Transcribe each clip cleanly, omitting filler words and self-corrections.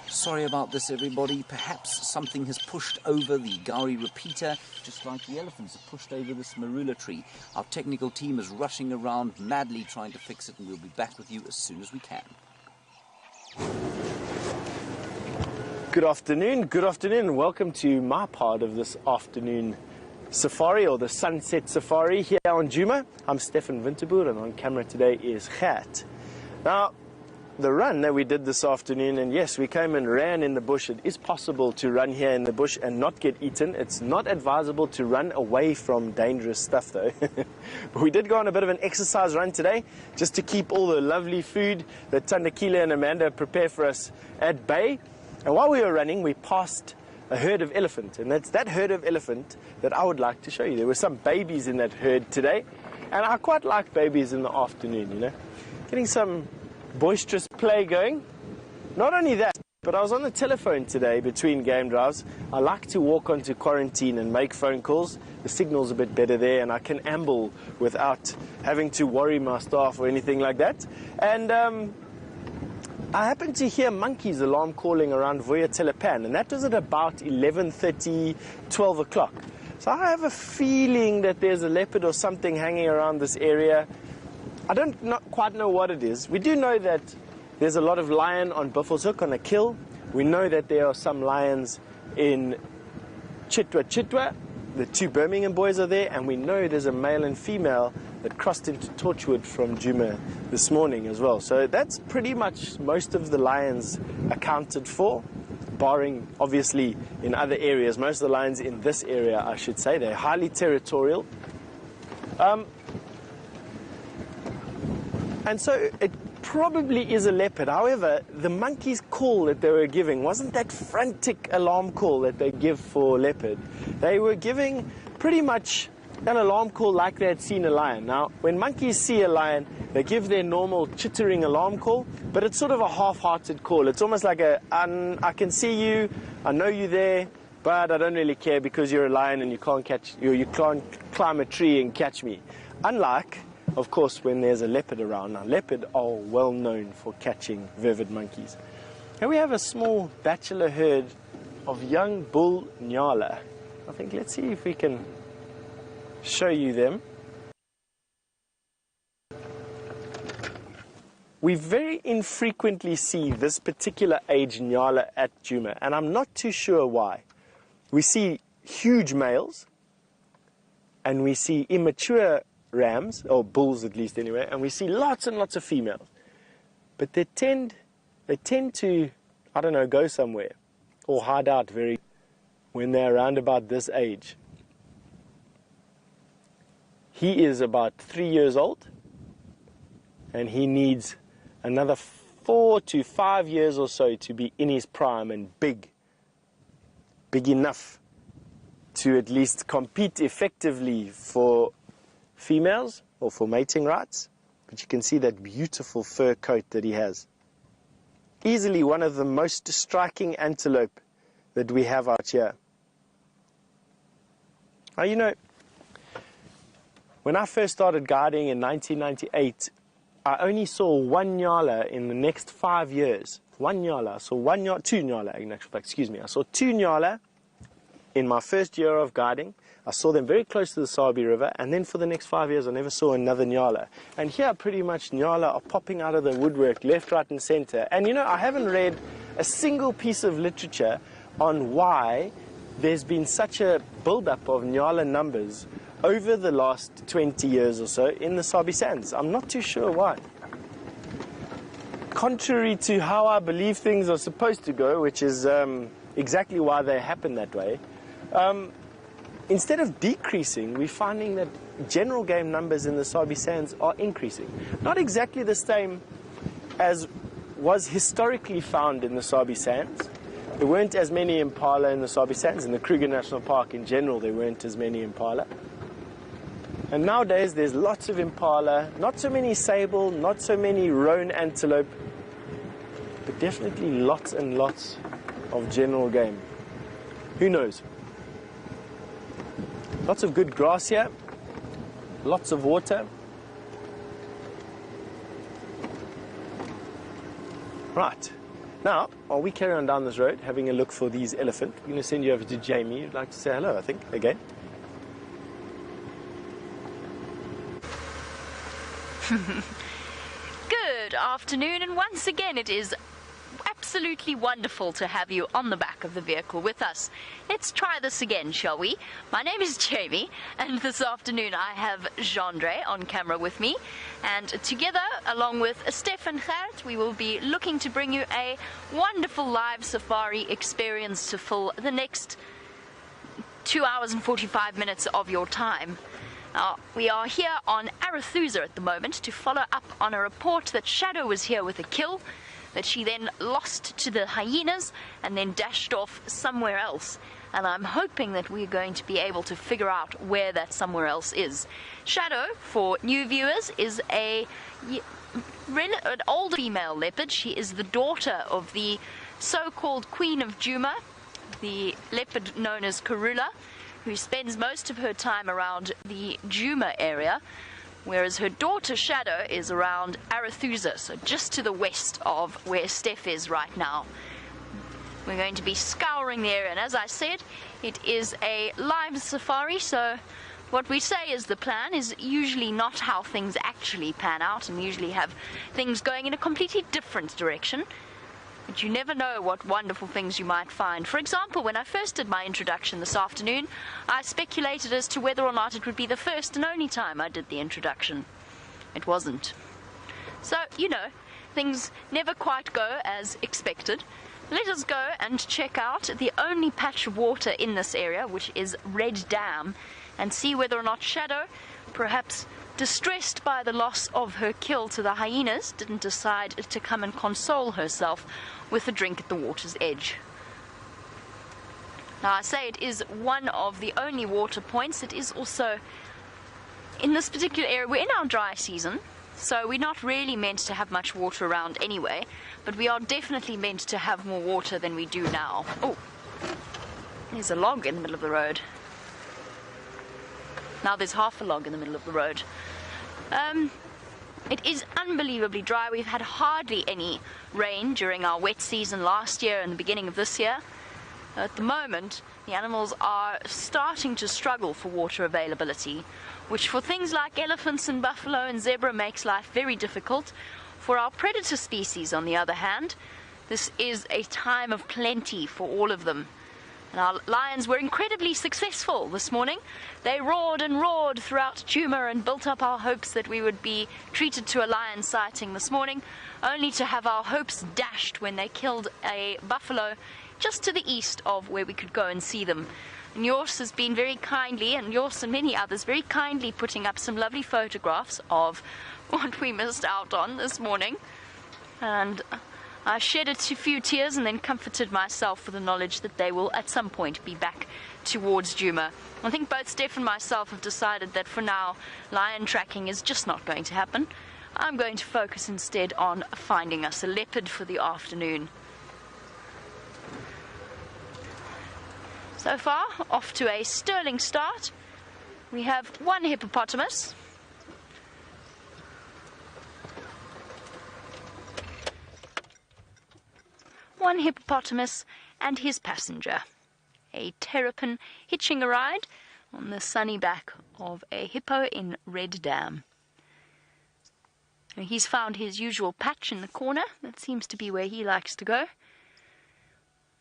Sorry about this, everybody. Perhaps something has pushed over the Gowrie repeater, just like the elephants have pushed over this marula tree. Our technical team is rushing around madly trying to fix it, and we'll be back with you as soon as we can. Good afternoon, and welcome to my part of this afternoon safari, or the sunset safari here on Djuma. I'm Stefan Winterboer, and on camera today is Gert. Now, the run that we did this afternoon, and yes, we came and ran in the bush. It is possible to run here in the bush and not get eaten. It's not advisable to run away from dangerous stuff though. But we did go on a bit of an exercise run today, just to keep all the lovely food that Tandakile and Amanda prepare for us at bay. And while we were running, we passed a herd of elephant, and that's that herd of elephant that I would like to show you. There were some babies in that herd today, and I quite like babies in the afternoon, you know. Getting some boisterous play going. Not only that, but I was on the telephone today between game drives. I like to walk onto quarantine and make phone calls. The signal's a bit better there, and I can amble without having to worry my staff or anything like that. And I happened to hear monkeys alarm calling around Vuya Telepan, and that was at about 11:30, 12 o'clock. So I have a feeling that there's a leopard or something hanging around this area. I don't quite know what it is. We do know that there's a lot of lion on Buffelshoek on a kill. We know that there are some lions in Chitwa. The two Birmingham boys are there, and we know there's a male and female that crossed into Torchwood from Djuma this morning as well. So that's pretty much most of the lions accounted for, barring obviously in other areas. Most of the lions in this area, I should say, they're highly territorial. And so it probably is a leopard. However, the monkey's call that they were giving wasn't that frantic alarm call that they give for leopard. They were giving pretty much an alarm call like they had seen a lion. Now, when monkeys see a lion, they give their normal chittering alarm call, but it's sort of a half-hearted call. It's almost like I can see you, I know you're there, but I don't really care because you're a lion and you can't climb a tree and catch me. Unlike, of course, when there's a leopard around. Now, leopard are well known for catching vivid monkeys. Here we have a small bachelor herd of young bull nyala. I think, let's see if we can show you them. We very infrequently see this particular age nyala at Djuma, and I'm not too sure why. We see huge males, and we see immature rams, or bulls at least anyway, and we see lots and lots of females. But they tend to, I don't know, go somewhere or hide out when they're around about this age. He is about 3 years old, and he needs another 4 to 5 years or so to be in his prime and big enough to at least compete effectively for females or for mating rights. But you can see that beautiful fur coat that he has. Easily one of the most striking antelope that we have out here. Now, you know, when I first started guiding in 1998, I only saw one nyala in the next 5 years. One nyala. I saw two nyala in actual fact, excuse me. I saw two nyala in my first year of guiding. I saw them very close to the Sabi River, and then for the next 5 years I never saw another nyala. And here pretty much nyala are popping out of the woodwork left, right and center. And you know, I haven't read a single piece of literature on why there's been such a build-up of nyala numbers over the last 20 years or so in the Sabi Sands. I'm not too sure why. Contrary to how I believe things are supposed to go, which is exactly why they happen that way, instead of decreasing, we're finding that general game numbers in the Sabi Sands are increasing. Not exactly the same as was historically found in the Sabi Sands. There weren't as many impala in the Sabi Sands. In the Kruger National Park in general, there weren't as many impala. And nowadays, there's lots of impala, not so many sable, not so many roan antelope, but definitely lots and lots of general game. Who knows? Lots of good grass here, lots of water. Right. Now, while we carry on down this road, having a look for these elephant, we're going to send you over to Jamie. You'd like to say hello, I think, again. Good afternoon, and once again it is absolutely wonderful to have you on the back of the vehicle with us. Let's try this again, shall we? My name is Jamie, and this afternoon I have Jandre on camera with me, and together, along with Steph and Gerrit, we will be looking to bring you a wonderful live safari experience to fill the next 2 hours and 45 minutes of your time. Now, we are here on Arathusa at the moment to follow up on a report that Shadow was here with a kill, that she then lost to the hyenas and then dashed off somewhere else. And I'm hoping that we're going to be able to figure out where that somewhere else is. Shadow, for new viewers, is an older female leopard. She is the daughter of the so-called Queen of Djuma, the leopard known as Karula, who spends most of her time around the Djuma area, whereas her daughter Shadow is around Arathusa, so just to the west of where Steph is right now. We're going to be scouring the area, and as I said, it is a live safari, so what we say is the plan is usually not how things actually pan out, and usually have things going in a completely different direction. But you never know what wonderful things you might find. For example, when I first did my introduction this afternoon, I speculated as to whether or not it would be the first and only time I did the introduction. It wasn't. So, you know, things never quite go as expected. Let us go and check out the only patch of water in this area, which is Red Dam, and see whether or not Shadow, perhaps distressed by the loss of her kill to the hyenas, didn't decide to come and console herself with a drink at the water's edge. Now, I say it is one of the only water points. It is also, in this particular area, we're in our dry season, so we're not really meant to have much water around anyway, but we are definitely meant to have more water than we do now. Oh, there's a log in the middle of the road. Now there's half a log in the middle of the road. It is unbelievably dry. We've had hardly any rain during our wet season last year and the beginning of this year. At the moment, the animals are starting to struggle for water availability, which for things like elephants and buffalo and zebra makes life very difficult. For our predator species, on the other hand, this is a time of plenty for all of them. And our lions were incredibly successful this morning. They roared and roared throughout Djuma and built up our hopes that we would be treated to a lion sighting this morning, only to have our hopes dashed when they killed a buffalo just to the east of where we could go and see them. And Jors has been very kindly, and Jors and many others, very kindly putting up some lovely photographs of what we missed out on this morning. And I shed a few tears and then comforted myself with the knowledge that they will at some point be back towards Djuma. I think both Steph and myself have decided that for now lion tracking is just not going to happen. I'm going to focus instead on finding us a leopard for the afternoon. So far, off to a sterling start. We have one hippopotamus, and his passenger, a terrapin hitching a ride on the sunny back of a hippo in Red Dam. He's found his usual patch in the corner. That seems to be where he likes to go.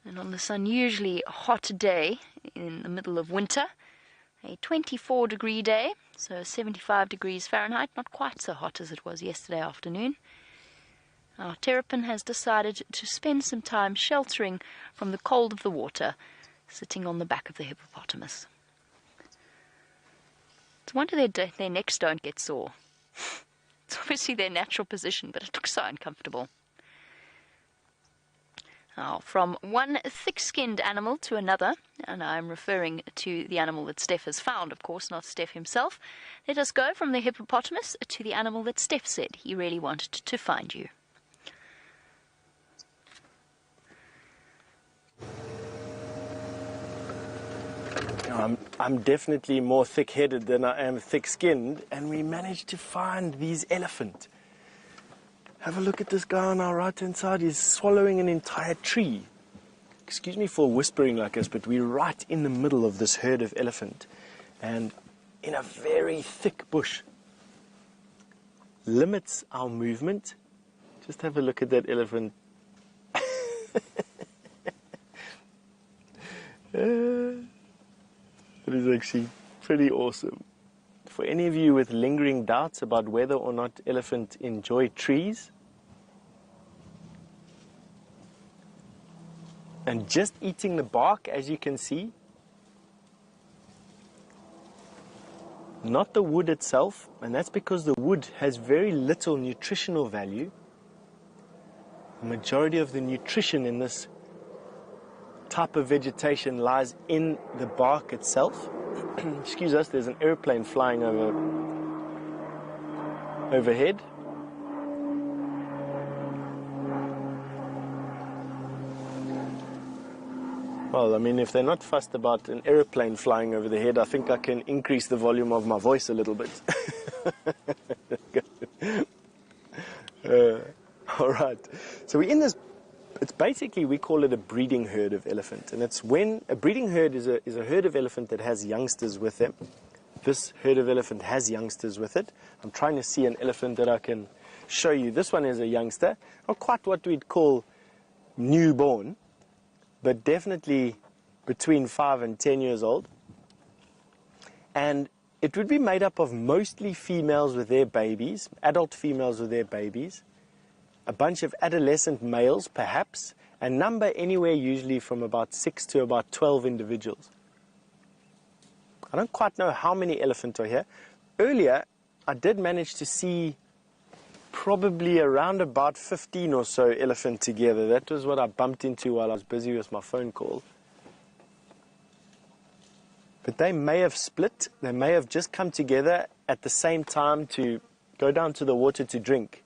And on this unusually hot day in the middle of winter, a 24-degree day, so 75 degrees Fahrenheit, not quite so hot as it was yesterday afternoon, our terrapin has decided to spend some time sheltering from the cold of the water, sitting on the back of the hippopotamus. It's a wonder their necks don't get sore. It's obviously their natural position, but it looks so uncomfortable. Now, from one thick-skinned animal to another, and I'm referring to the animal that Steph has found, of course, not Steph himself, let us go from the hippopotamus to the animal that Steph said he really wanted to find you. I'm definitely more thick-headed than I am thick-skinned, and we managed to find these elephant. Have a look at this guy on our right-hand side. He's swallowing an entire tree. Excuse me for whispering like this, but we're right in the middle of this herd of elephant and in a very thick bush. Limits our movement. Just have a look at that elephant. It is actually pretty awesome. For any of you with lingering doubts about whether or not elephants enjoy trees, and just eating the bark, as you can see, not the wood itself, and that's because the wood has very little nutritional value. The majority of the nutrition in this type of vegetation lies in the bark itself. Excuse us, there's an airplane flying overhead. Well, I mean, if they're not fussed about an airplane flying over the head, I think I can increase the volume of my voice a little bit. All right. So we're in this, it's basically, we call it a breeding herd of elephant. And it's when, a breeding herd is a herd of elephant that has youngsters with them. This herd of elephant has youngsters with it. I'm trying to see an elephant that I can show you. This one is a youngster. Not quite what we'd call newborn, but definitely between 5 and 10 years old. And it would be made up of mostly females with their babies, adult females with their babies, a bunch of adolescent males perhaps, and number anywhere usually from about 6 to about 12 individuals. I don't quite know how many elephants are here. Earlier, I did manage to see probably around about 15 or so elephant together. That was what I bumped into while I was busy with my phone call. But they may have split. They may have just come together at the same time to go down to the water to drink,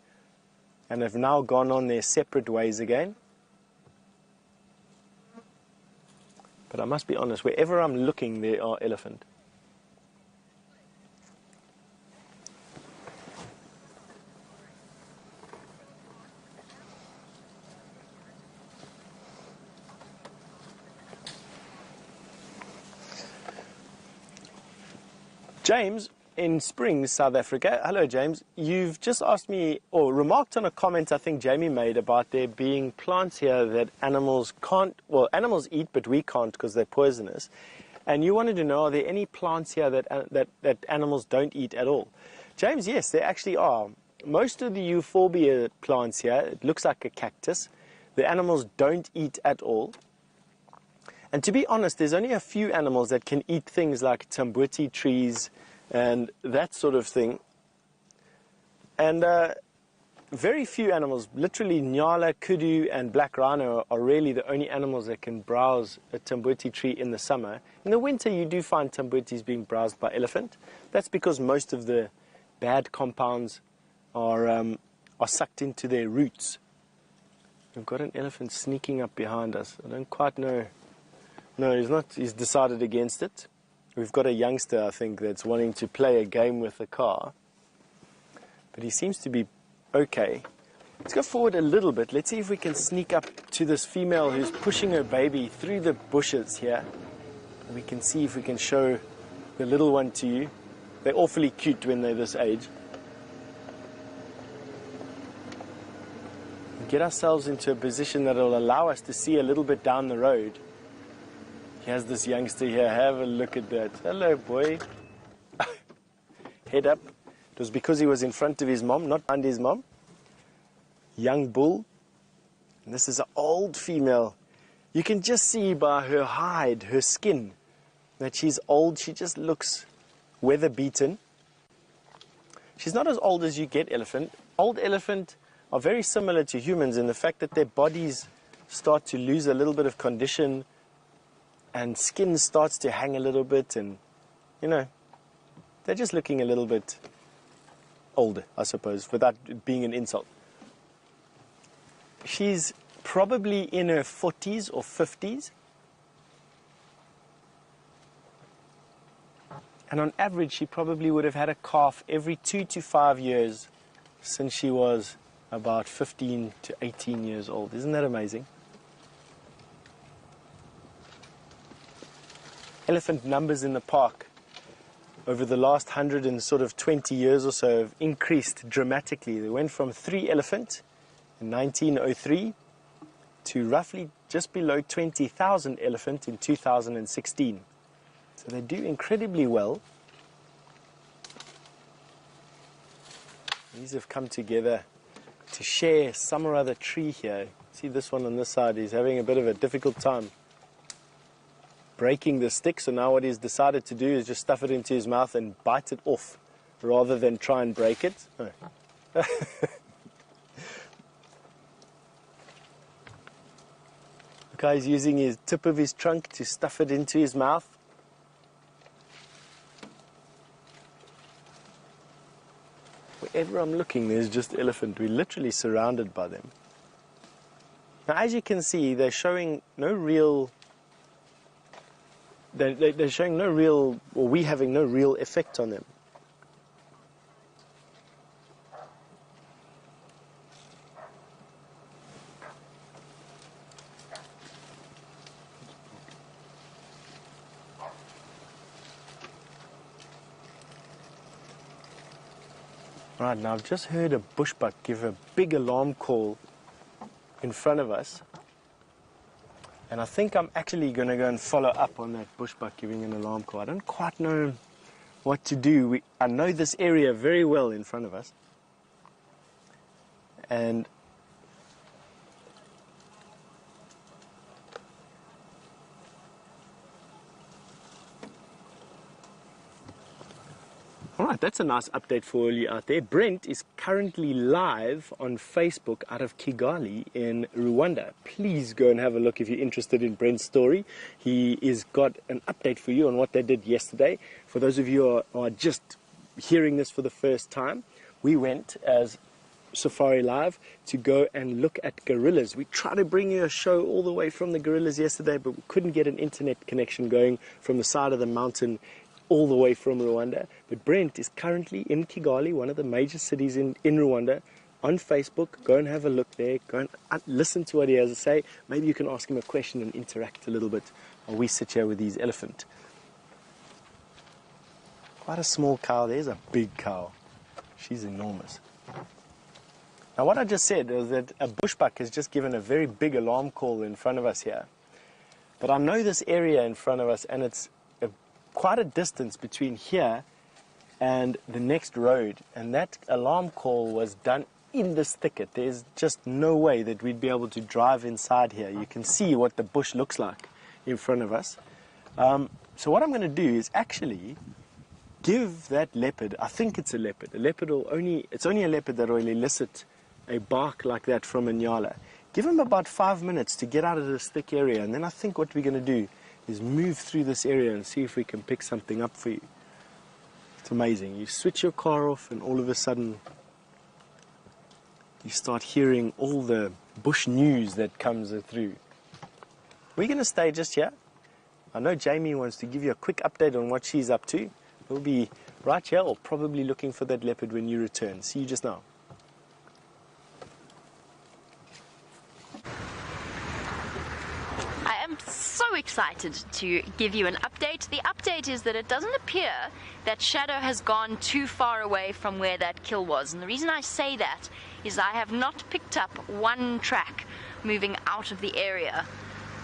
and have now gone on their separate ways again. But I must be honest, wherever I'm looking, there are elephant. James in Springs, South Africa. Hello, James. You've just asked me, or remarked on a comment I think Jamie made about there being plants here that animals can't, well, animals eat, but we can't because they're poisonous. And you wanted to know, are there any plants here that animals don't eat at all? James, yes, there actually are. Most of the euphorbia plants here, it looks like a cactus. The animals don't eat at all. And to be honest, there's only a few animals that can eat things like tambuti trees and that sort of thing. And very few animals, literally nyala, kudu, and black rhino are really the only animals that can browse a tambuti tree in the summer. In the winter, you do find tambutis being browsed by elephant. That's because most of the bad compounds are sucked into their roots. We've got an elephant sneaking up behind us. I don't quite know. No, he's not. He's decided against it. We've got a youngster, I think, that's wanting to play a game with the car. But he seems to be okay. Let's go forward a little bit. Let's see if we can sneak up to this female who's pushing her baby through the bushes here. And we can see if we can show the little one to you. They're awfully cute when they're this age. Get ourselves into a position that will allow us to see a little bit down the road. Here's this youngster here. Have a look at that. Hello, boy. Head up. It was because he was in front of his mom, not behind his mom. Young bull. And this is an old female. You can just see by her hide, her skin, that she's old. She just looks weather-beaten. She's not as old as you get elephant. Old elephant are very similar to humans in the fact that their bodies start to lose a little bit of condition, and skin starts to hang a little bit, and, you know, they're just looking a little bit older, I suppose, without it being an insult. She's probably in her 40s or 50s. And on average, she probably would have had a calf every 2 to 5 years since she was about 15 to 18 years old. Isn't that amazing? Elephant numbers in the park over the last 120 years or so have increased dramatically. They went from 3 elephant in 1903 to roughly just below 20,000 elephant in 2016. So they do incredibly well. These have come together to share some or other tree here. See this one on this side, he's having a bit of a difficult time breaking the stick, so now what he's decided to do is just stuff it into his mouth and bite it off rather than try and break it. Oh. The guy's using his tip of his trunk to stuff it into his mouth. Wherever I'm looking, there's just elephant. We're literally surrounded by them. Now, as you can see, they're showing no real... They're showing no real, or we having no real effect on them. Right, now I've just heard a bushbuck give a big alarm call in front of us. And I think I'm actually going to go and follow up on that bushbuck giving an alarm call. I don't quite know what to do. I know this area very well in front of us. And all right, that's a nice update for all you out there. Brent is currently live on Facebook out of Kigali in Rwanda. Please go and have a look if you're interested in Brent's story. He has got an update for you on what they did yesterday. For those of you who are just hearing this for the first time, we went as Safari Live to go and look at gorillas. We tried to bring you a show all the way from the gorillas yesterday, but we couldn't get an internet connection going from the side of the mountain all the way from Rwanda. But Brent is currently in Kigali, one of the major cities in Rwanda, on Facebook. Go and have a look there. Go and listen to what he has to say. Maybe you can ask him a question and interact a little bit while we sit here with these elephant. Quite a small cow. There's a big cow. She's enormous. Now what I just said is that a bushbuck has just given a very big alarm call in front of us here. But I know this area in front of us, and it's quite a distance between here and the next road, and that alarm call was done in this thicket. There's just no way that we'd be able to drive inside here. You can see what the bush looks like in front of us. So what I'm going to do is actually give that leopard, I think it's a leopard. It's only a leopard that will elicit a bark like that from a nyala. Give him about 5 minutes to get out of this thick area, and then I think what we're going to do is move through this area and see if we can pick something up for you. It's amazing. You switch your car off and all of a sudden you start hearing all the bush news that comes through. We're going to stay just here. I know Jamie wants to give you a quick update on what she's up to. We'll be right here or probably looking for that leopard when you return. See you just now. So excited to give you an update. The update is that it doesn't appear that Shadow has gone too far away from where that kill was, and the reason I say that is I have not picked up one track moving out of the area.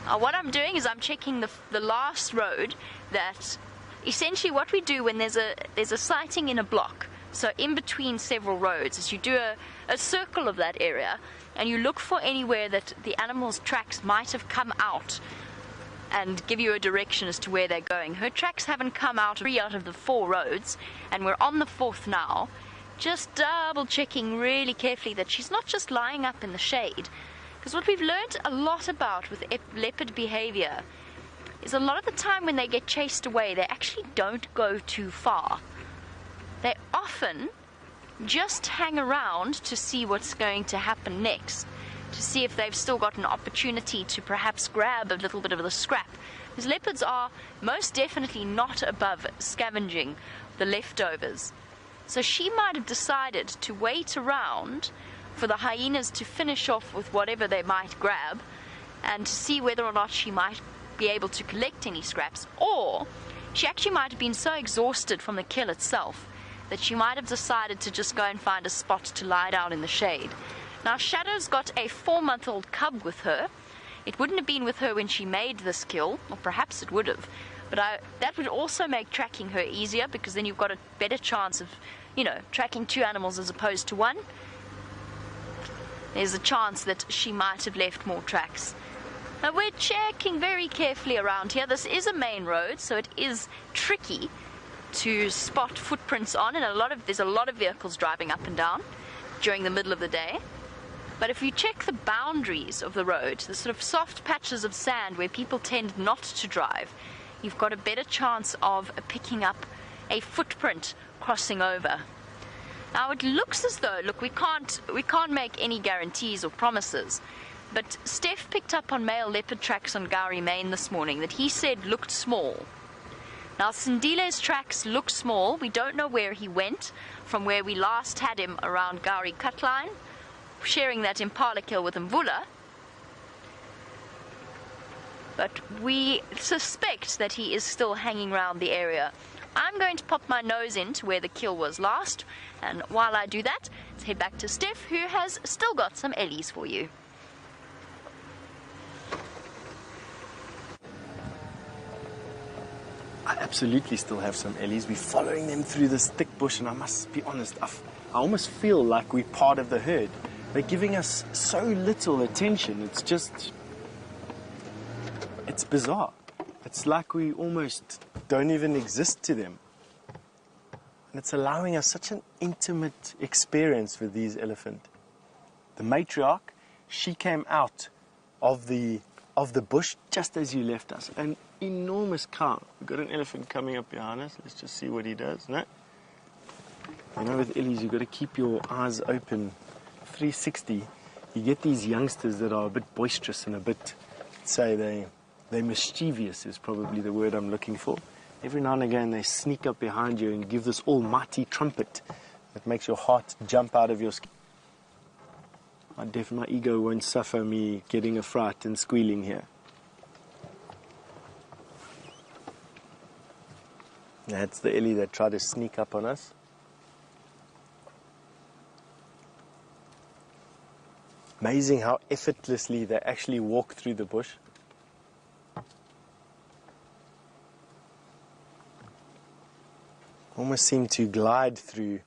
What I'm doing is I'm checking the last road. That essentially what we do when there's a sighting in a block, so in between several roads, is you do a circle of that area and you look for anywhere that the animal's tracks might have come out and give you a direction as to where they're going. Her tracks haven't come out 3 out of the 4 roads, and we're on the 4th now. Just double checking really carefully that she's not just lying up in the shade. Because what we've learned a lot about with leopard behavior is a lot of the time when they get chased away, they actually don't go too far. They often just hang around to see what's going to happen next, to see if they've still got an opportunity to perhaps grab a little bit of the scrap. Because leopards are most definitely not above scavenging the leftovers. So she might have decided to wait around for the hyenas to finish off with whatever they might grab and to see whether or not she might be able to collect any scraps, or she actually might have been so exhausted from the kill itself that she might have decided to just go and find a spot to lie down in the shade. Now, Shadow's got a 4-month-old cub with her. It wouldn't have been with her when she made this kill, or perhaps it would have, but that would also make tracking her easier, because then you've got a better chance of, you know, tracking 2 animals as opposed to 1. There's a chance that she might have left more tracks. Now, we're checking very carefully around here. This is a main road, so it is tricky to spot footprints on, and there's a lot of vehicles driving up and down during the middle of the day. But if you check the boundaries of the road, the sort of soft patches of sand where people tend not to drive, you've got a better chance of picking up a footprint crossing over. Now, it looks as though, look, we can't make any guarantees or promises, but Steph picked up on male leopard tracks on Gowrie Main this morning that he said looked small. Now, Sindile's tracks look small. We don't know where he went from where we last had him around Gowrie Cutline, sharing that Impala kill with Mvula. But we suspect that he is still hanging around the area. I'm going to pop my nose into where the kill was last, and while I do that, let's head back to Steph, who has still got some Ellies for you. I absolutely still have some Ellies. We're following them through this thick bush, and I must be honest, I almost feel like we're part of the herd. They're giving us so little attention. It's just, it's bizarre. It's like we almost don't even exist to them. And it's allowing us such an intimate experience with these elephant. The matriarch, she came out of the bush just as you left us. An enormous cow. We've got an elephant coming up behind us. Let's just see what he does. No? You know, with Ellies, you've got to keep your eyes open 360. You get these youngsters that are a bit boisterous and a bit, say, they're mischievous is probably the word I'm looking for. Every now and again they sneak up behind you and give this almighty trumpet that makes your heart jump out of your skin. My ego won't suffer me getting a fright and squealing here. That's the Ellie that tried to sneak up on us. Amazing how effortlessly they actually walk through the bush. Almost seem to glide through.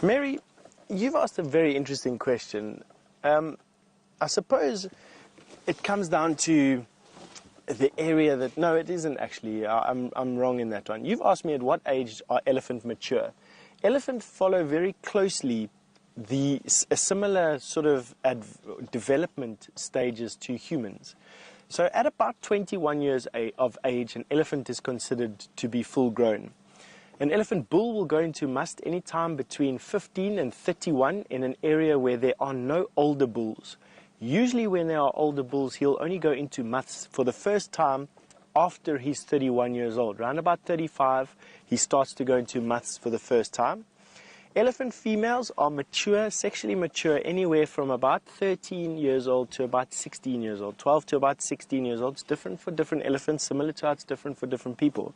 Mary, you've asked a very interesting question. I suppose it comes down to the area that... No, it isn't actually. I'm wrong in that one. You've asked me at what age are elephant mature. Elephant follow very closely a similar sort of development stages to humans. So at about 21 years of age, an elephant is considered to be full grown. An elephant bull will go into must any time between 15 and 31 in an area where there are no older bulls. Usually when there are older bulls, he'll only go into musts for the first time after he's 31 years old. Around about 35, he starts to go into musts for the first time. Elephant females are mature, sexually mature, anywhere from about 13 years old to about 16 years old. 12 to about 16 years old. It's different for different elephants, similar to how it's different for different people.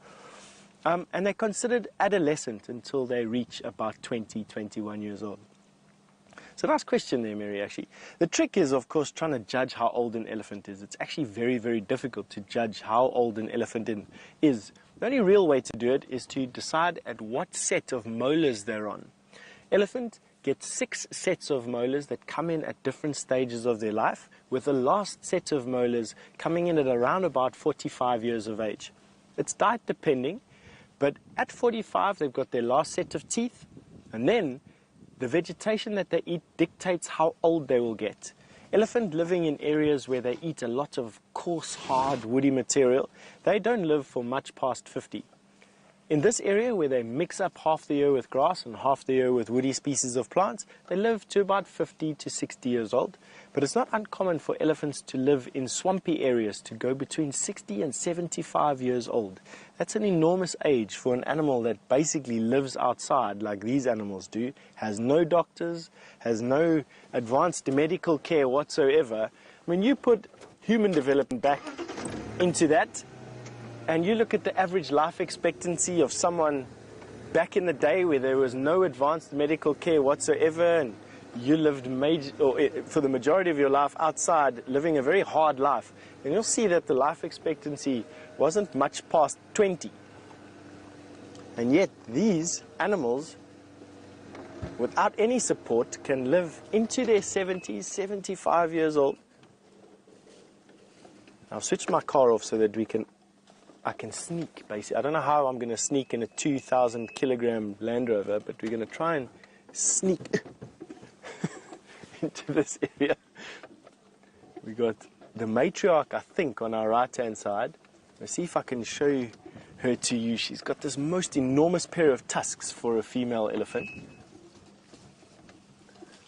And they're considered adolescent until they reach about 20, 21 years old. So nice question there, Mary, actually. The trick is, of course, trying to judge how old an elephant is. It's actually very, very difficult to judge how old an elephant is. The only real way to do it is to decide at what set of molars they're on. Elephant gets 6 sets of molars that come in at different stages of their life, with the last set of molars coming in at around about 45 years of age. It's diet depending. But at 45, they've got their last set of teeth, and then the vegetation that they eat dictates how old they will get. Elephant living in areas where they eat a lot of coarse, hard, woody material, they don't live for much past 50. In this area where they mix up half the year with grass and half the year with woody species of plants, they live to about 50 to 60 years old. But it's not uncommon for elephants to live in swampy areas to go between 60 and 75 years old. That's an enormous age for an animal that basically lives outside like these animals do, has no doctors, has no advanced medical care whatsoever. When you put human development back into that, and you look at the average life expectancy of someone back in the day where there was no advanced medical care whatsoever, and you lived for the majority of your life outside, living a very hard life, then you'll see that the life expectancy wasn't much past 20. And yet these animals, without any support, can live into their 70s, 75 years old. I'll switch my car off so that I can sneak, basically. I don't know how I'm going to sneak in a 2,000 kilogram Land Rover, but we're going to try and sneak into this area. We got the matriarch, I think, on our right-hand side. Let's see if I can show her to you. She's got this most enormous pair of tusks for a female elephant.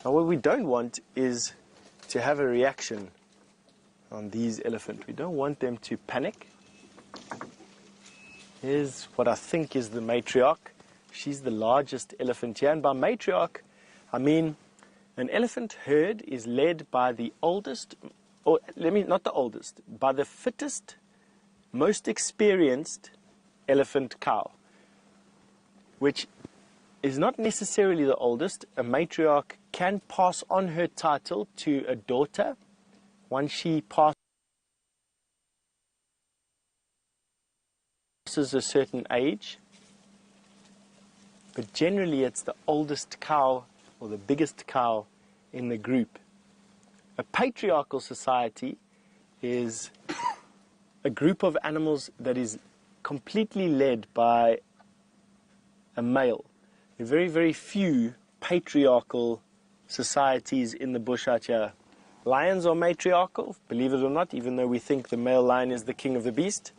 Now, what we don't want is to have a reaction on these elephants. We don't want them to panic. Here's what I think is the matriarch. She's the largest elephant here. And by matriarch, I mean an elephant herd is led by the oldest, or not the oldest, by the fittest, most experienced elephant cow, which is not necessarily the oldest. A matriarch can pass on her title to a daughter once she passes a certain age, but generally it's the oldest cow or the biggest cow in the group. A patriarchal society is a group of animals that is completely led by a male. There are very, very few patriarchal societies in the bush out here. Lions are matriarchal, believe it or not, even though we think the male lion is the king of the beast.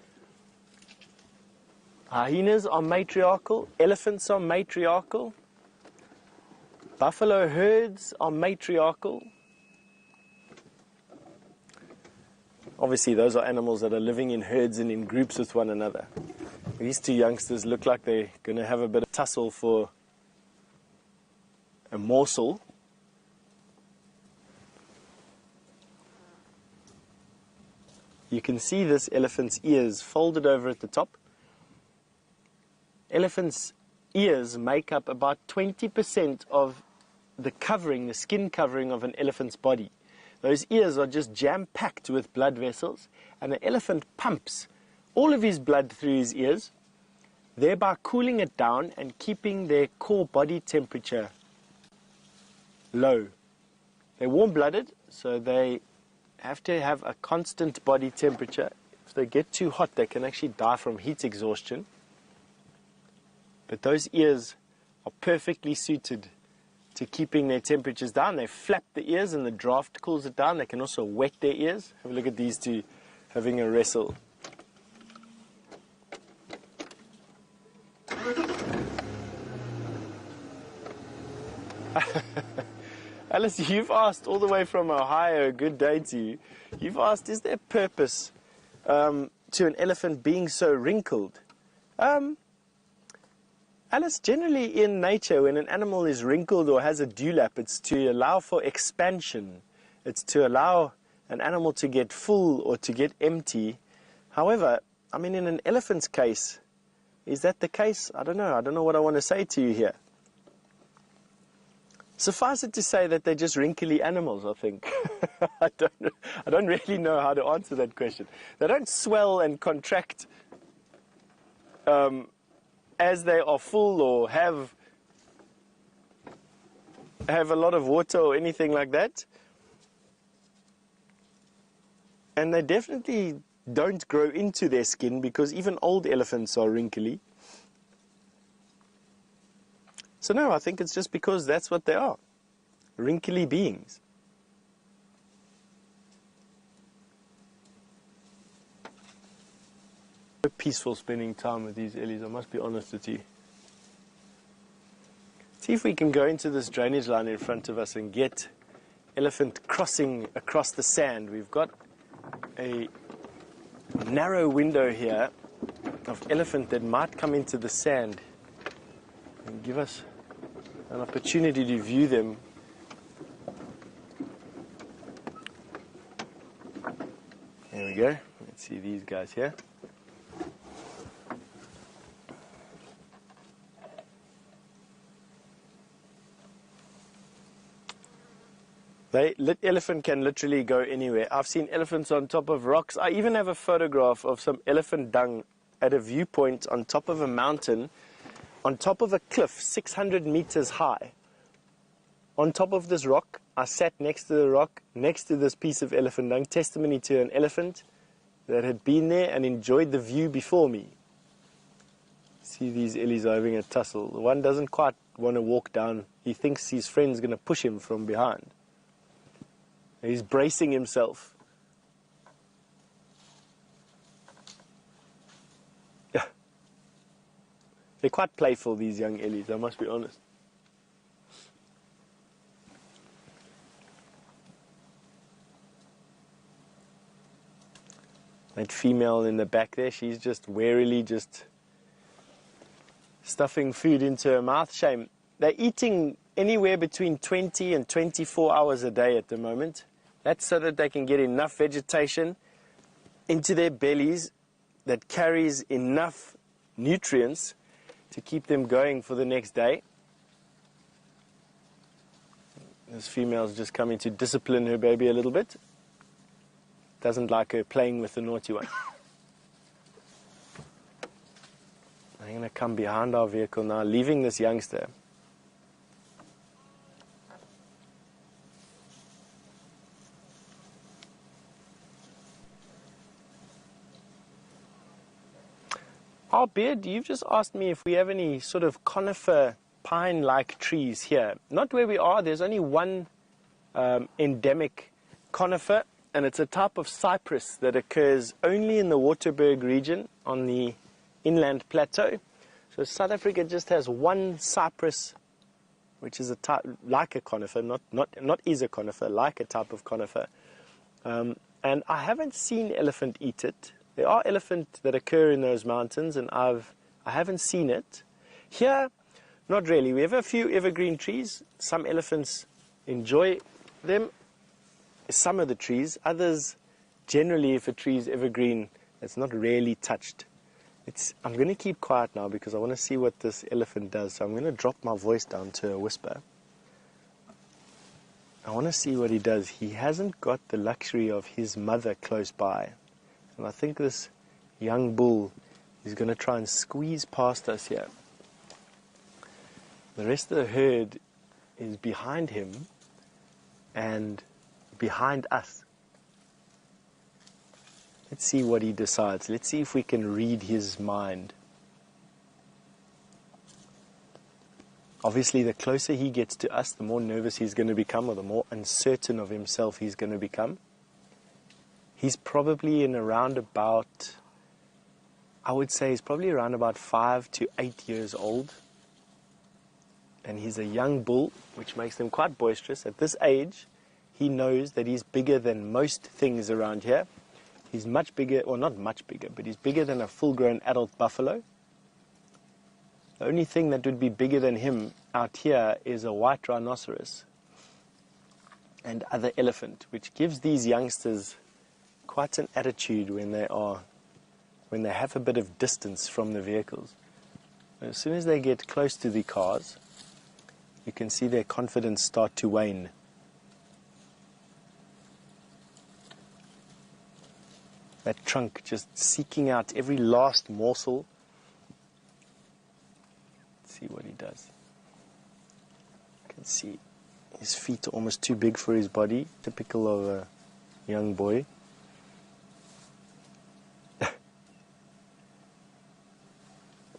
Hyenas are matriarchal, elephants are matriarchal, buffalo herds are matriarchal. Obviously, those are animals that are living in herds and in groups with one another. These two youngsters look like they're going to have a bit of tussle for a morsel. You can see this elephant's ears folded over at the top. Elephants' ears make up about 20% of the covering, the skin covering of an elephant's body. Those ears are just jam-packed with blood vessels, and the elephant pumps all of his blood through his ears, thereby cooling it down and keeping their core body temperature low. They're warm-blooded, so they have to have a constant body temperature. If they get too hot, they can actually die from heat exhaustion. But those ears are perfectly suited to keeping their temperatures down. They flap the ears and the draft cools it down. They can also wet their ears. Have a look at these two having a wrestle. Alice, you've asked all the way from Ohio, good day to you. You've asked, is there purpose to an elephant being so wrinkled? Alice, generally in nature, when an animal is wrinkled or has a dewlap, it's to allow for expansion. It's to allow an animal to get full or to get empty. However, I mean, in an elephant's case, is that the case? I don't know. I don't know what I want to say to you here. Suffice it to say that they're just wrinkly animals, I think. I don't really know how to answer that question. They don't swell and contract as they are full or have a lot of water or anything like that. And they definitely don't grow into their skin, because even old elephants are wrinkly. So no, I think it's just because that's what they are. Wrinkly beings. super peaceful spending time with these ellies, I must be honest with you. See if we can go into this drainage line in front of us and get elephant crossing across the sand. We've got a narrow window here of elephant that might come into the sand and give us an opportunity to view them. There we go. Let's see these guys here. Elephant can literally go anywhere. I've seen elephants on top of rocks. I even have a photograph of some elephant dung at a viewpoint on top of a mountain, on top of a cliff 600 meters high. On top of this rock, I sat next to the rock, next to this piece of elephant dung, testimony to an elephant that had been there and enjoyed the view before me. See, these ellies are having a tussle. The one doesn't quite want to walk down. He thinks his friend's going to push him from behind. He's bracing himself. Yeah. They're quite playful, these young ellies, I must be honest. That female in the back there, she's just warily just stuffing food into her mouth. Shame. They're eating anywhere between 20 and 24 hours a day at the moment. That's so that they can get enough vegetation into their bellies that carries enough nutrients to keep them going for the next day. This female's just coming to discipline her baby a little bit. Doesn't like her playing with the naughty one. I'm going to come behind our vehicle now, leaving this youngster. Oh, Beard, you've just asked me if we have any sort of conifer pine-like trees here. Not where we are. There's only one endemic conifer, and it's a type of cypress that occurs only in the Waterberg region on the inland plateau. So South Africa just has one cypress, which is a type like a conifer, not is a conifer, like a type of conifer. And I haven't seen elephant eat it. There are elephant that occur in those mountains, and I haven't seen it. Here, not really. We have a few evergreen trees. Some elephants enjoy them. Some of the trees. Others, generally, if a tree is evergreen, it's not really touched. I'm going to keep quiet now because I want to see what this elephant does. So I'm going to drop my voice down to a whisper. I want to see what he does. He hasn't got the luxury of his mother close by. And I think this young bull is going to try and squeeze past us here. The rest of the herd is behind him and behind us. Let's see what he decides. Let's see if we can read his mind. Obviously, the closer he gets to us, the more nervous he's going to become, or the more uncertain of himself he's going to become. He's probably in around about, I would say he's probably around about 5 to 8 years old. And he's a young bull, which makes him quite boisterous. At this age, he knows that he's bigger than most things around here. He's much bigger, or not much bigger, but he's bigger than a full-grown adult buffalo. The only thing that would be bigger than him out here is a white rhinoceros and other elephant, which gives these youngsters quite an attitude when they have a bit of distance from the vehicles. As soon as they get close to the cars, you can see their confidence start to wane. That trunk just seeking out every last morsel. Let's see what he does. You can see his feet are almost too big for his body, typical of a young boy.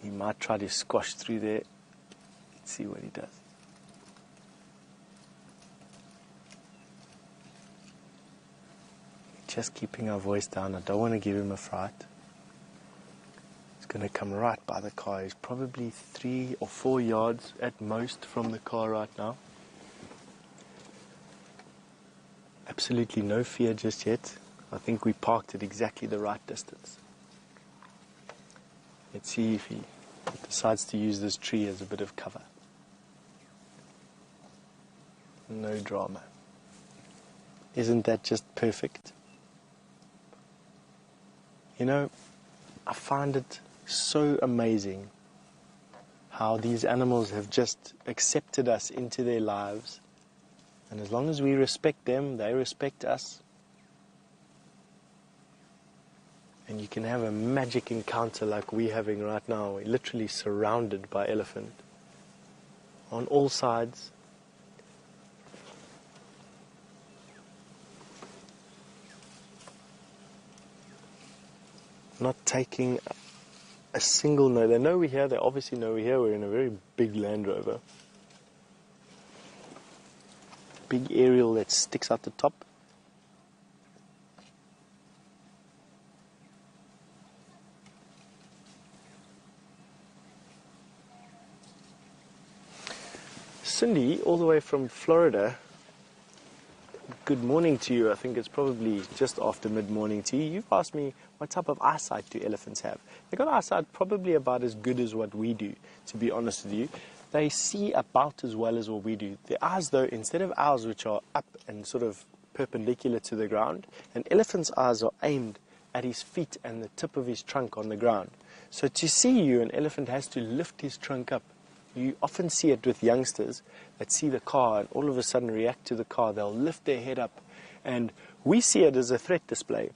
He might try to squash through there. Let's see what he does. Just keeping our voice down. I don't want to give him a fright. going to come right by the car. He's probably 3 or 4 yards at most from the car right now. Absolutely no fear just yet. I think we parked at exactly the right distance. Let's see if he decides to use this tree as a bit of cover. No drama. Isn't that just perfect? You know, I find it so amazing how these animals have just accepted us into their lives. And as long as we respect them, they respect us. And you can have a magic encounter like we're having right now. We're literally surrounded by elephant on all sides. Not taking a single note. They know we're here. They obviously know we're here. We're in a very big Land Rover. Big aerial that sticks out the top. Cindy, all the way from Florida, good morning to you. I think it's probably just after mid-morning to you. You've asked me, what type of eyesight do elephants have? They've got eyesight probably about as good as what we do, to be honest with you. They see about as well as what we do. Their eyes, though, instead of ours, which are up and sort of perpendicular to the ground, an elephant's eyes are aimed at his feet and the tip of his trunk on the ground. So to see you, an elephant has to lift his trunk up. You often see it with youngsters that see the car and all of a sudden react to the car. They'll lift their head up, and we see it as a threat display.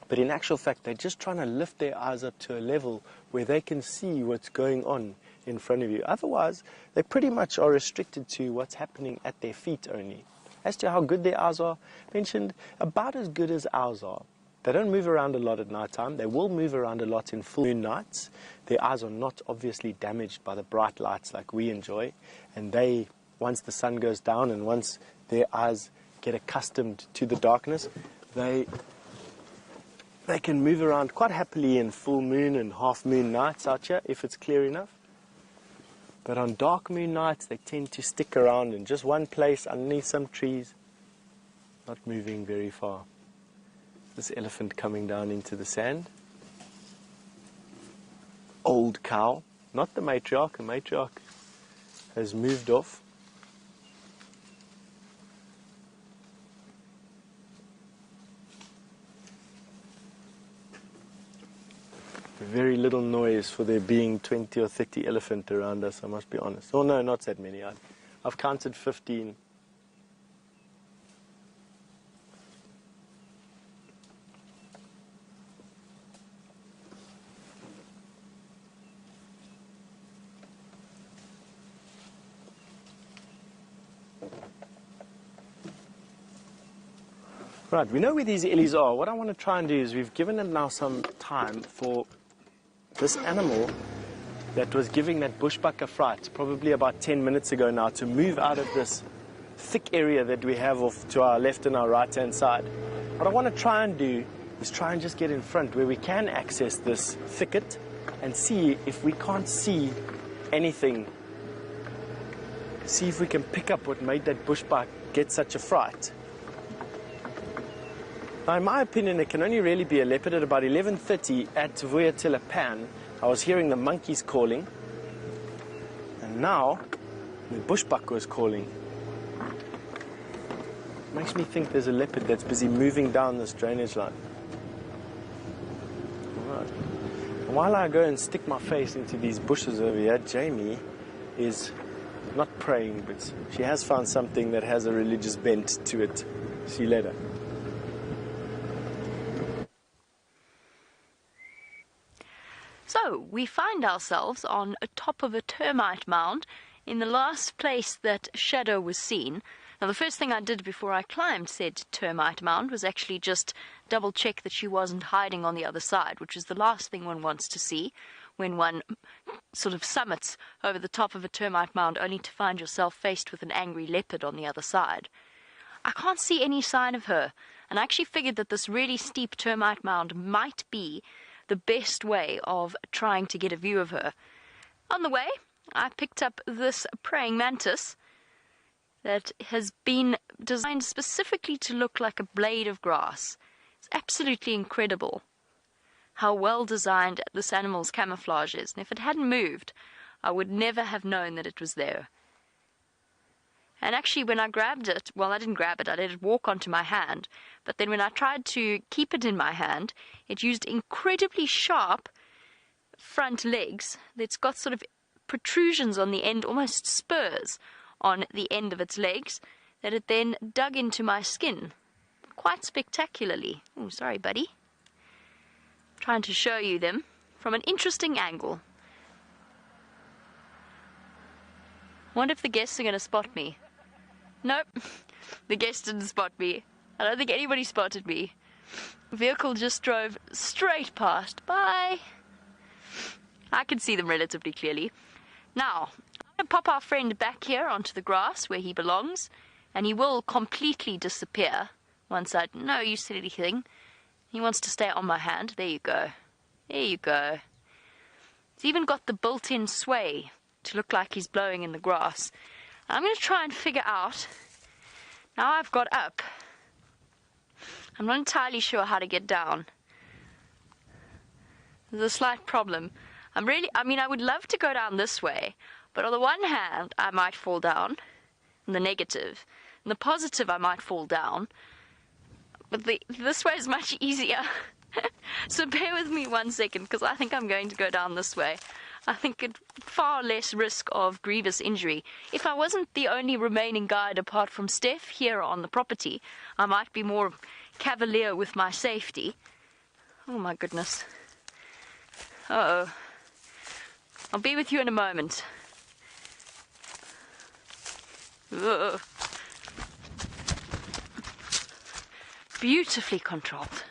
But in actual fact, they're just trying to lift their eyes up to a level where they can see what's going on in front of you. Otherwise, they pretty much are restricted to what's happening at their feet only. As to how good their eyes are, mentioned about as good as ours are. They don't move around a lot at night time. They will move around a lot in full moon nights. Their eyes are not obviously damaged by the bright lights like we enjoy. And they, once the sun goes down and once their eyes get accustomed to the darkness, they can move around quite happily in full moon and half moon nights out here if it's clear enough. But on dark moon nights, they tend to stick around in just one place underneath some trees, not moving very far. This elephant coming down into the sand. Old cow, not the matriarch. The matriarch has moved off. Very little noise for there being 20 or 30 elephant around us, I must be honest. Oh no, not that many. I've counted 15. Right, we know where these ellies are. What I want to try and do is we've given them now some time for this animal that was giving that bushbuck a fright, probably about 10 minutes ago now, to move out of this thick area that we have off to our left and our right-hand side. What I want to try and do is try and just get in front where we can access this thicket and see if we can't see anything. See if we can pick up what made that bushbuck get such a fright. Now, in my opinion, it can only really be a leopard. At about 11:30 at Vuyatila Pan, I was hearing the monkeys calling, and now the bushbuck was calling. Makes me think there's a leopard that's busy moving down this drainage line. All right. While I go and stick my face into these bushes over here, Jamie is not praying, but she has found something that has a religious bent to it. See you later. So, we find ourselves on top of a termite mound in the last place that Shadow was seen. Now, the first thing I did before I climbed said termite mound was actually just double check that she wasn't hiding on the other side, which is the last thing one wants to see when one sort of summits over the top of a termite mound only to find yourself faced with an angry leopard on the other side. I can't see any sign of her, and I actually figured that this really steep termite mound might be the best way of trying to get a view of her. On the way, I picked up this praying mantis that has been designed specifically to look like a blade of grass. It's absolutely incredible how well designed this animal's camouflage is. And if it hadn't moved, I would never have known that it was there. And actually, when I grabbed it, well, I didn't grab it, I let it walk onto my hand. But then when I tried to keep it in my hand, it used incredibly sharp front legs. It's got sort of protrusions on the end, almost spurs on the end of its legs, that it then dug into my skin quite spectacularly. Oh, sorry, buddy. Trying to show you them from an interesting angle. I wonder if the guests are going to spot me. Nope, the guests didn't spot me. I don't think anybody spotted me. The vehicle just drove straight past. Bye. I can see them relatively clearly. Now, I'm going to pop our friend back here onto the grass where he belongs, and he will completely disappear once I... No, you silly thing. He wants to stay on my hand. There you go. There you go. It's even got the built-in sway to look like he's blowing in the grass. I'm going to try and figure out, now I've got up, I'm not entirely sure how to get down. There's a slight problem. I would love to go down this way, but on the one hand, I might fall down, in the negative. In the positive, I might fall down, but this way is much easier. So bear with me 1 second, because I think I'm going to go down this way. I think at far less risk of grievous injury. If I wasn't the only remaining guide apart from Steph here on the property, I might be more cavalier with my safety. Oh my goodness. Uh-oh. I'll be with you in a moment. Ugh. Beautifully controlled.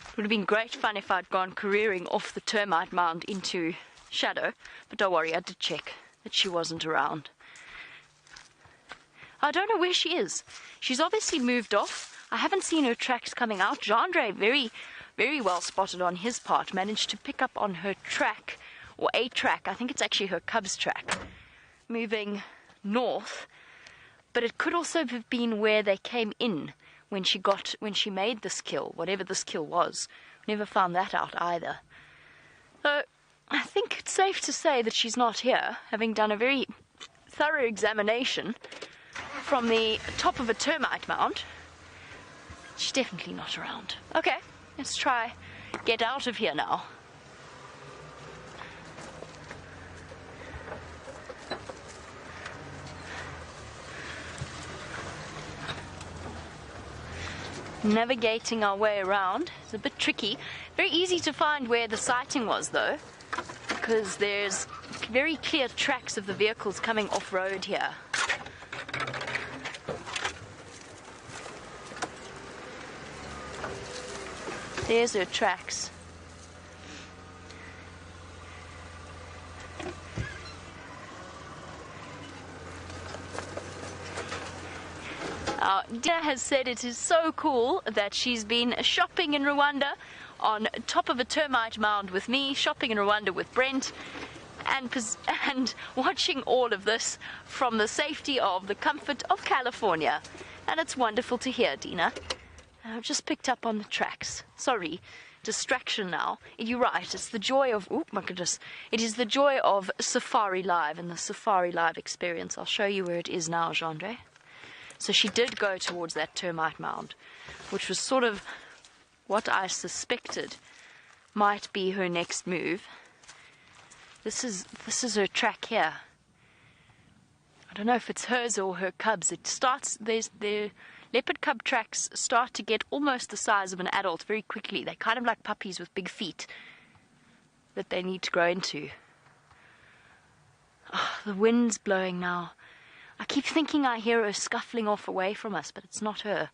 It would have been great fun if I'd gone careering off the termite mound into shadow, but don't worry, I did check that she wasn't around. I don't know where she is. She's obviously moved off. I haven't seen her tracks coming out. Jandre, very, very well spotted on his part, managed to pick up on her track, or a track, I think it's actually her cub's track, moving north, but it could also have been where they came in when she made this kill, whatever this kill was. Never found that out either. So I think it's safe to say that she's not here, having done a very thorough examination from the top of a termite mound. She's definitely not around. Okay, let's try get out of here now. Navigating our way around. It's a bit tricky. Very easy to find where the sighting was though, because there's very clear tracks of the vehicles coming off-road here. There's her tracks. Dina has said it is so cool that she's been shopping in Rwanda on top of a termite mound with me, shopping in Rwanda with Brent, and watching all of this from the safety of the comfort of California. And it's wonderful to hear, Dina. I've just picked up on the tracks. Sorry, distraction now. You're right, it's the joy of, oh my goodness, it is the joy of SafariLIVE and the SafariLIVE experience. I'll show you where it is now, Jandre. So she did go towards that termite mound, which was sort of what I suspected might be her next move. This is her track here. I don't know if it's hers or her cubs. It starts, the leopard cub tracks start to get almost the size of an adult very quickly. They're kind of like puppies with big feet that they need to grow into. Oh, the wind's blowing now. I keep thinking I hear her scuffling off away from us, but it's not her.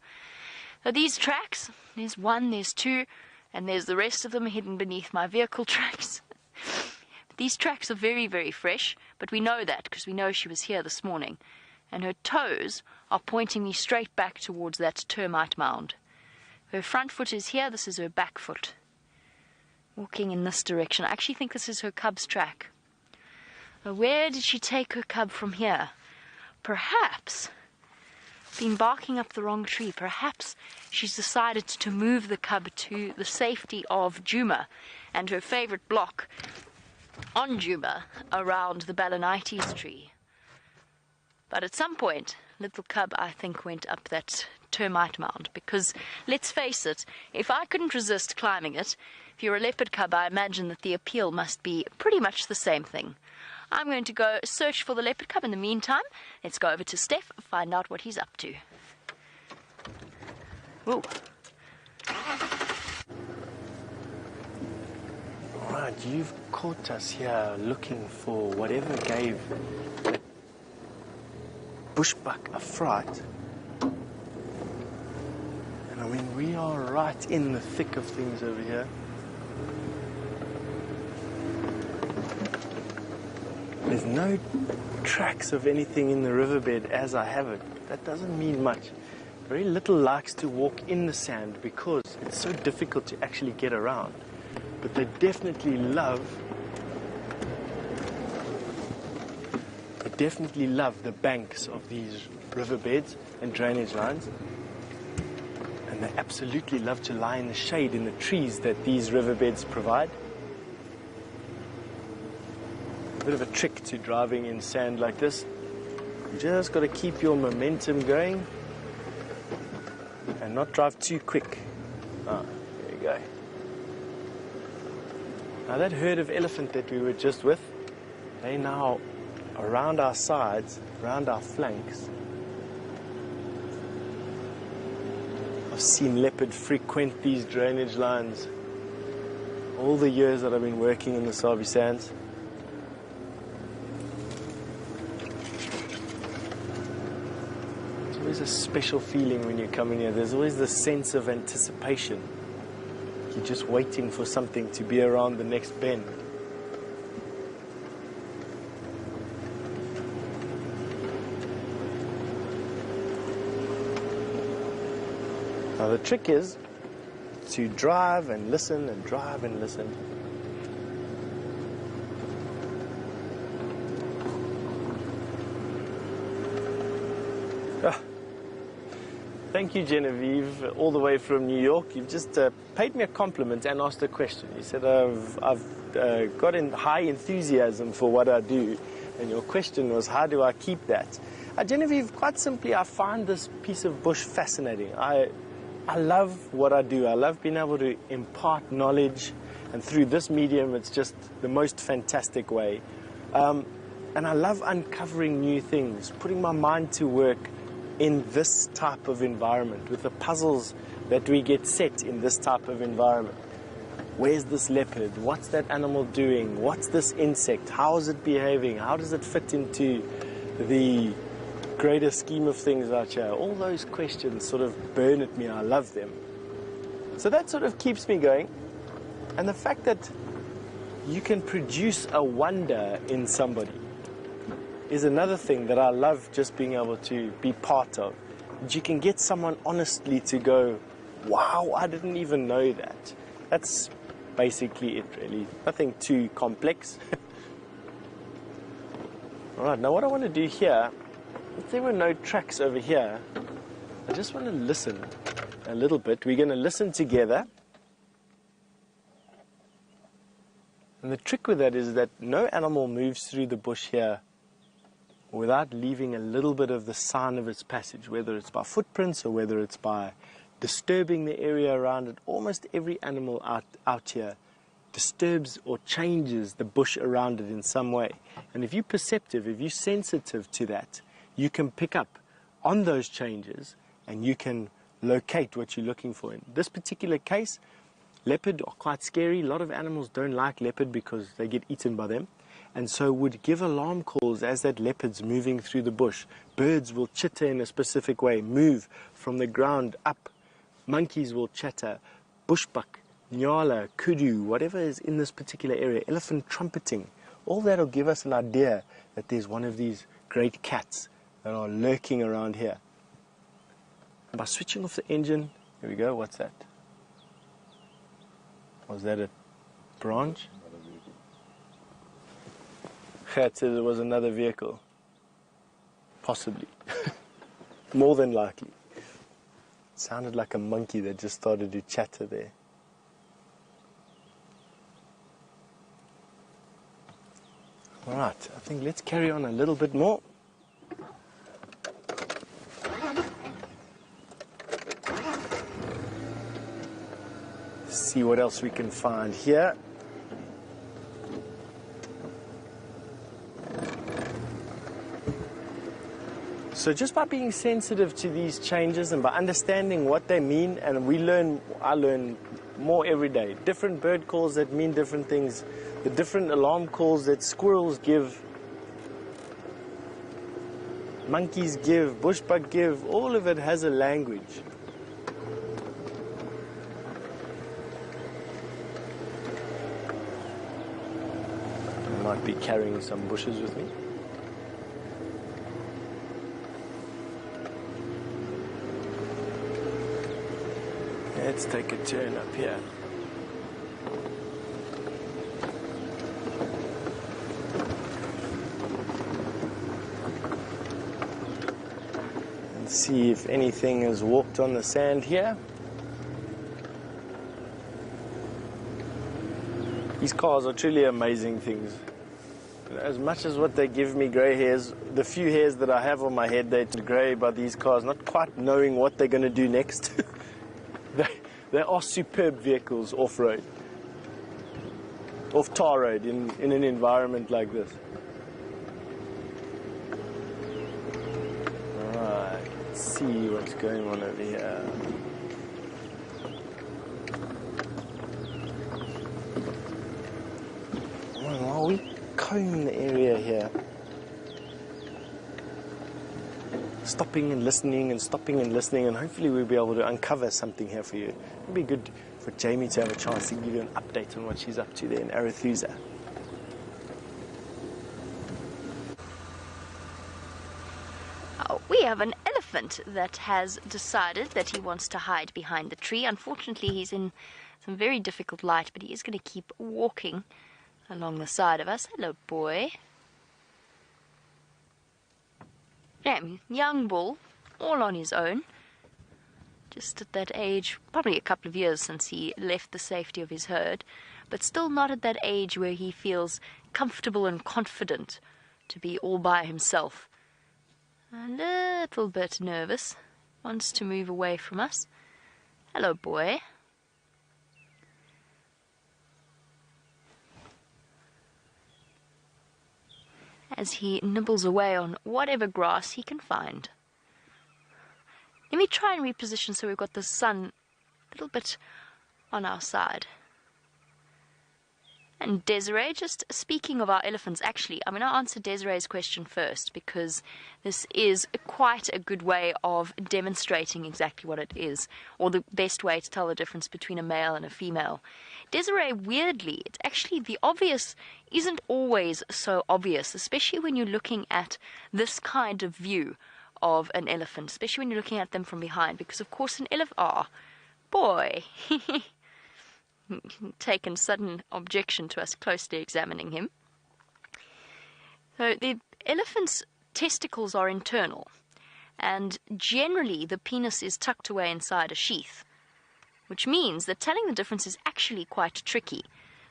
So these tracks, there's one, there's two, and there's the rest of them hidden beneath my vehicle tracks. These tracks are very, very fresh, but we know that because we know she was here this morning. And her toes are pointing me straight back towards that termite mound. Her front foot is here, this is her back foot. Walking in this direction. I actually think this is her cub's track. Where did she take her cub from here? Perhaps been barking up the wrong tree. Perhaps she's decided to move the cub to the safety of Juma and her favorite block on Juma around the Balanites tree. But at some point, little cub, I think, went up that termite mound because, let's face it, if I couldn't resist climbing it, if you're a leopard cub, I imagine that the appeal must be pretty much the same thing. I'm going to go search for the leopard cub. In the meantime, let's go over to Steph and find out what he's up to. Ooh. Right, you've caught us here looking for whatever gave that bushbuck a fright. And I mean, we are right in the thick of things over here. There's no tracks of anything in the riverbed as I have it. That doesn't mean much. Very little likes to walk in the sand because it's so difficult to actually get around. But they definitely love the banks of these riverbeds and drainage lines. And they absolutely love to lie in the shade in the trees that these riverbeds provide. A bit of a trick to driving in sand like this. You just got to keep your momentum going and not drive too quick. Ah, there you go. Now that herd of elephant that we were just with, they now around our sides, around our flanks. I've seen leopard frequent these drainage lines all the years that I've been working in the Sabi Sands. It's always a special feeling when you come in here. There's always this sense of anticipation. You're just waiting for something to be around the next bend. Now the trick is to drive and listen and drive and listen. Thank you, Genevieve, all the way from New York. You've just paid me a compliment and asked a question. You said I've got high enthusiasm for what I do, and your question was, how do I keep that? Genevieve, quite simply, I find this piece of bush fascinating. I love what I do. I love being able to impart knowledge, and through this medium, it's just the most fantastic way. And I love uncovering new things, putting my mind to work in this type of environment, with the puzzles that we get set in this type of environment. Where's this leopard? What's that animal doing? What's this insect? How is it behaving? How does it fit into the greater scheme of things out here? All those questions sort of burn at me. I love them. So that sort of keeps me going. And the fact that you can produce a wonder in somebody is another thing that I love just being able to be part of. You can get someone honestly to go, wow, I didn't even know that. That's basically it, really. Nothing too complex. All right, now what I want to do here, if there were no tracks over here, I just want to listen a little bit. We're going to listen together. And the trick with that is that no animal moves through the bush here without leaving a little bit of the sign of its passage, whether it's by footprints or whether it's by disturbing the area around it. Almost every animal out here disturbs or changes the bush around it in some way. And if you're perceptive, if you're sensitive to that, you can pick up on those changes and you can locate what you're looking for. In this particular case, leopard are quite scary. A lot of animals don't like leopard because they get eaten by them, and so would give alarm calls as that leopard's moving through the bush. Birds will chitter in a specific way, move from the ground up. Monkeys will chatter. Bushbuck, nyala, kudu, whatever is in this particular area, elephant trumpeting, all that will give us an idea that there's one of these great cats that are lurking around here. And by switching off the engine Here we go. What's that? Was that a branch? Gert said it was another vehicle. Possibly. More than likely. It sounded like a monkey that just started to chatter there. Alright, I think let's carry on a little bit more. See what else we can find here. So just by being sensitive to these changes and by understanding what they mean, and I learn more every day. Different bird calls that mean different things, the different alarm calls that squirrels give, monkeys give, bushbuck give, all of it has a language. I might be carrying some bushes with me. Let's take a turn up here. And see if anything has walked on the sand here. These cars are truly amazing things. As much as what they give me grey hairs, the few hairs that I have on my head, they're grey by these cars, not quite knowing what they're going to do next. They are superb vehicles off-road, off tar road in an environment like this. Alright, let's see what's going on over here. While we comb the area here, stopping and listening and stopping and listening, and hopefully we'll be able to uncover something here for you. It'd be good for Jamie to have a chance to give you an update on what she's up to there in Arethusa. We have an elephant that has decided that he wants to hide behind the tree. Unfortunately, he's in some very difficult light, but he is going to keep walking along the side of us. Hello, boy. Yeah, young bull, all on his own. Just at that age, probably a couple of years since he left the safety of his herd, but still not at that age where he feels comfortable and confident to be all by himself. A little bit nervous, wants to move away from us. Hello, boy. As he nibbles away on whatever grass he can find. Let me try and reposition so we've got the sun a little bit on our side. And Desiree, just speaking of our elephants, actually, I'm going to answer Desiree's question first because this is quite a good way of demonstrating exactly what it is, or the best way to tell the difference between a male and a female. Desiree, weirdly, it's actually the obvious isn't always so obvious, especially when you're looking at this kind of view of an elephant, especially when you're looking at them from behind, because of course an elephant, boy, taken sudden objection to us closely examining him. So the elephant's testicles are internal, and generally the penis is tucked away inside a sheath, which means that telling the difference is actually quite tricky.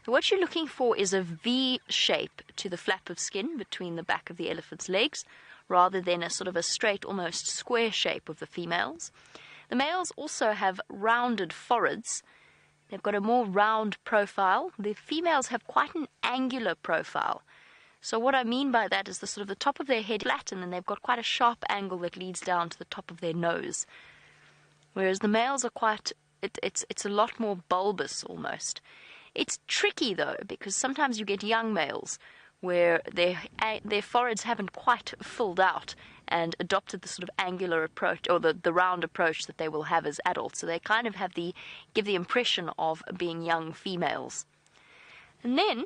So what you're looking for is a V shape to the flap of skin between the back of the elephant's legs, rather than a sort of a straight, almost square shape of the females. The males also have rounded foreheads. They've got a more round profile. The females have quite an angular profile. So what I mean by that is the sort of the top of their head flat, and then they've got quite a sharp angle that leads down to the top of their nose. Whereas the males are quite, it's a lot more bulbous almost. It's tricky though, because sometimes you get young males where their foreheads haven't quite filled out and adopted the sort of angular approach, or the round approach that they will have as adults. So they kind of give the impression of being young females. And then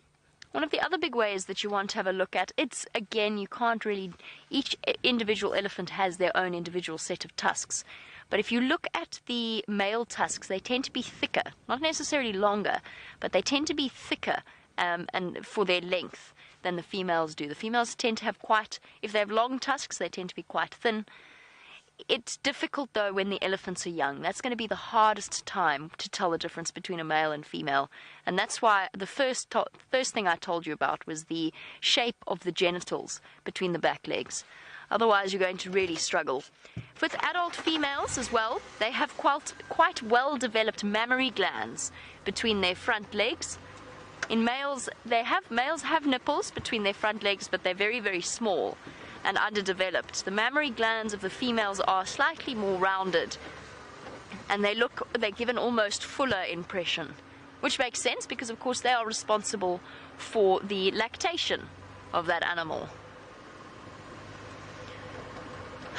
One of the other big ways that you want to have a look at, it's, again, you can't really, each individual elephant has their own individual set of tusks. But if you look at the male tusks, they tend to be thicker, not necessarily longer, but they tend to be thicker and for their length than the females do. The females tend to have if they have long tusks, they tend to be quite thin. It's difficult, though, when the elephants are young. That's going to be the hardest time to tell the difference between a male and female. And that's why the first thing I told you about was the shape of the genitals between the back legs. Otherwise, you're going to really struggle. With adult females as well, they have quite well-developed mammary glands between their front legs. In males, males have nipples between their front legs, but they're very, very small and underdeveloped. The mammary glands of the females are slightly more rounded, and they give an almost fuller impression, which makes sense because, of course, they are responsible for the lactation of that animal.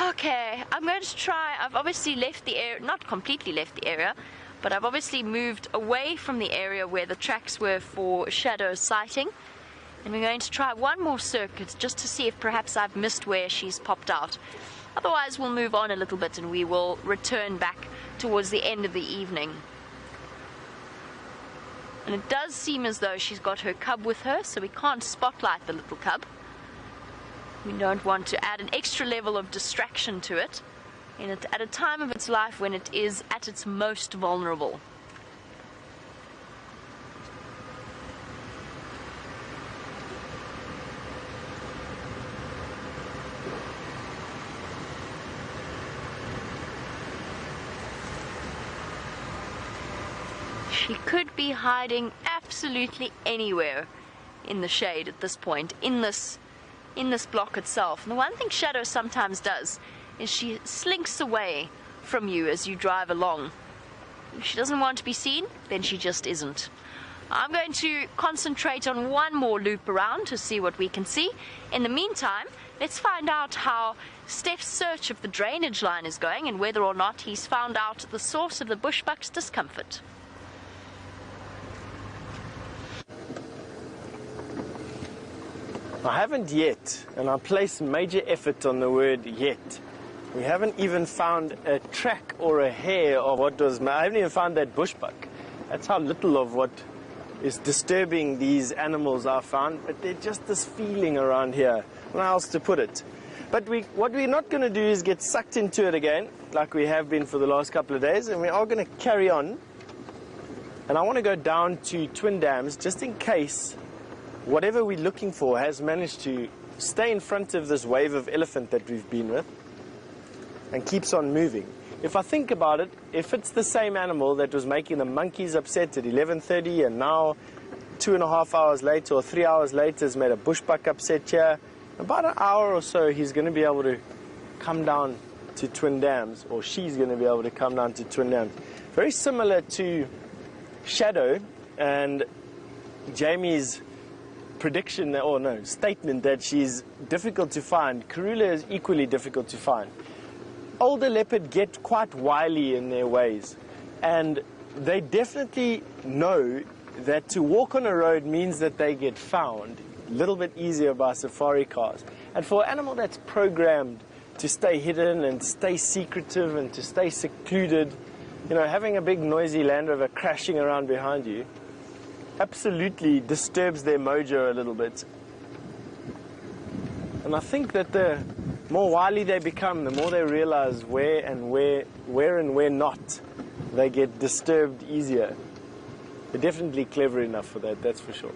Okay, I'm going to try. I've obviously left the area, not completely left the area, but I've obviously moved away from the area where the tracks were for shadow sighting. And we're going to try one more circuit just to see if perhaps I've missed where she's popped out. Otherwise, we'll move on a little bit and we will return back towards the end of the evening. And it does seem as though she's got her cub with her, so we can't spotlight the little cub. We don't want to add an extra level of distraction to it at a time of its life when it is at its most vulnerable. She could be hiding absolutely anywhere in the shade at this point, in this block itself. And the one thing Shadow sometimes does is she slinks away from you as you drive along. If she doesn't want to be seen, then she just isn't. I'm going to concentrate on one more loop around to see what we can see. In the meantime, let's find out how Steph's search of the drainage line is going and whether or not he's found out the source of the bushbuck's discomfort. I haven't yet, and I place major effort on the word yet. We haven't even found a track or a hair of what was. I haven't even found that bushbuck. That's how little of what is disturbing these animals I found, but they're just this feeling around here. How else to put it? But what we're not going to do is get sucked into it again, like we have been for the last couple of days, and we are going to carry on. And I want to go down to Twin Dams just in case whatever we're looking for has managed to stay in front of this wave of elephant that we've been with and keeps on moving. If I think about it, if it's the same animal that was making the monkeys upset at 11:30 and now 2.5 hours later or 3 hours later has made a bushbuck upset here, about an hour or so he's going to be able to come down to Twin Dams, or she's going to be able to come down to Twin Dams. Very similar to Shadow and Jamie's prediction, or no, statement that she's difficult to find. Karula is equally difficult to find. Older leopard get quite wily in their ways, and they definitely know that to walk on a road means that they get found a little bit easier by safari cars. And for an animal that's programmed to stay hidden and stay secretive and to stay secluded, you know, having a big noisy Land Rover crashing around behind you absolutely disturbs their mojo a little bit. And I think that the more wily they become, the more they realize where and where not they get disturbed easier. They're definitely clever enough for that, that's for sure.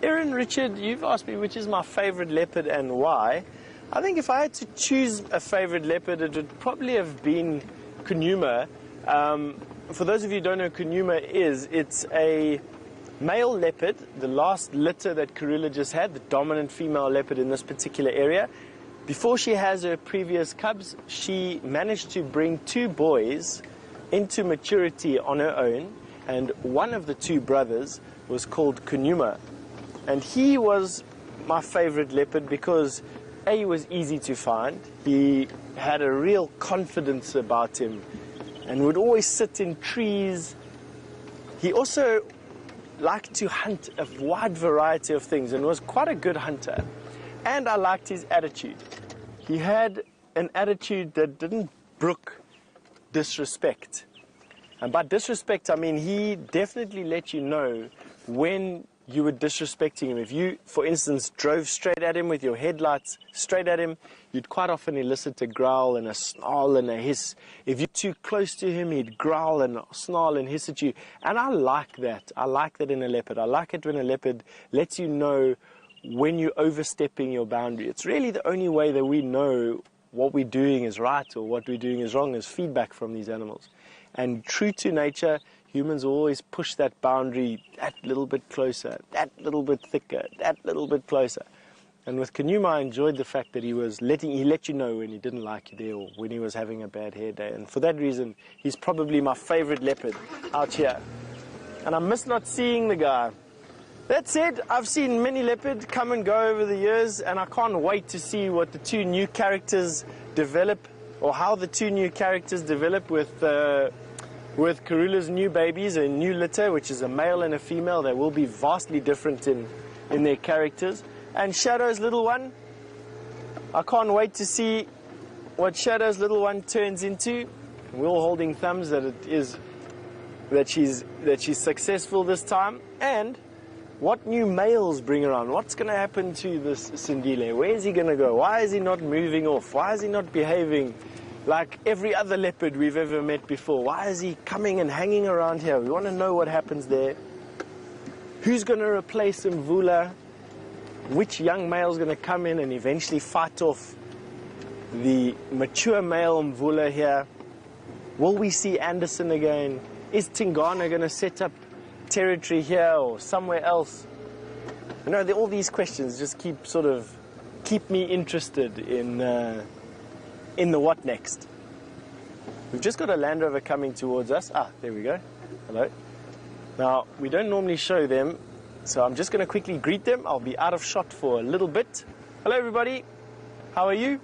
Erin Richard, you've asked me which is my favorite leopard and why. I think if I had to choose a favorite leopard, it would probably have been Kunuma. For those of you who don't know who Kunuma is, it's a male leopard, the last litter that Karula just had, the dominant female leopard in this particular area. Before she has her previous cubs, she managed to bring 2 boys into maturity on her own, and one of the 2 brothers was called Kunuma. And he was my favorite leopard because he was easy to find. He had a real confidence about him. and would always sit in trees. He also liked to hunt a wide variety of things and was quite a good hunter. And I liked his attitude. He had an attitude that didn't brook disrespect. And by disrespect, I mean he definitely let you know when you were disrespecting him. If you, for instance, drove straight at him with your headlights straight at him, you'd quite often elicit a growl and a snarl and a hiss. If you're too close to him, he'd growl and snarl and hiss at you. And I like that. I like that in a leopard. I like it when a leopard lets you know when you're overstepping your boundary. It's really the only way that we know what we're doing is right or what we're doing is wrong, is feedback from these animals. And true to nature, humans always push that boundary that little bit closer, that little bit thicker, that little bit closer. And with Kanuma, I enjoyed the fact that he let you know when he didn't like you there or when he was having a bad hair day. And for that reason, he's probably my favorite leopard out here. And I miss not seeing the guy. That said, I've seen many leopards come and go over the years, and I can't wait to see what the two new characters develop, or how the two new characters develop with Karula's new babies, a new litter, which is a male and a female. They will be vastly different in their characters. And Shadow's little one, I can't wait to see what Shadow's little one turns into. We're all holding thumbs that she's successful this time. And what new males bring around? What's going to happen to this Sindile? Where is he going to go? Why is he not moving off? Why is he not behaving like every other leopard we've ever met before? Why is he coming and hanging around here? We want to know what happens there. Who's going to replace Mvula? Which young male is going to come in and eventually fight off the mature male Mvula here? Will we see Anderson again? Is Tingana going to set up territory here or somewhere else? You know, all these questions just keep me interested in the what next. We've just got a Land Rover coming towards us. Ah, there we go. Hello. Now, we don't normally show them, so I'm just going to quickly greet them. I'll be out of shot for a little bit. Hello, everybody. How are you?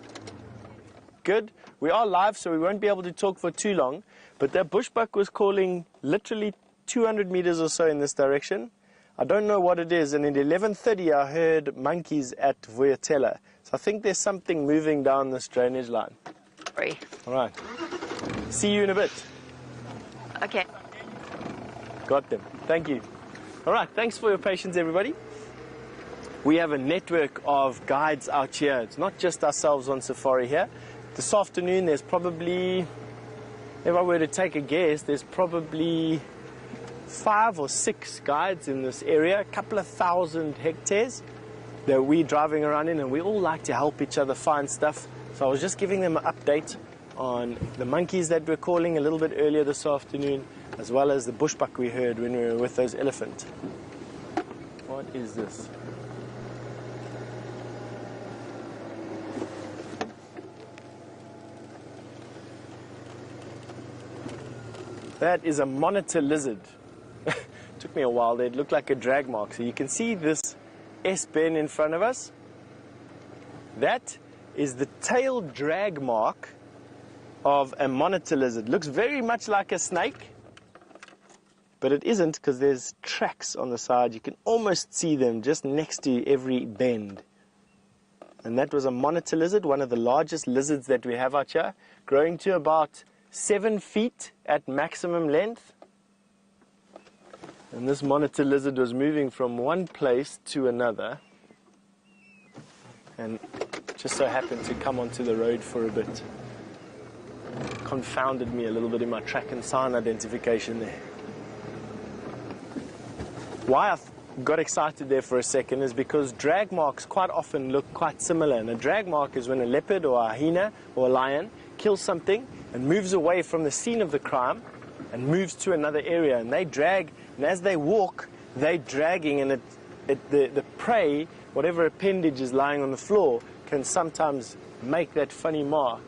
Good. We are live, so we won't be able to talk for too long, but that bushbuck was calling literally 200 meters or so in this direction. I don't know what it is, and at 11:30 I heard monkeys at Vuyatela. So I think there's something moving down this drainage line. Sorry. All right. See you in a bit. Okay. Got them. Thank you. All right. Thanks for your patience, everybody. We have a network of guides out here. It's not just ourselves on safari here. This afternoon there's probably, if I were to take a guess, there's probably 5 or 6 guides in this area, a couple of thousand hectares that we're driving around in, and we all like to help each other find stuff. So I was just giving them an update on the monkeys that we're calling a little bit earlier this afternoon, as well as the bushbuck we heard when we were with those elephants. What is this? That is a monitor lizard. Took me a while there. It looked like a drag mark. So you can see this S-bend in front of us. That is the tail drag mark of a monitor lizard. Looks very much like a snake, but it isn't, because there's tracks on the side. You can almost see them just next to every bend. And that was a monitor lizard, one of the largest lizards that we have out here, growing to about 7 feet at maximum length. And this monitor lizard was moving from one place to another, and just so happened to come onto the road for a bit. Confounded me a little bit in my track and sign identification there. Why I got excited there for a second is because drag marks quite often look quite similar. And a drag mark is when a leopard or a hyena or a lion kills something and moves away from the scene of the crime and moves to another area, and they drag, and as they walk, they're dragging, and the prey, whatever appendage is lying on the floor, can sometimes make that funny mark.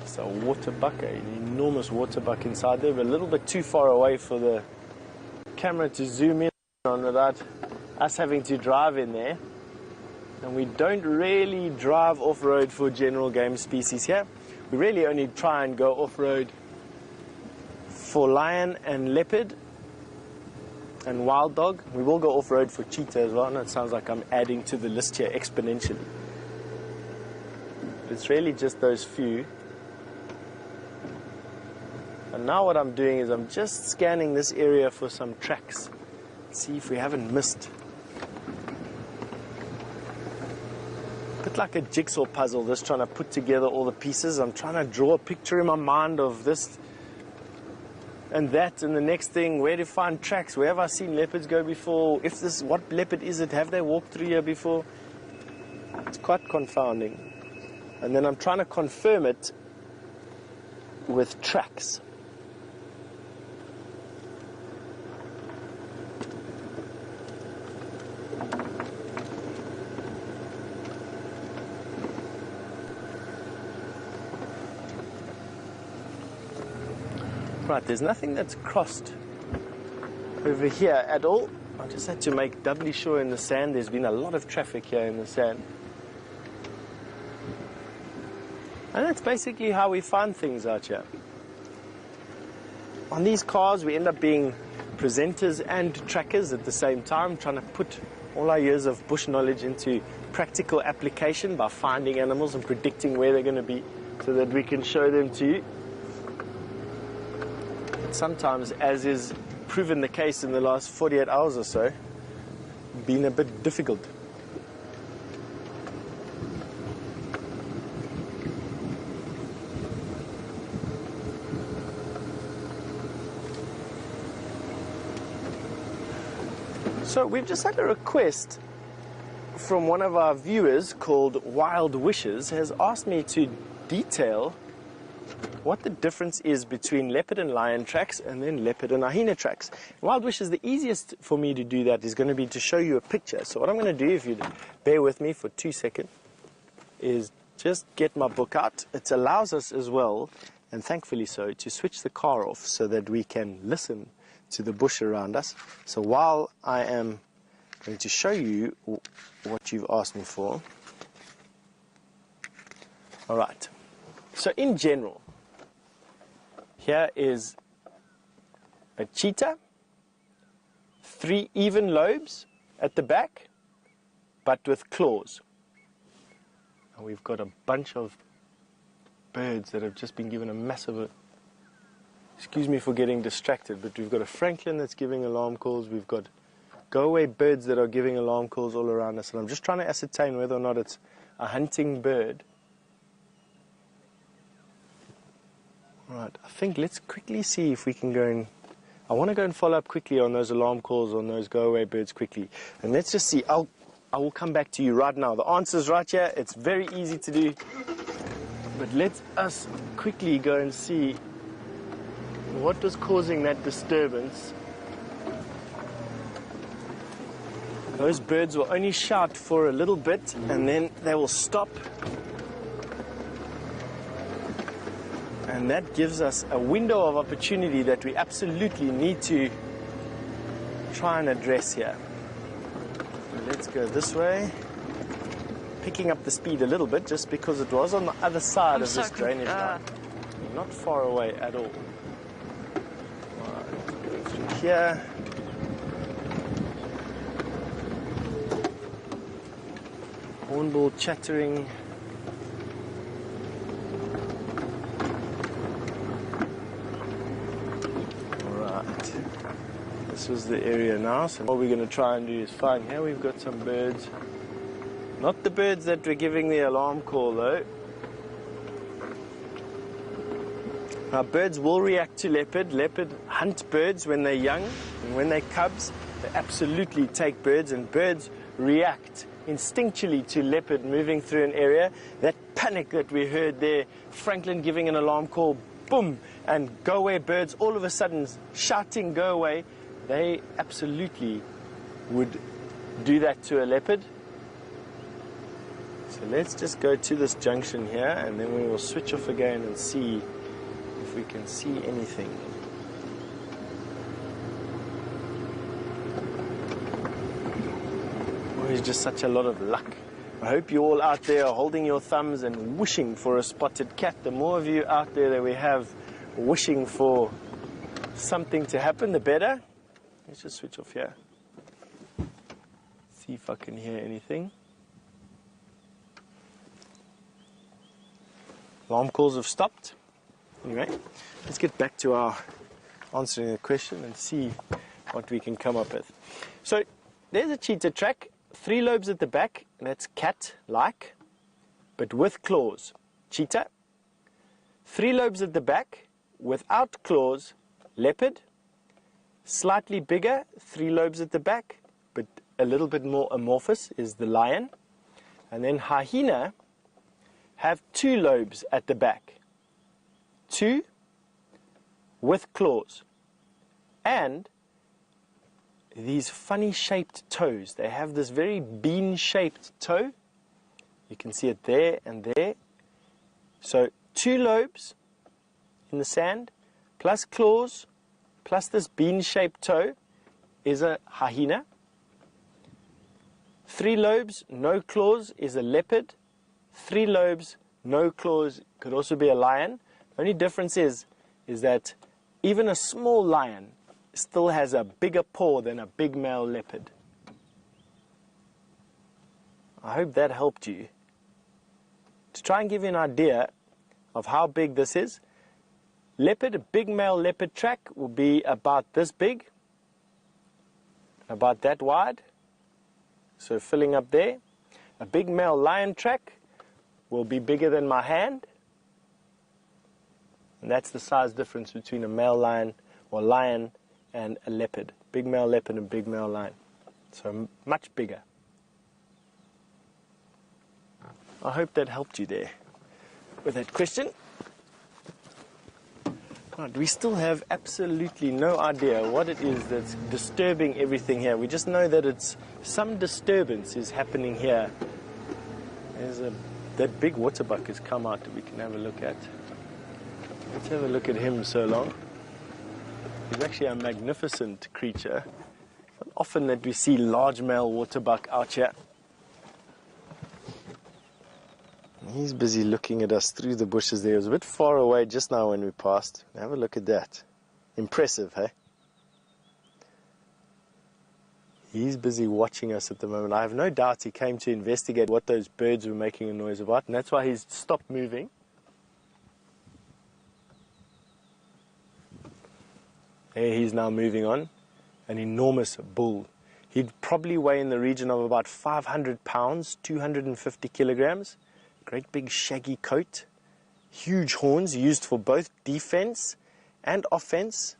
It's a waterbuck, an enormous waterbuck inside there, but a little bit too far away for the camera to zoom in on without us having to drive in there. And we don't really drive off-road for general game species here. We really only try and go off-road for lion and leopard and wild dog. We will go off-road for cheetah as well. And it sounds like I'm adding to the list here exponentially. But it's really just those few. And now what I'm doing is I'm just scanning this area for some tracks. See if we haven't missed. A bit like a jigsaw puzzle, just trying to put together all the pieces. I'm trying to draw a picture in my mind of this and that, and the next thing, where to find tracks. Where have I seen leopards go before? If this, what leopard is it? Have they walked through here before? It's quite confounding. And then I'm trying to confirm it with tracks. Right, there's nothing that's crossed over here at all. I just had to make doubly sure in the sand. There's been a lot of traffic here in the sand. And that's basically how we find things out here. On these cars, we end up being presenters and trackers at the same time, trying to put all our years of bush knowledge into practical application by finding animals and predicting where they're going to be so that we can show them to you. Sometimes, as is proven the case in the last 48 hours or so, been a bit difficult. So we've just had a request from one of our viewers called Wild Wishes, has asked me to detail what the difference is between leopard and lion tracks and then leopard and hyena tracks. Wild Wishes, the easiest for me to do that is going to be to show you a picture. So what I'm going to do, if you bear with me for 2 seconds, is just get my book out. It allows us as well, and thankfully so, to switch the car off so that we can listen to the bush around us. So while I am going to show you what you've asked me for. All right. So in general, here is a cheetah, 3 even lobes at the back, but with claws. And we've got a bunch of birds that have just been given a massive, excuse me for getting distracted, but we've got a francolin that's giving alarm calls, we've got go-away birds that are giving alarm calls all around us, and I'm just trying to ascertain whether or not it's a hunting bird. Right, I think let's quickly see if we can go and... I want to go and follow up quickly on those alarm calls, on those go-away birds quickly. And let's just see. I will come back to you right now. The answer's right here. It's very easy to do. But let us quickly go and see what was causing that disturbance. Those birds will only shout for a little bit and then they will stop. And that gives us a window of opportunity that we absolutely need to try and address here. So let's go this way. Picking up the speed a little bit just because it was on the other side of this drainage line. Not far away at all. Right, go through here. Hornbill chattering. This is the area now, so what we're going to try and do is find, here we've got some birds. Not the birds that were giving the alarm call though. Now birds will react to leopard. Leopard hunt birds when they're young, and when they're cubs, they absolutely take birds, and birds react instinctually to leopard moving through an area. That panic that we heard there, francolin giving an alarm call, boom, and go-away birds all of a sudden shouting go away. They absolutely would do that to a leopard. So let's just go to this junction here and then we will switch off again and see if we can see anything. Always just such a lot of luck I hope you all out there are holding your thumbs and wishing for a spotted cat. The more of you out there that we have wishing for something to happen, the better. Let's just switch off here. See if I can hear anything. Alarm calls have stopped. Anyway, let's get back to our answering the question and see what we can come up with. So there's a cheetah track, 3 lobes at the back, and that's cat-like, but with claws. Cheetah. 3 lobes at the back, without claws, leopard. Slightly bigger, 3 lobes at the back, but a little bit more amorphous is the lion. And then hyena have 2 lobes at the back. 2 with claws. And these funny shaped toes. They have this very bean shaped toe. You can see it there and there. So 2 lobes in the sand, plus claws, plus this bean shaped toe is a hyena. 3 lobes, no claws is a leopard. 3 lobes, no claws could also be a lion. The only difference is that even a small lion still has a bigger paw than a big male leopard. I hope that helped you. To try and give you an idea of how big this is, leopard, a big male leopard track will be about this big, about that wide, so filling up there. A big male lion track will be bigger than my hand. And that's the size difference between a male lion or lion and a leopard. Big male leopard and big male lion. So much bigger. I hope that helped you there with that question. Right, we still have absolutely no idea what it is that's disturbing everything here. We just know that some disturbance is happening here. That big waterbuck has come out that we can have a look at. Let's have a look at him so long. He's actually a magnificent creature. Not often that we see large male waterbuck out here. He's busy looking at us through the bushes there. He was a bit far away just now when we passed. Have a look at that. Impressive, hey? He's busy watching us at the moment. I have no doubt he came to investigate what those birds were making a noise about, and that's why he's stopped moving. There he's now moving on. An enormous bull. He'd probably weigh in the region of about 500 pounds, 250 kilograms. Great big shaggy coat. Huge horns used for both defense and offense.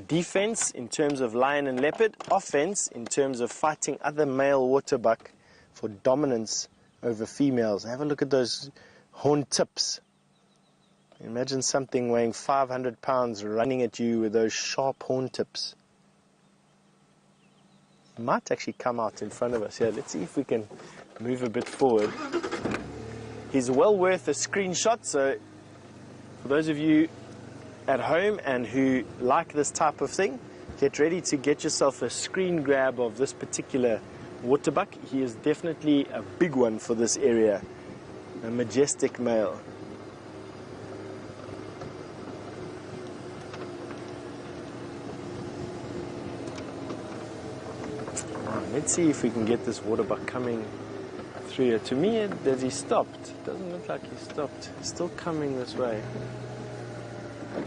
Defense in terms of lion and leopard. Offense in terms of fighting other male waterbuck for dominance over females. Have a look at those horn tips. Imagine something weighing 500 pounds running at you with those sharp horn tips. It might actually come out in front of us here. Let's see if we can move a bit forward. He's well worth a screenshot, so for those of you at home and who like this type of thing, get ready to get yourself a screen grab of this particular waterbuck. He is definitely a big one for this area. A majestic male. Let's see if we can get this waterbuck coming through here. To me, has he stopped? It doesn't look like he stopped. He's still coming this way. I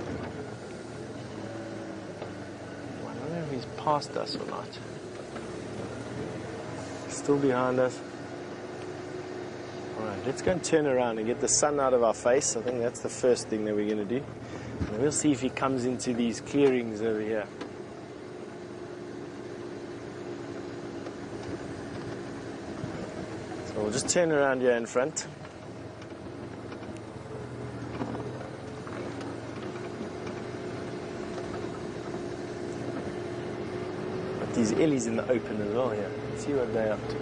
don't know if he's past us or not. Still behind us. Alright, let's go and turn around and get the sun out of our face. I think that's the first thing that we're going to do. And we'll see if he comes into these clearings over here. We'll just turn around here in front. Got these ellies in the open as well here. Let's see what they're up to.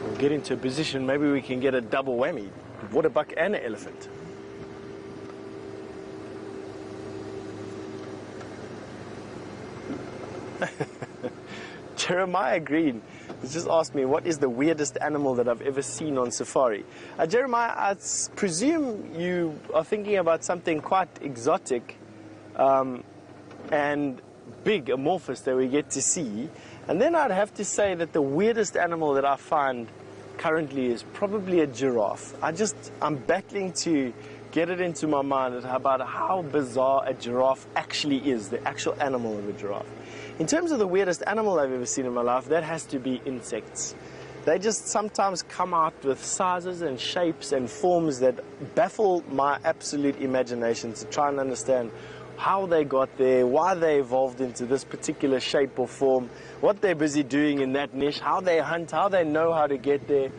We'll get into a position, maybe we can get a double whammy. Waterbuck and an elephant. Jeremiah Green has just asked me, what is the weirdest animal that I've ever seen on safari? Jeremiah, I presume you are thinking about something quite exotic and big, amorphous that we get to see. And then I'd have to say that the weirdest animal that I find currently is probably a giraffe. I'm battling to get it into my mind about how bizarre a giraffe actually is, the actual animal of a giraffe. In terms of the weirdest animal I've ever seen in my life, that has to be insects. They just sometimes come out with sizes and shapes and forms that baffle my absolute imagination to try and understand how they got there, why they evolved into this particular shape or form, what they're busy doing in that niche, how they hunt, how they know how to get there.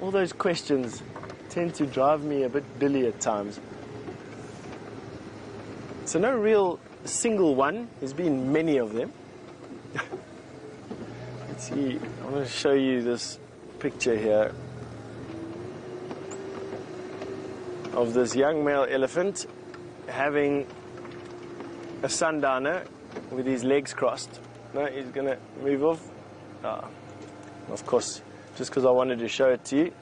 All those questions tend to drive me a bit billy at times. So no real single one. There's been many of them. Let's see, I want to show you this picture here of this young male elephant having a sundowner with his legs crossed. No, he's going to move off. Of course, just because I wanted to show it to you.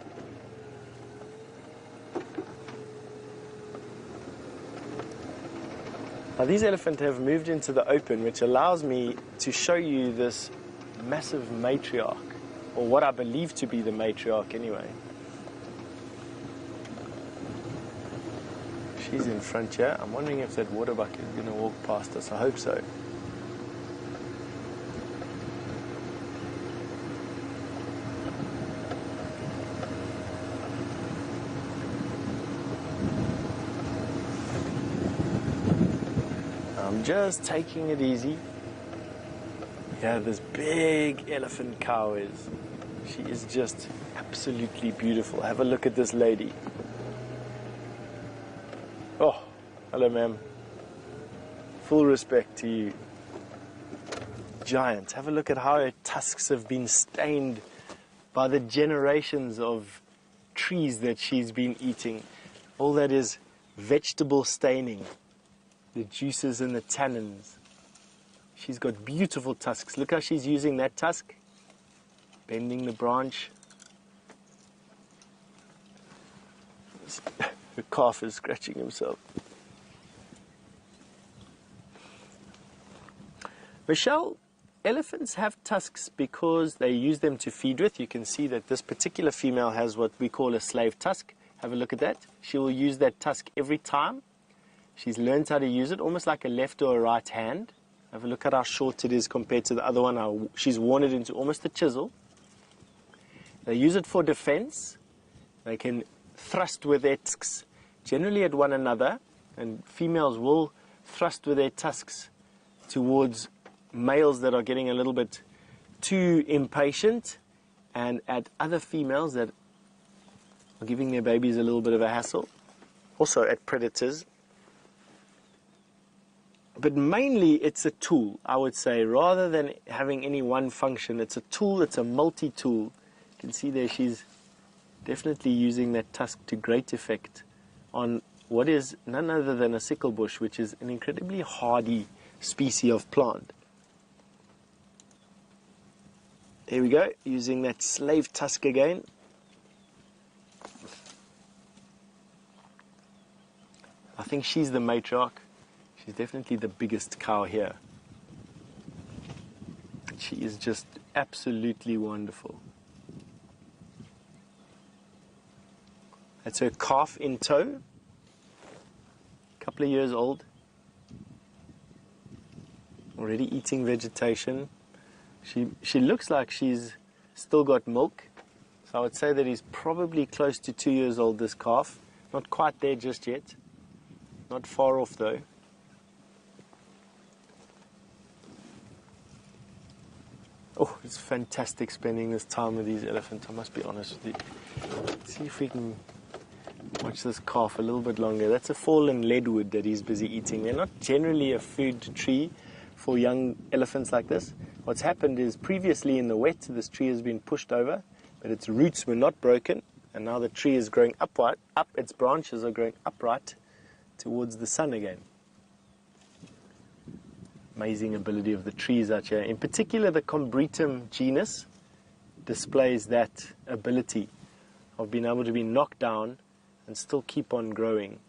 Now, these elephants have moved into the open, which allows me to show you this massive matriarch, or what I believe to be the matriarch anyway. She's in front here. I'm wondering if that water bucket is going to walk past us. I hope so. I'm just taking it easy. Yeah, this big elephant cow is. She is just absolutely beautiful. Have a look at this lady. Oh, hello, ma'am. Full respect to you. Giant. Have a look at how her tusks have been stained by the generations of trees that she's been eating. All that is vegetable staining. The juices and the tannins. She's got beautiful tusks. Look how she's using that tusk. Bending the branch. The calf is scratching himself. Michelle, elephants have tusks because they use them to feed with. You can see that this particular female has what we call a slave tusk. Have a look at that. She will use that tusk every time. She's learned how to use it, almost like a left or a right hand. Have a look at how short it is compared to the other one. How she's worn it into almost a chisel. They use it for defense. They can thrust with their tusks generally at one another, and females will thrust with their tusks towards males that are getting a little bit too impatient, and at other females that are giving their babies a little bit of a hassle. Also at predators. But mainly it's a tool, I would say. Rather than having any one function, it's a tool, it's a multi-tool. You can see there she's definitely using that tusk to great effect on what is none other than a sickle bush, which is an incredibly hardy species of plant. There we go, using that slave tusk again. I think she's the matriarch. She's definitely the biggest cow here. She is just absolutely wonderful. That's her calf in tow. A couple of years old. Already eating vegetation. She looks like she's still got milk. So I would say that he's probably close to 2 years old, this calf. Not quite there just yet. Not far off though. Oh, it's fantastic spending this time with these elephants, I must be honest with you. Let's see if we can watch this calf a little bit longer. That's a fallen leadwood that he's busy eating. They're not generally a food tree for young elephants like this. What's happened is previously in the wet, this tree has been pushed over, but its roots were not broken, and now the tree is growing upright. Its branches are growing upright towards the sun again. Amazing ability of the trees out here. In particular, the Combretum genus displays that ability of being able to be knocked down and still keep on growing.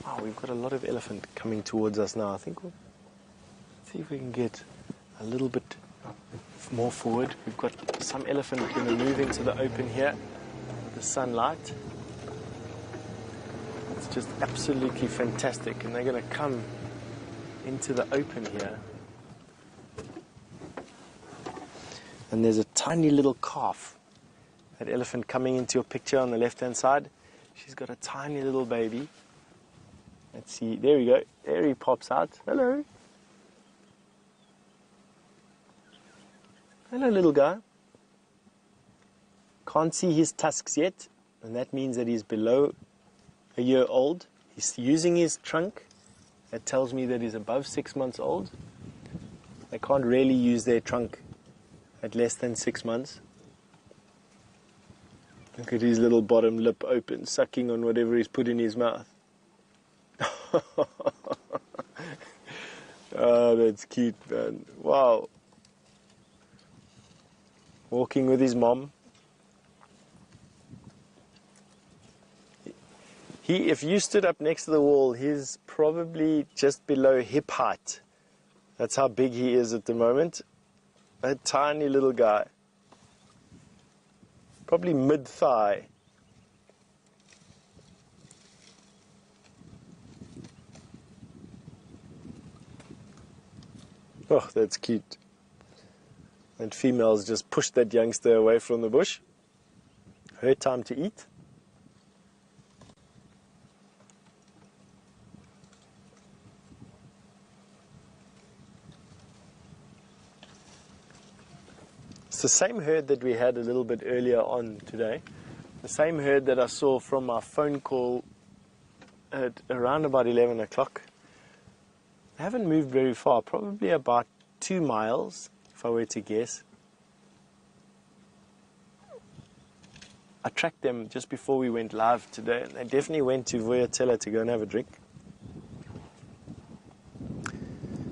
Wow, we've got a lot of elephant coming towards us now. I think we'll see if we can get a little bit more forward. We've got some elephant going to move into the open here with the sunlight. It's just absolutely fantastic, and they're going to come into the open here. And there's a tiny little calf. That elephant coming into your picture on the left-hand side. She's got a tiny little baby. Let's see, there we go. There he pops out. Hello. Hello, little guy. Can't see his tusks yet, and that means that he's below a year old. He's using his trunk. That tells me that he's above 6 months old. They can't really use their trunk at less than 6 months. Look at his little bottom lip open, sucking on whatever he's put in his mouth. Oh, that's cute, man. Wow. Walking with his mom. If you stood up next to the wall, he's probably just below hip height. That's how big he is at the moment. A tiny little guy. Probably mid-thigh. Oh, that's cute. And females just pushed that youngster away from the bush. Her time to eat. It's the same herd that we had a little bit earlier on today. The same herd that I saw from our phone call at around about 11 o'clock. They haven't moved very far, probably about 2 miles, if I were to guess. I tracked them just before we went live today, and they definitely went to Vuyatela to go and have a drink.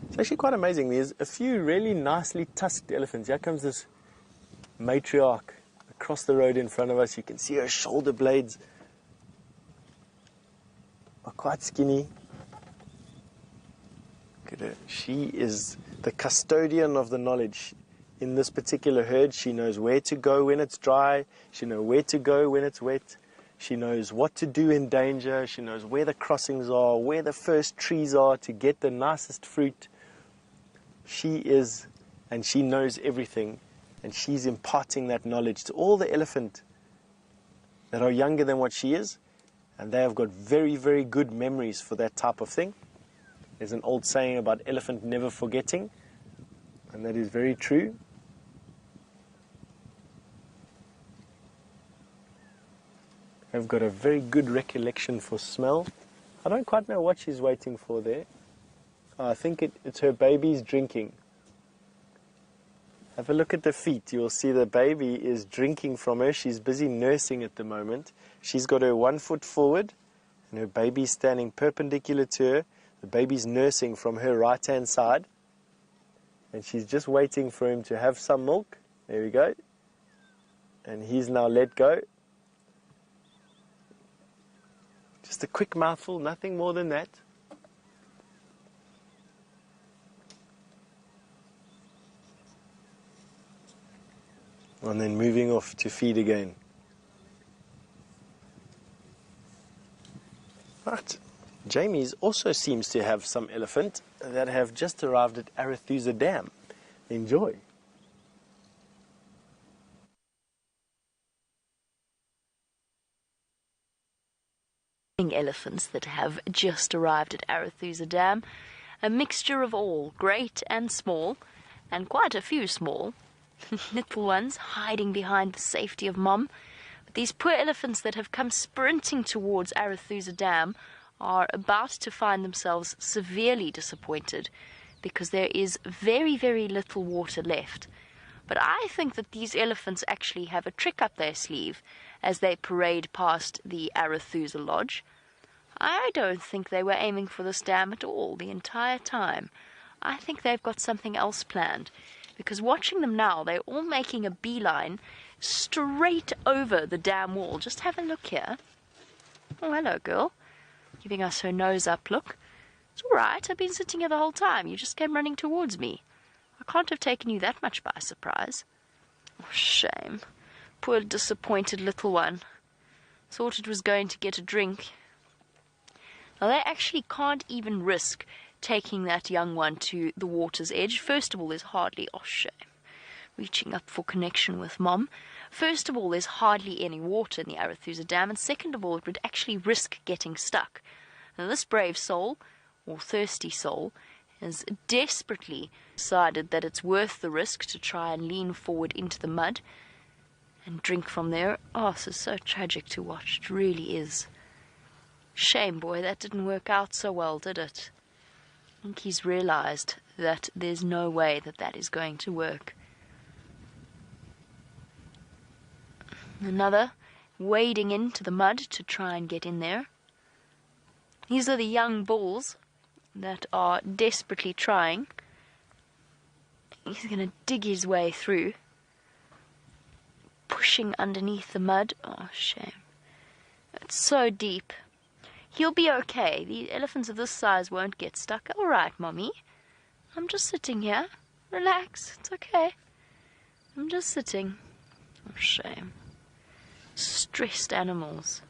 It's actually quite amazing. There's a few really nicely tusked elephants. Here comes this matriarch across the road in front of us. You can see her shoulder blades are quite skinny. Look at her. She is the custodian of the knowledge. In this particular herd, she knows where to go when it's dry. She knows where to go when it's wet. She knows what to do in danger. She knows where the crossings are, where the first trees are to get the nicest fruit. She is, and she knows everything. And she's imparting that knowledge to all the elephant that are younger than what she is. And they have got very, very good memories for that type of thing. There's an old saying about elephant never forgetting. And that is very true. They've got a very good recollection for smell. I don't quite know what she's waiting for there. I think it's her baby's drinking. Have a look at the feet. You'll see the baby is drinking from her. She's busy nursing at the moment. She's got her 1 foot forward, and her baby's standing perpendicular to her. The baby's nursing from her right-hand side, and she's just waiting for him to have some milk. There we go. And he's now let go. Just a quick mouthful, nothing more than that. And then moving off to feed again. Right. Jamie's also seems to have some elephant that have just arrived at Arathusa Dam. Enjoy. Elephants that have just arrived at Arathusa Dam. A mixture of all, great and small, and quite a few small. Little ones hiding behind the safety of mom. But these poor elephants that have come sprinting towards Arathusa Dam are about to find themselves severely disappointed because there is very, very little water left. But I think that these elephants actually have a trick up their sleeve as they parade past the Arathusa Lodge. I don't think they were aiming for this dam at all the entire time. I think they've got something else planned, because watching them now, they're all making a beeline straight over the dam wall. Just have a look here. Oh, hello, girl. Giving us her nose up look. It's all right. I've been sitting here the whole time. You just came running towards me. I can't have taken you that much by surprise. Oh, shame. Poor disappointed little one. Thought it was going to get a drink. Now, they actually can't even risk taking that young one to the water's edge. First of all, there's hardly... Oh, shame. Reaching up for connection with Mom. First of all, there's hardly any water in the Arethusa Dam, and second of all, it would actually risk getting stuck. Now, this brave soul, or thirsty soul, has desperately decided that it's worth the risk to try and lean forward into the mud and drink from there. Oh, this is so tragic to watch. It really is. Shame, boy, that didn't work out so well, did it? I think he's realized that there's no way that that is going to work. Another wading into the mud to try and get in there. These are the young bulls that are desperately trying. He's going to dig his way through, pushing underneath the mud. Oh, shame. It's so deep. He'll be okay. The elephants of this size won't get stuck. All right, Mommy. I'm just sitting here. Relax. It's okay. I'm just sitting. Oh, shame. Stressed animals.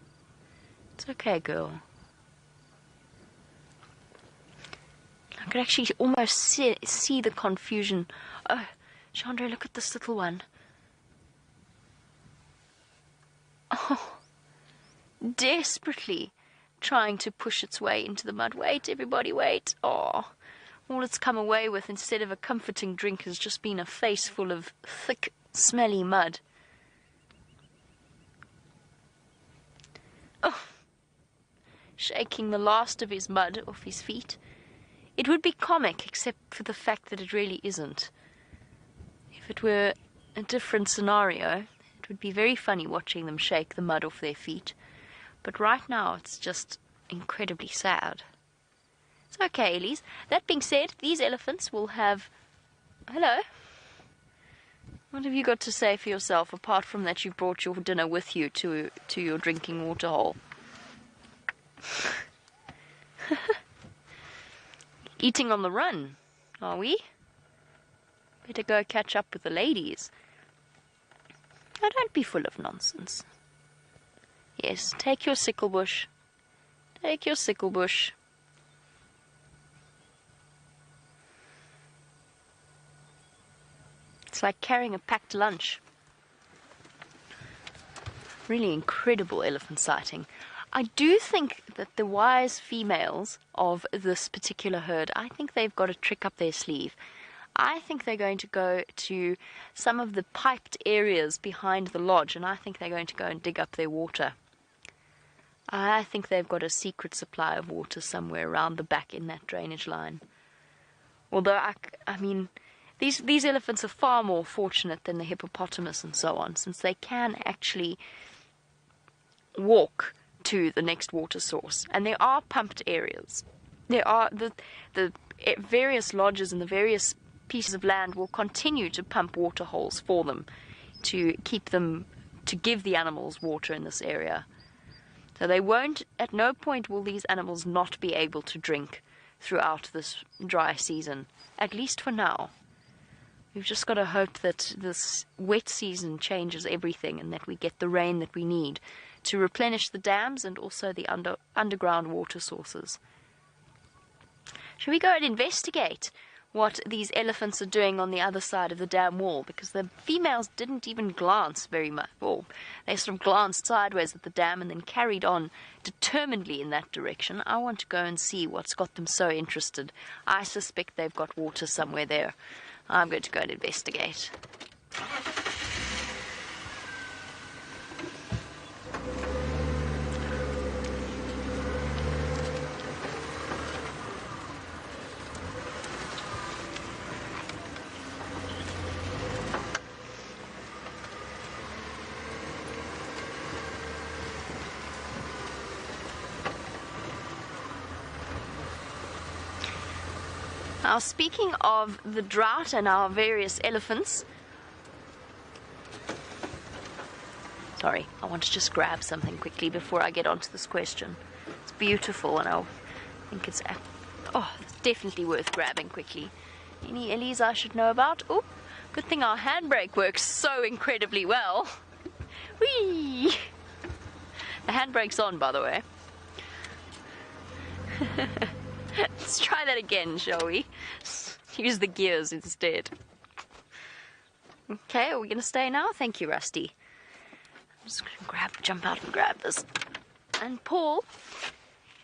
It's okay, girl. I could actually almost see the confusion. Oh, Chandra, look at this little one. Oh, desperately trying to push its way into the mud. Wait, everybody, wait. Oh, all it's come away with instead of a comforting drink has just been a face full of thick, smelly mud. Oh, shaking the last of his mud off his feet. It would be comic, except for the fact that it really isn't. If it were a different scenario, it would be very funny watching them shake the mud off their feet. But right now, it's just incredibly sad. It's okay, Elise. That being said, these elephants will have... Hello? What have you got to say for yourself, apart from that you've brought your dinner with you to your drinking water hole? Eating on the run, are we? Better go catch up with the ladies. Oh, don't be full of nonsense. Yes, take your sickle bush. Take your sickle bush. It's like carrying a packed lunch. Really incredible elephant sighting. I do think that the wise females of this particular herd, I think they've got a trick up their sleeve. I think they're going to go to some of the piped areas behind the lodge, and I think they're going to go and dig up their water. I think they've got a secret supply of water somewhere around the back in that drainage line. Although, I mean, these elephants are far more fortunate than the hippopotamus and so on, since they can actually walk to the next water source. And there are pumped areas. There are the various lodges and the various pieces of land will continue to pump water holes for them to keep them, to give the animals water in this area. So they won't, at no point will these animals not be able to drink throughout this dry season, at least for now. We've just got to hope that this wet season changes everything and that we get the rain that we need to replenish the dams and also the underground water sources. Shall we go and investigate what these elephants are doing on the other side of the dam wall? Because the females didn't even glance very much. Well, they sort of glanced sideways at the dam and then carried on determinedly in that direction. I want to go and see what's got them so interested. I suspect they've got water somewhere there. I'm going to go and investigate. Now, speaking of the drought and our various elephants, sorry, I want to just grab something quickly before I get onto this question. It's beautiful, and I think it's definitely worth grabbing quickly. Any Ellies I should know about? Oh, good thing our handbrake works so incredibly well. Whee! The handbrake's on, by the way. Let's try that again, shall we? Use the gears instead. Okay, are we going to stay now? Thank you, Rusty. I'm just going to jump out and grab this. And Paul,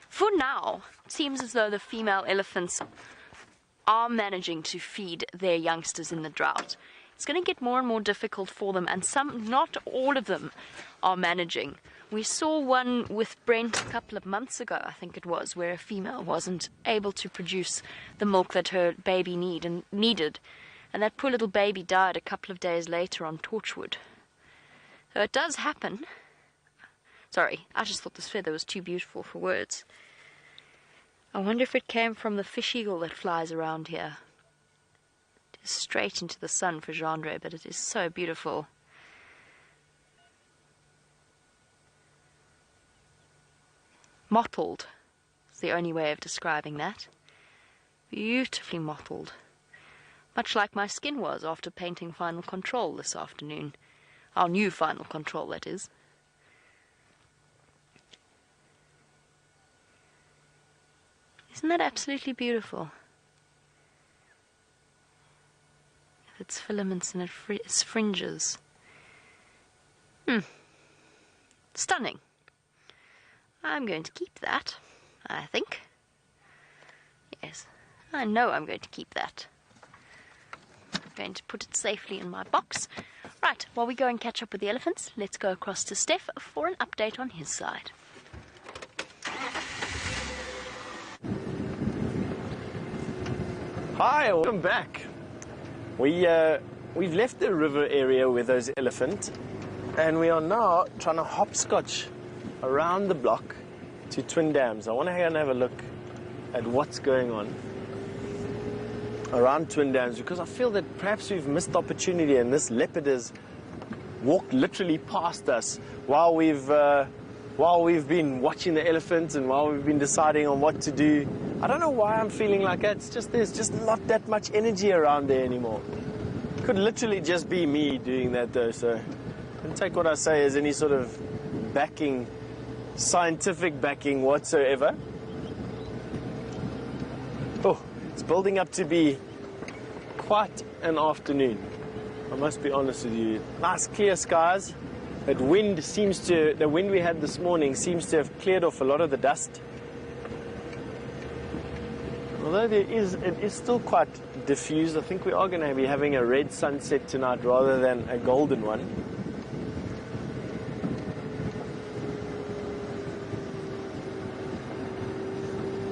for now, it seems as though the female elephants are managing to feed their youngsters in the drought. It's going to get more and more difficult for them, and not all of them are managing. We saw one with Brent a couple of months ago, I think it was, where a female wasn't able to produce the milk that her baby needed. And that poor little baby died a couple of days later on Torchwood. So it does happen. Sorry, I just thought this feather was too beautiful for words. I wonder if it came from the fish eagle that flies around here. It is straight into the sun for Gendre, but it is so beautiful. Mottled is the only way of describing that. Beautifully mottled. Much like my skin was after painting Final Control this afternoon. Our new Final Control, that is. Isn't that absolutely beautiful? With its filaments and its fringes. Stunning. I'm going to keep that, I think. Yes, I know I'm going to keep that. I'm going to put it safely in my box. Right, while we go and catch up with the elephants, let's go across to Steph for an update on his side. Hi, welcome back. We've left the river area with those elephants, and we are now trying to hopscotch around the block to Twin Dams. I want to go and have a look at what's going on around Twin Dams, because I feel that perhaps we've missed the opportunity, and this leopard has walked literally past us while we've been watching the elephants and while we've been deciding on what to do. I don't know why I'm feeling like that. It's just there's just not that much energy around there anymore. Could literally just be me doing that though, so don't take what I say as any sort of backing, scientific backing whatsoever. Oh, it's building up to be quite an afternoon, I must be honest with you. Nice clear skies. The wind we had this morning seems to have cleared off a lot of the dust. Although it is still quite diffused. I think we are going to be having a red sunset tonight rather than a golden one.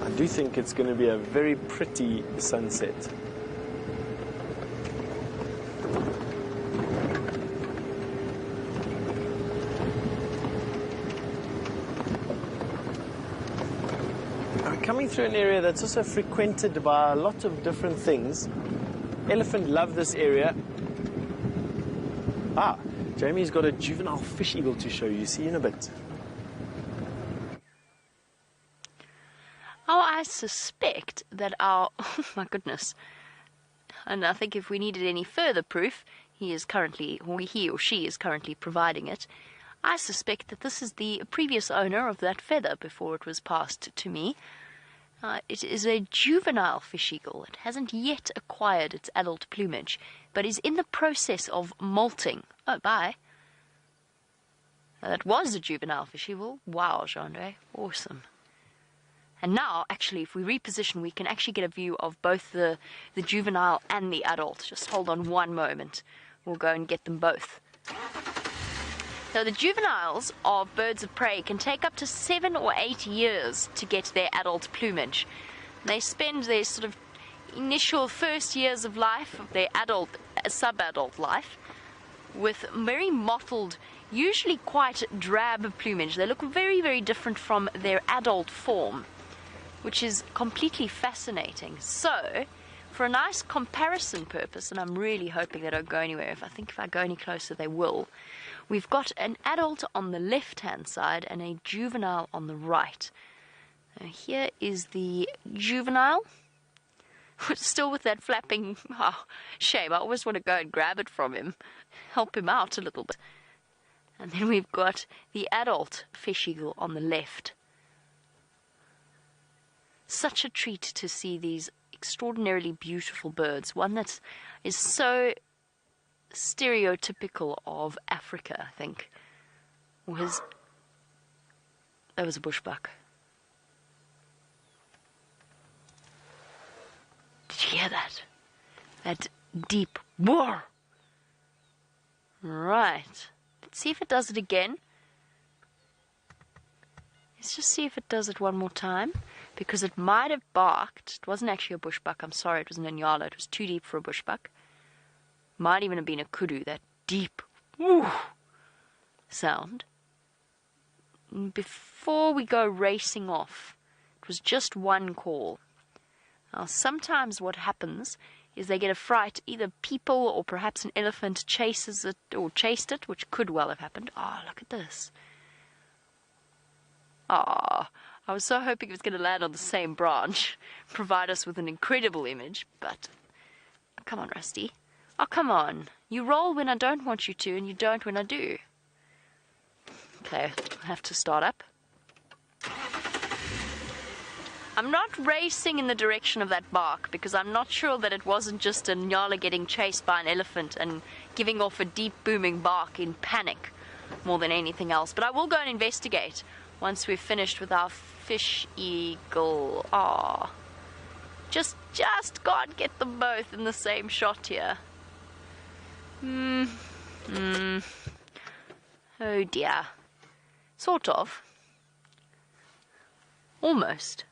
I do think it's going to be a very pretty sunset. Coming through an area that's also frequented by a lot of different things. Elephant love this area. Jamie's got a juvenile fish eagle to show you. See you in a bit. Oh, I suspect that oh my goodness. And I think if we needed any further proof, he or she is currently providing it. I suspect that this is the previous owner of that feather before it was passed to me. It is a juvenile fish eagle. It hasn't yet acquired its adult plumage, but is in the process of molting. Oh, bye. Now, that was a juvenile fish eagle. Wow, Gendre. Awesome. And now, actually, if we reposition, we can actually get a view of both the juvenile and the adult. Just hold on one moment. We'll go and get them both. So the juveniles of birds of prey can take up to 7 or 8 years to get their adult plumage. They spend their sort of initial first years of life, of their sub-adult life, with very mottled, usually quite drab plumage. They look very, very different from their adult form, which is completely fascinating. So for a nice comparison purpose, and I'm really hoping they don't go anywhere. I think if I go any closer, they will. We've got an adult on the left-hand side and a juvenile on the right. Now, here is the juvenile. Still with that flapping. Oh, shame. I always want to go and grab it from him, help him out a little bit. And then we've got the adult fish eagle on the left. Such a treat to see these extraordinarily beautiful birds. One that is so stereotypical of Africa, I think. That was a bushbuck. Did you hear that? That deep whir. Right. Let's see if it does it again. Let's just see if it does it one more time. Because it might have barked. It wasn't actually a bushbuck. I'm sorry, it was an inyala. It was too deep for a bushbuck. Might even have been a kudu, that deep whoo sound. And before we go racing off, it was just one call. Now, sometimes what happens is they get a fright. Either people or perhaps an elephant chases it or chased it, which could well have happened. Oh, look at this. Ah. I was so hoping it was going to land on the same branch, provide us with an incredible image, but come on, Rusty. Oh, come on. You roll when I don't want you to, and you don't when I do. Okay, I have to start up. I'm not racing in the direction of that bark, because I'm not sure that it wasn't just a nyala getting chased by an elephant and giving off a deep booming bark in panic more than anything else. But I will go and investigate once we've finished with our fish eagle. Ah, just can't get them both in the same shot here. Oh dear. Sort of. Almost.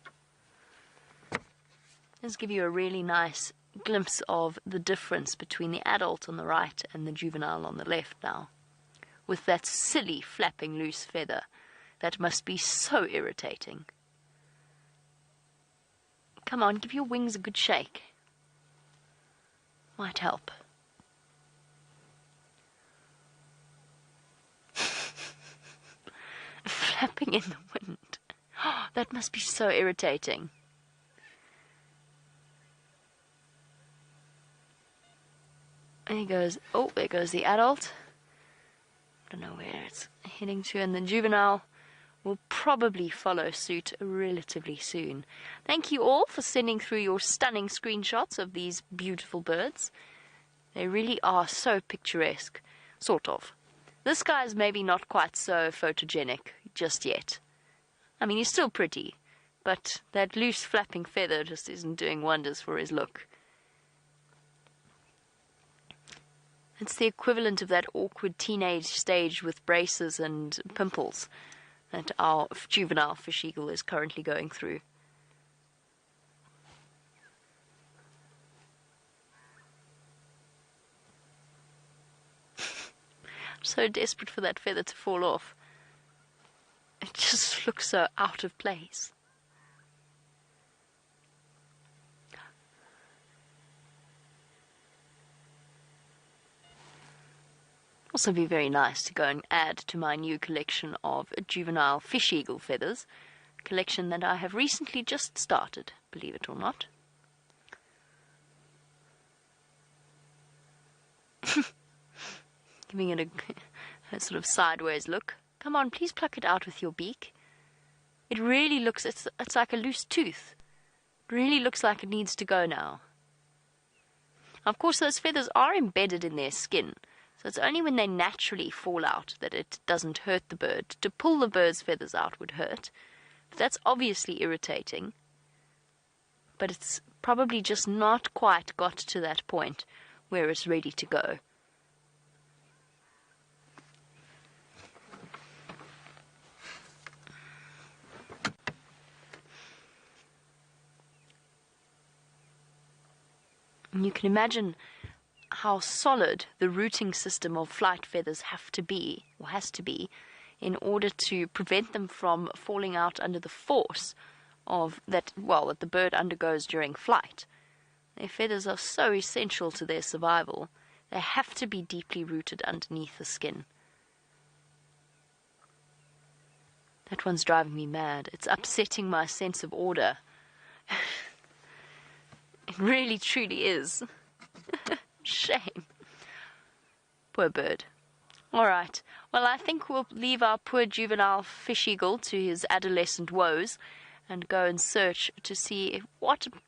Let's give you a really nice glimpse of the difference between the adult on the right and the juvenile on the left now. With that silly flapping loose feather. That must be so irritating. Come on, give your wings a good shake. Might help. Flapping in the wind. Oh, that must be so irritating. There he goes. Oh, there goes the adult. I don't know where it's heading to, and the juvenile will probably follow suit relatively soon. Thank you all for sending through your stunning screenshots of these beautiful birds. They really are so picturesque, sort of. This guy's maybe not quite so photogenic just yet. I mean, he's still pretty, but that loose flapping feather just isn't doing wonders for his look. It's the equivalent of that awkward teenage stage with braces and pimples that our juvenile fish eagle is currently going through. I'm so desperate for that feather to fall off. It just looks so out of place. Also be very nice to go and add to my new collection of juvenile fish eagle feathers, a collection that I have recently just started, believe it or not. Giving it a sort of sideways look. Come on, please pluck it out with your beak. It really looks, it's like a loose tooth. It really looks like it needs to go now. Of course, those feathers are embedded in their skin. So it's only when they naturally fall out that it doesn't hurt the bird. To pull the bird's feathers out would hurt. But that's obviously irritating. But it's probably just not quite got to that point where it's ready to go. And you can imagine how solid the rooting system of flight feathers have to be, or has to be, in order to prevent them from falling out under the force of that the bird undergoes during flight. Their feathers are so essential to their survival. They have to be deeply rooted underneath the skin. That one's driving me mad. It's upsetting my sense of order. It really, truly is. Shame. Poor bird. All right. Well, I think we'll leave our poor juvenile fish eagle to his adolescent woes and go and search to see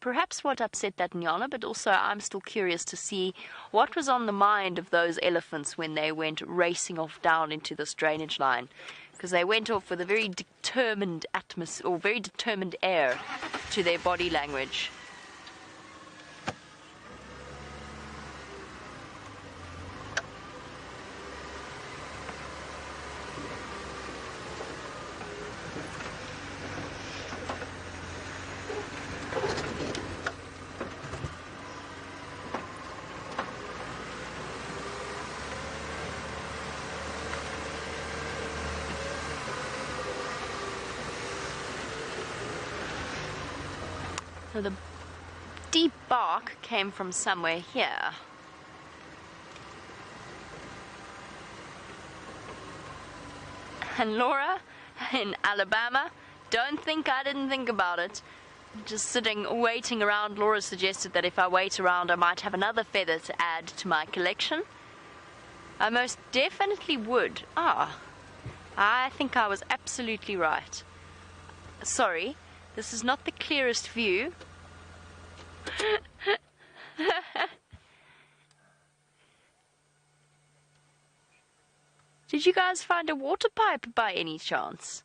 perhaps what upset that Nyala, but also I'm still curious to see what was on the mind of those elephants when they went racing off down into this drainage line. Because they went off with a very determined atmosphere, or very determined air to their body language. So the deep bark came from somewhere here. And Laura, in Alabama, don't think I didn't think about it. Just sitting, waiting around, Laura suggested that if I wait around, I might have another feather to add to my collection. I most definitely would. I think I was absolutely right. Sorry. This is not the clearest view. Did you guys find a water pipe by any chance?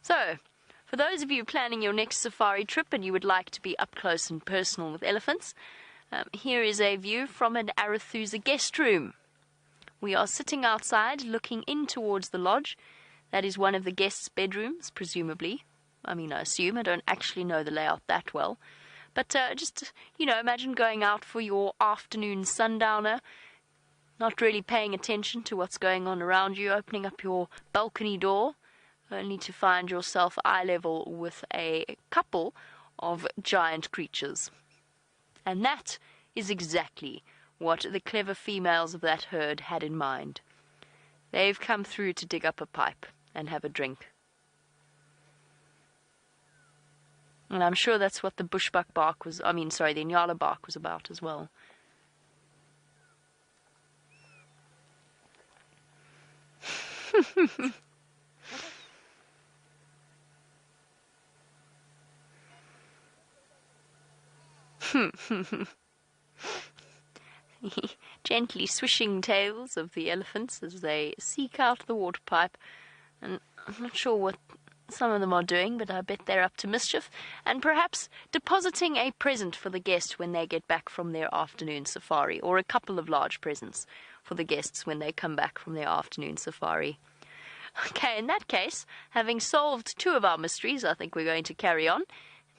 So, for those of you planning your next safari trip and you would like to be up close and personal with elephants, here is a view from an Arathusa guest room. We are sitting outside looking in towards the lodge. That is one of the guests' bedrooms, presumably. I mean, I assume. I don't actually know the layout that well. But just, imagine going out for your afternoon sundowner, not really paying attention to what's going on around you, opening up your balcony door, only to find yourself eye level with a couple of giant creatures. And that is exactly what the clever females of that herd had in mind. They've come through to dig up a pipe and have a drink. And I'm sure that's what the bushbuck bark was, the Nyala bark was about as well. Gently swishing tails of the elephants as they seek out the water pipe. And I'm not sure what some of them are doing, but I bet they're up to mischief, and perhaps depositing a present for the guest when they get back from their afternoon safari, or a couple of large presents for the guests when they come back from their afternoon safari. Okay, in that case, having solved two of our mysteries, I think we're going to carry on.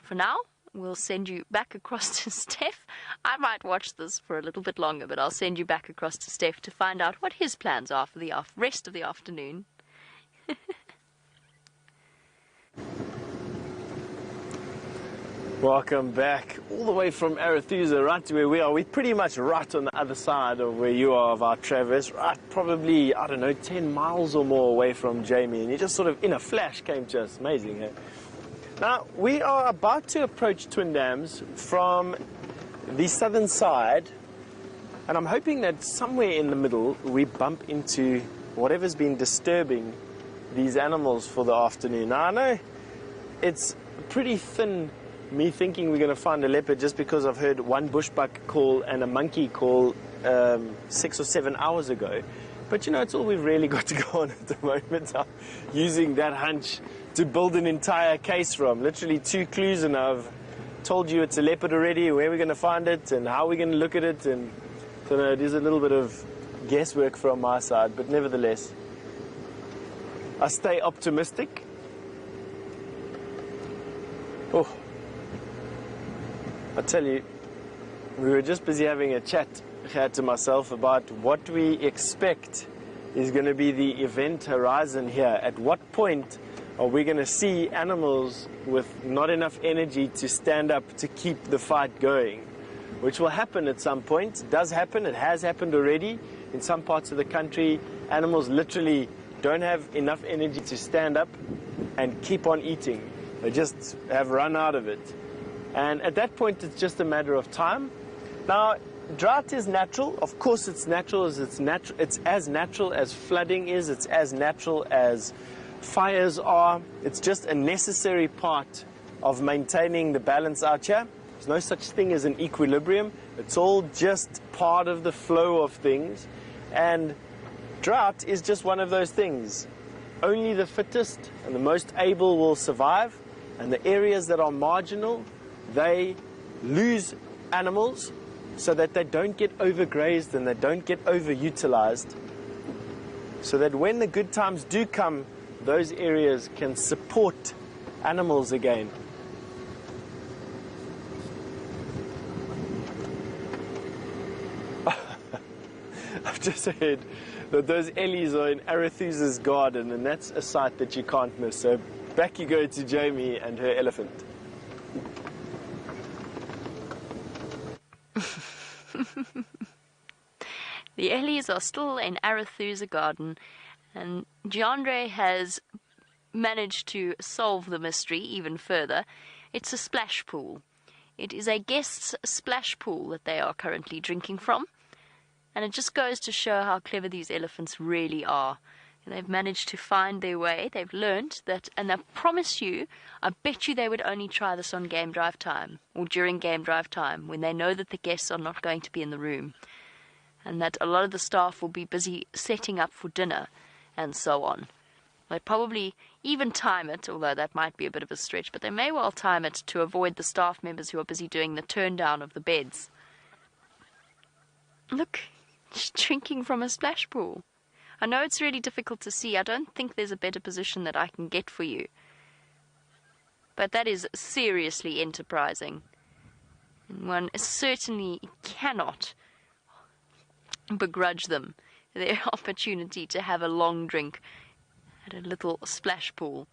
For now, we'll send you back across to Steph. I might watch this for a little bit longer, but I'll send you back across to Steph to find out what his plans are for the rest of the afternoon. Welcome back, all the way from Arathusa, right to where we are. We're pretty much right on the other side of where you are of our traverse, right probably, 10 miles or more away from Jamie, and you just sort of in a flash came to us. Amazing, eh? Now, we are about to approach Twin Dams from the southern side, and I'm hoping that somewhere in the middle we bump into whatever's been disturbing these animals for the afternoon. Now, I know it's pretty thin, me thinking we're going to find a leopard just because I've heard one bushbuck call and a monkey call 6 or 7 hours ago. But it's all we've really got to go on at the moment. I'm using that hunch to build an entire case from. Literally 2 clues, and I've told you it's a leopard already, where we're going to find it and how we're going to look at it. And so it is a little bit of guesswork from my side, but nevertheless, I stay optimistic. Oh, I tell you, we were just busy having a chat here to myself about what we expect is going to be the event horizon here. At what point are we going to see animals with not enough energy to stand up to keep the fight going, which will happen at some point. It does happen. It has happened already. In some parts of the country, animals literally don't have enough energy to stand up and keep on eating. They just have run out of it. And at that point, it's just a matter of time. Now, drought is natural. Of course, it's natural. It's as natural as flooding is. It's as natural as fires are. It's just a necessary part of maintaining the balance out here. There's no such thing as an equilibrium. It's all just part of the flow of things. And drought is just one of those things. Only the fittest and the most able will survive. And the areas that are marginal, they lose animals so that they don't get overgrazed and they don't get overutilized. So that when the good times do come, those areas can support animals again. I've just heard that those Ellies are in Arethusa's garden, and that's a sight that you can't miss. So back you go to Jamie and her elephant. The Ellies are still in Arethusa garden, and Giandre has managed to solve the mystery even further. It's a splash pool. It is a guest's splash pool that they are currently drinking from, and it just goes to show how clever these elephants really are. And they've managed to find their way. They've learned that, and I promise you, I bet you they would only try this on game drive time, or during game drive time, when they know that the guests are not going to be in the room, and that a lot of the staff will be busy setting up for dinner, and so on. They probably even time it, although that might be a bit of a stretch, but they may well time it to avoid the staff members who are busy doing the turn down of the beds. Look, she's drinking from a splash pool. I know it's really difficult to see. I don't think there's a better position that I can get for you. But that is seriously enterprising. And one certainly cannot begrudge them their opportunity to have a long drink at a little splash pool.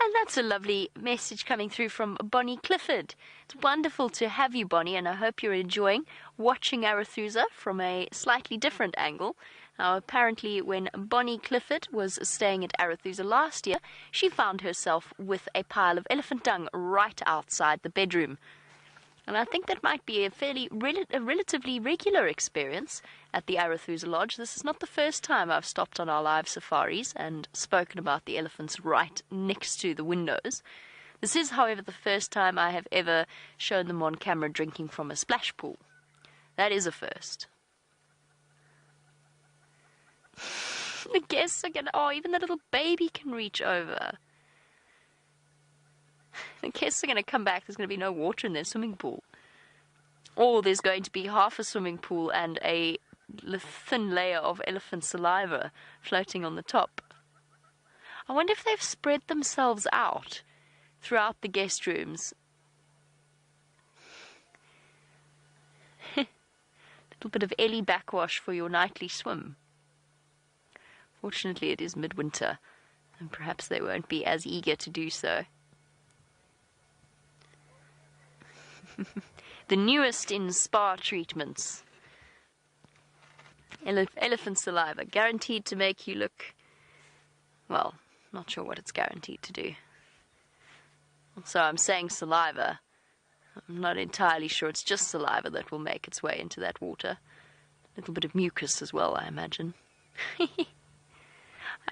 And that's a lovely message coming through from Bonnie Clifford. It's wonderful to have you, Bonnie, and I hope you're enjoying watching Arethusa from a slightly different angle. Now, apparently, when Bonnie Clifford was staying at Arethusa last year, she found herself with a pile of elephant dung right outside the bedroom. And I think that might be a relatively regular experience at the Arethusa Lodge. This is not the first time I've stopped on our live safaris and spoken about the elephants right next to the windows. This is, however, the first time I have ever shown them on camera drinking from a splash pool. That is a first. The guests are gonna... Oh, even the little baby can reach over. The guests are going to come back. There's going to be no water in their swimming pool. Or there's going to be half a swimming pool and a thin layer of elephant saliva floating on the top. I wonder if they've spread themselves out throughout the guest rooms. Little bit of Ellie backwash for your nightly swim. Fortunately, it is midwinter, and perhaps they won't be as eager to do so. The newest in spa treatments. Elephant saliva, guaranteed to make you look, well, not sure what it's guaranteed to do. So I'm saying saliva. I'm not entirely sure it's just saliva that will make its way into that water. A little bit of mucus as well, I imagine.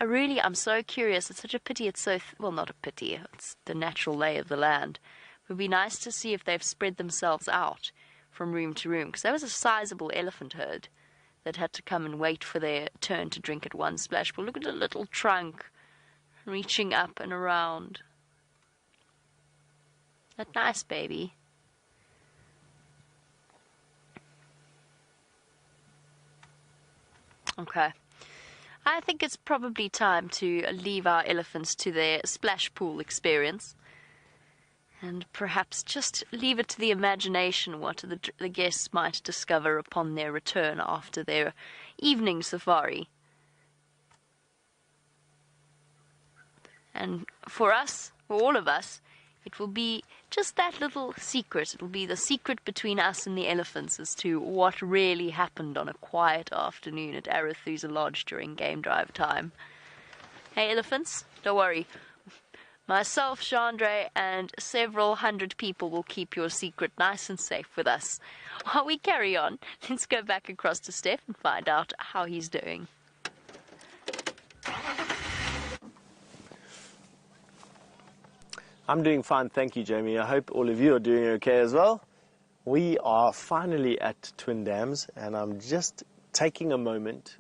I'm so curious. It's such a pity it's so, well, not a pity. It's the natural lay of the land. It would be nice to see if they've spread themselves out from room to room, because there was a sizable elephant herd that had to come and wait for their turn to drink at one splash pool. Look at the little trunk reaching up and around. That nice baby. Okay. I think it's probably time to leave our elephants to their splash pool experience. and perhaps just leave it to the imagination what the guests might discover upon their return after their evening safari. And for us, for all of us, it will be just that little secret. It will be the secret between us and the elephants as to what really happened on a quiet afternoon at Arethusa Lodge during game drive time. Hey elephants, don't worry. Myself, Chandra, and several hundred people will keep your secret nice and safe with us. While we carry on, let's go back across to Steph and find out how he's doing. I'm doing fine, thank you, Jamie. I hope all of you are doing okay as well. We are finally at Twin Dams, and I'm just taking a moment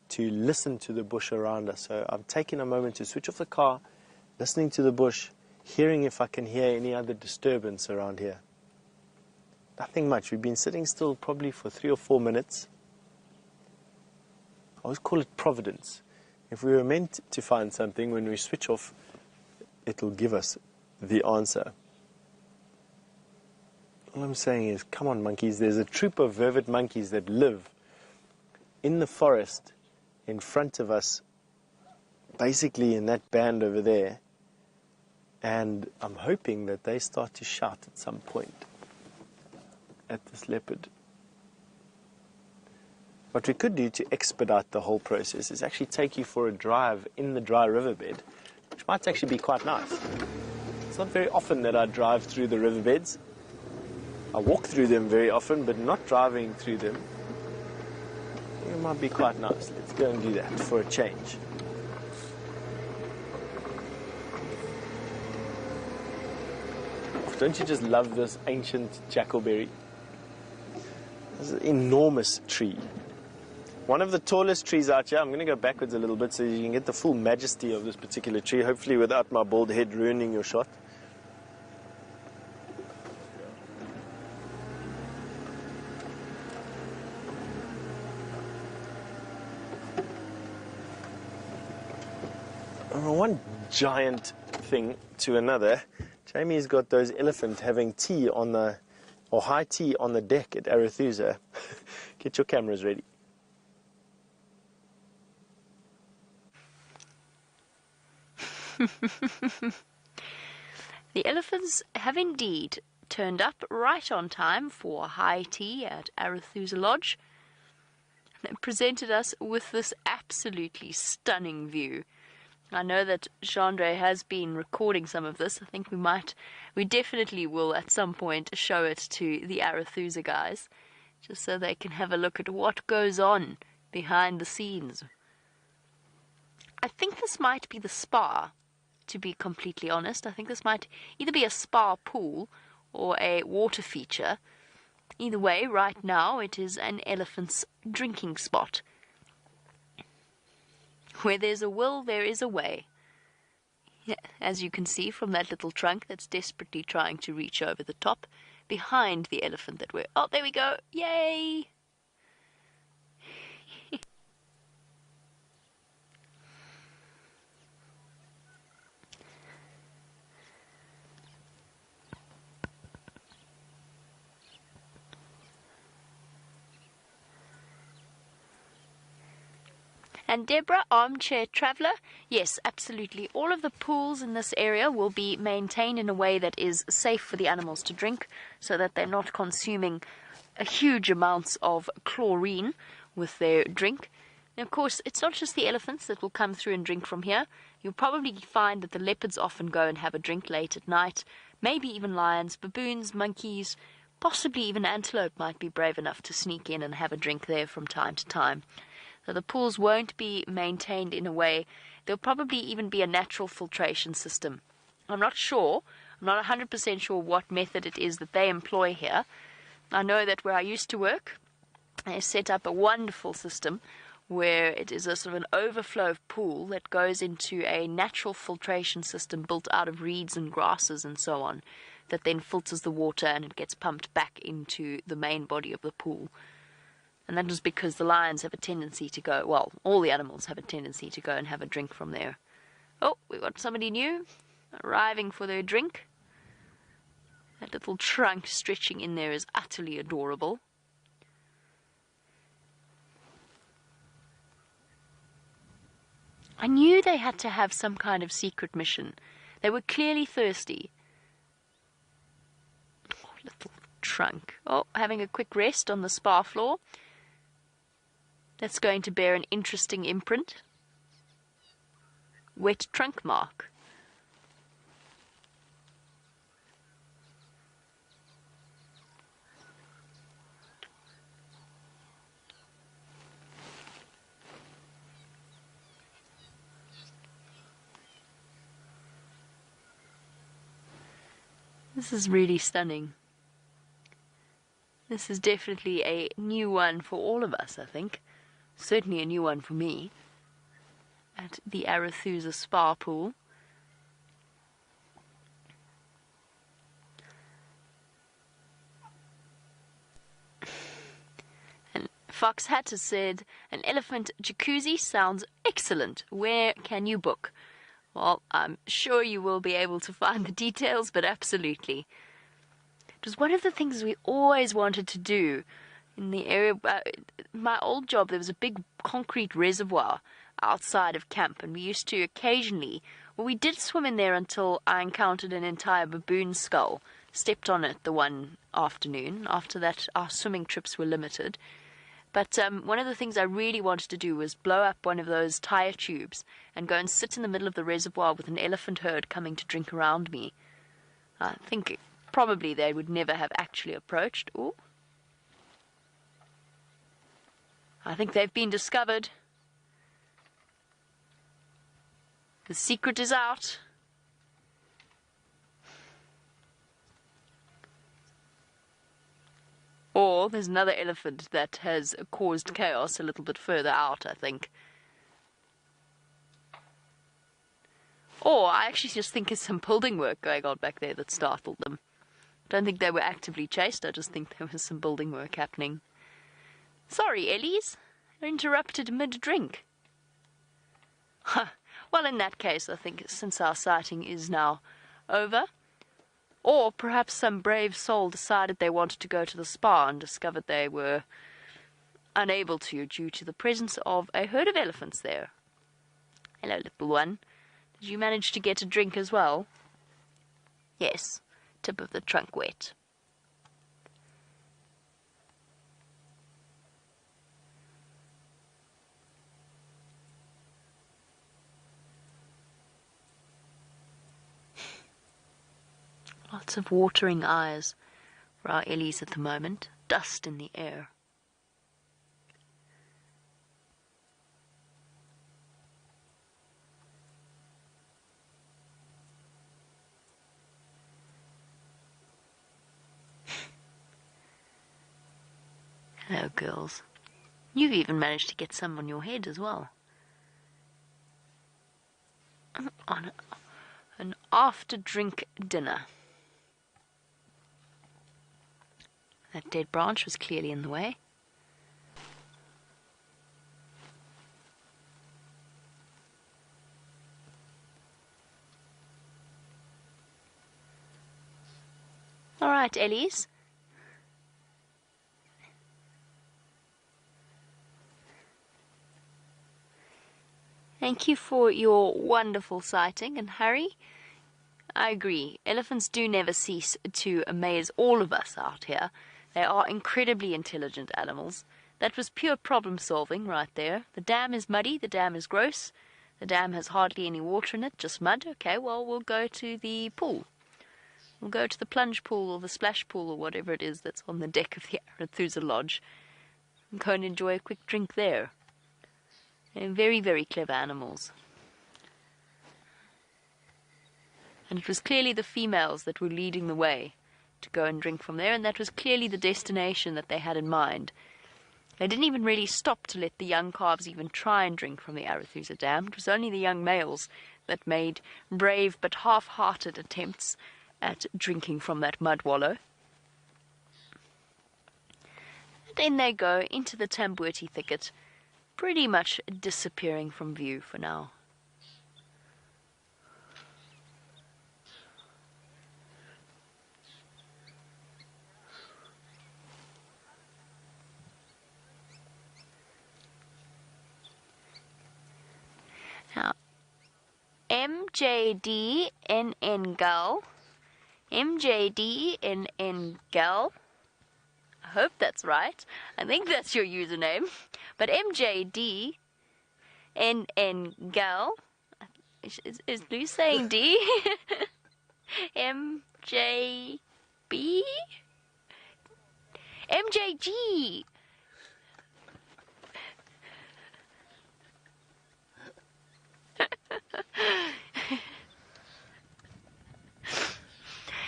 to listen to the bush around us. So I'm taking a moment to switch off the car, listening to the bush, hearing if I can hear any other disturbance around here. Nothing much. We've been sitting still probably for 3 or 4 minutes. I always call it providence. If we were meant to find something, when we switch off, it'll give us the answer. All I'm saying is, come on monkeys, there's a troop of vervet monkeys that live in the forest in front of us, basically in that band over there, and I'm hoping that they start to shout at some point at this leopard. What we could do to expedite the whole process is actually take you for a drive in the dry riverbed, which might actually be quite nice. It's not very often that I drive through the riverbeds. I walk through them very often, but not driving through them. I think it might be quite nice. Let's go and do that for a change. Don't you just love this ancient jackalberry? This is an enormous tree. One of the tallest trees out here. I'm going to go backwards a little bit so you can get the full majesty of this particular tree, hopefully without my bald head ruining your shot. One giant thing to another. Jamie's got those elephants having tea on the, or high tea on the deck at Arethusa. Get your cameras ready. The elephants have indeed turned up right on time for high tea at Arethusa Lodge and presented us with this absolutely stunning view. I know that Chandra has been recording some of this. I think we definitely will at some point show it to the Arethusa guys, just so they can have a look at what goes on behind the scenes. I think this might be the spa, to be completely honest. I think this might either be a spa pool or a water feature. Either way, right now it is an elephant's drinking spot. Where there's a will, there is a way. As you can see from that little trunk that's desperately trying to reach over the top, behind the elephant that we're... Oh, there we go! Yay! And Deborah, armchair traveller, yes, absolutely. All of the pools in this area will be maintained in a way that is safe for the animals to drink, so that they're not consuming a huge amounts of chlorine with their drink. And of course, it's not just the elephants that will come through and drink from here. You'll probably find that the leopards often go and have a drink late at night. Maybe even lions, baboons, monkeys, possibly even antelope might be brave enough to sneak in and have a drink there from time to time. So the pools won't be maintained in a way. There'll probably even be a natural filtration system. I'm not sure. I'm not 100% sure what method it is that they employ here. I know that where I used to work, they set up a wonderful system where it is a sort of an overflow pool that goes into a natural filtration system built out of reeds and grasses and so on, that then filters the water and it gets pumped back into the main body of the pool. And that was because the lions have a tendency to go, well, all the animals have a tendency to go and have a drink from there. Oh, we've got somebody new arriving for their drink. That little trunk stretching in there is utterly adorable. I knew they had to have some kind of secret mission. They were clearly thirsty. Oh, little trunk. Oh, having a quick rest on the spa floor. That's going to bear an interesting imprint. Wet trunk mark. This is really stunning. This is definitely a new one for all of us, I think. Certainly a new one for me. At the Arethusa Spa Pool. And Fox Hatter said, an elephant jacuzzi sounds excellent. Where can you book? Well, I'm sure you will be able to find the details, but absolutely. It was one of the things we always wanted to do in the area. My old job, there was a big concrete reservoir outside of camp, and we used to occasionally, well, we did swim in there until I encountered an entire baboon skull, stepped on it the one afternoon. After that, our swimming trips were limited. But one of the things I really wanted to do was blow up one of those tire tubes and go and sit in the middle of the reservoir with an elephant herd coming to drink around me. I think probably they would never have actually approached. Ooh. I think they've been discovered. The secret is out. Or there's another elephant that has caused chaos a little bit further out, I think. Or I actually just think it's some building work going on back there that startled them. I don't think they were actively chased, I just think there was some building work happening. Sorry, Ellies, I interrupted mid-drink. Well, in that case, I think since our sighting is now over, or perhaps some brave soul decided they wanted to go to the spa and discovered they were unable to due to the presence of a herd of elephants there. Hello, little one. Did you manage to get a drink as well? Yes, tip of the trunk wet. Lots of watering eyes for our Ellies at the moment. Dust in the air. Hello, girls. You've even managed to get some on your head as well. On an after-drink dinner. That dead branch was clearly in the way. All right, Ellies. Thank you for your wonderful sighting, and Harry, I agree. Elephants do never cease to amaze all of us out here. They are incredibly intelligent animals. That was pure problem solving right there. The dam is muddy, the dam is gross, the dam has hardly any water in it, just mud. Okay, well, we'll go to the pool. We'll go to the plunge pool or the splash pool or whatever it is that's on the deck of the Arethusa Lodge and go and enjoy a quick drink there. They're very, very clever animals. And it was clearly the females that were leading the way to go and drink from there, and that was clearly the destination that they had in mind. They didn't even really stop to let the young calves even try and drink from the Arethusa Dam. It was only the young males that made brave but half-hearted attempts at drinking from that mud wallow. And in they go into the Tambuti thicket, pretty much disappearing from view for now. MJDNN Gull. MJDNN Gull. I hope that's right. I think that's your username. But MJDNN Gull. Is Lou saying D? MJB? MJG.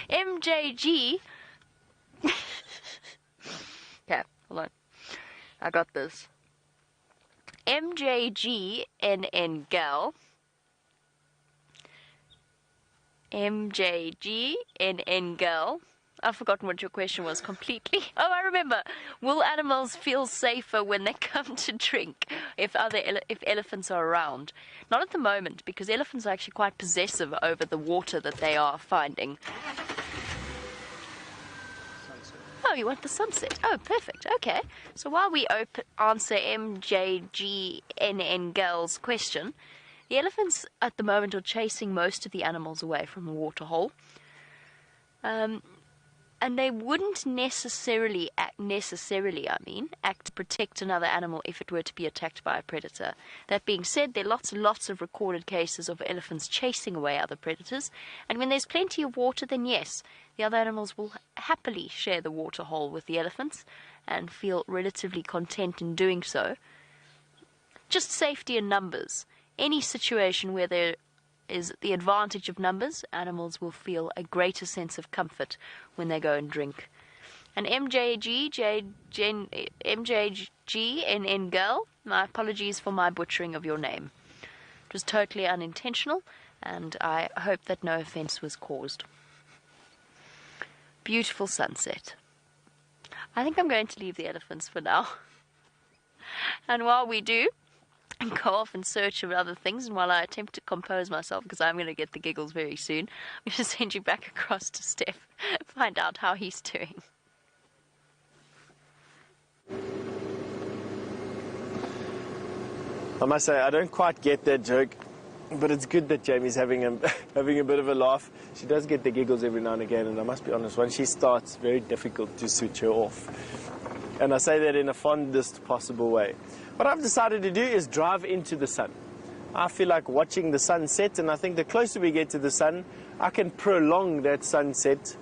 MJG. Okay, hold on. I got this. MJGNN Gal. MJGNN Gal. I've forgotten what your question was completely. Oh, I remember. Will animals feel safer when they come to drink if elephants are around? Not at the moment, because elephants are actually quite possessive over the water that they are finding. Oh, you want the sunset? Oh, perfect. Okay. So while we answer MJGNN Gal's question, the elephants at the moment are chasing most of the animals away from the waterhole. And they wouldn't necessarily act to protect another animal if it were to be attacked by a predator. That being said, there are lots and lots of recorded cases of elephants chasing away other predators, and when there's plenty of water, then yes, the other animals will happily share the water hole with the elephants and feel relatively content in doing so. Just safety in numbers. Any situation where there is the advantage of numbers, animals will feel a greater sense of comfort when they go and drink. And MJGNN Girl, my apologies for my butchering of your name. It was totally unintentional, and I hope that no offense was caused. Beautiful sunset. I think I'm going to leave the elephants for now. And while we do, and go off in search of other things, and while I attempt to compose myself, because I'm going to get the giggles very soon, I'm going to send you back across to Steph, find out how he's doing. I must say, I don't quite get that joke, but it's good that Jamie's having a bit of a laugh. She does get the giggles every now and again, and I must be honest, when she starts, it's very difficult to switch her off. And I say that in the fondest possible way. What I've decided to do is drive into the sun. I feel like watching the sunset, and I think the closer we get to the sun, I can prolong that sunset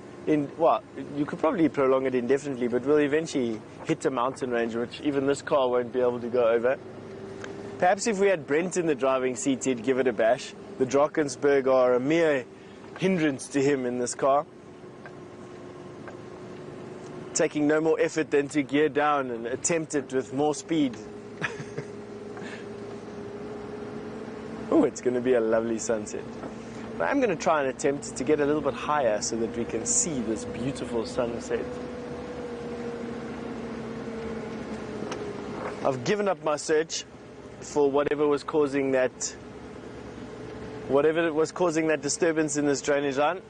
well, you could probably prolong it indefinitely, but we'll eventually hit a mountain range, which even this car won't be able to go over. Perhaps if we had Brent in the driving seat, he'd give it a bash. The Drakensberg are a mere hindrance to him in this car, taking no more effort than to gear down and attempt it with more speed. Oh, it's going to be a lovely sunset. But I'm going to try and attempt to get a little bit higher so that we can see this beautiful sunset. I've given up my search for whatever was causing that disturbance in this drainage line.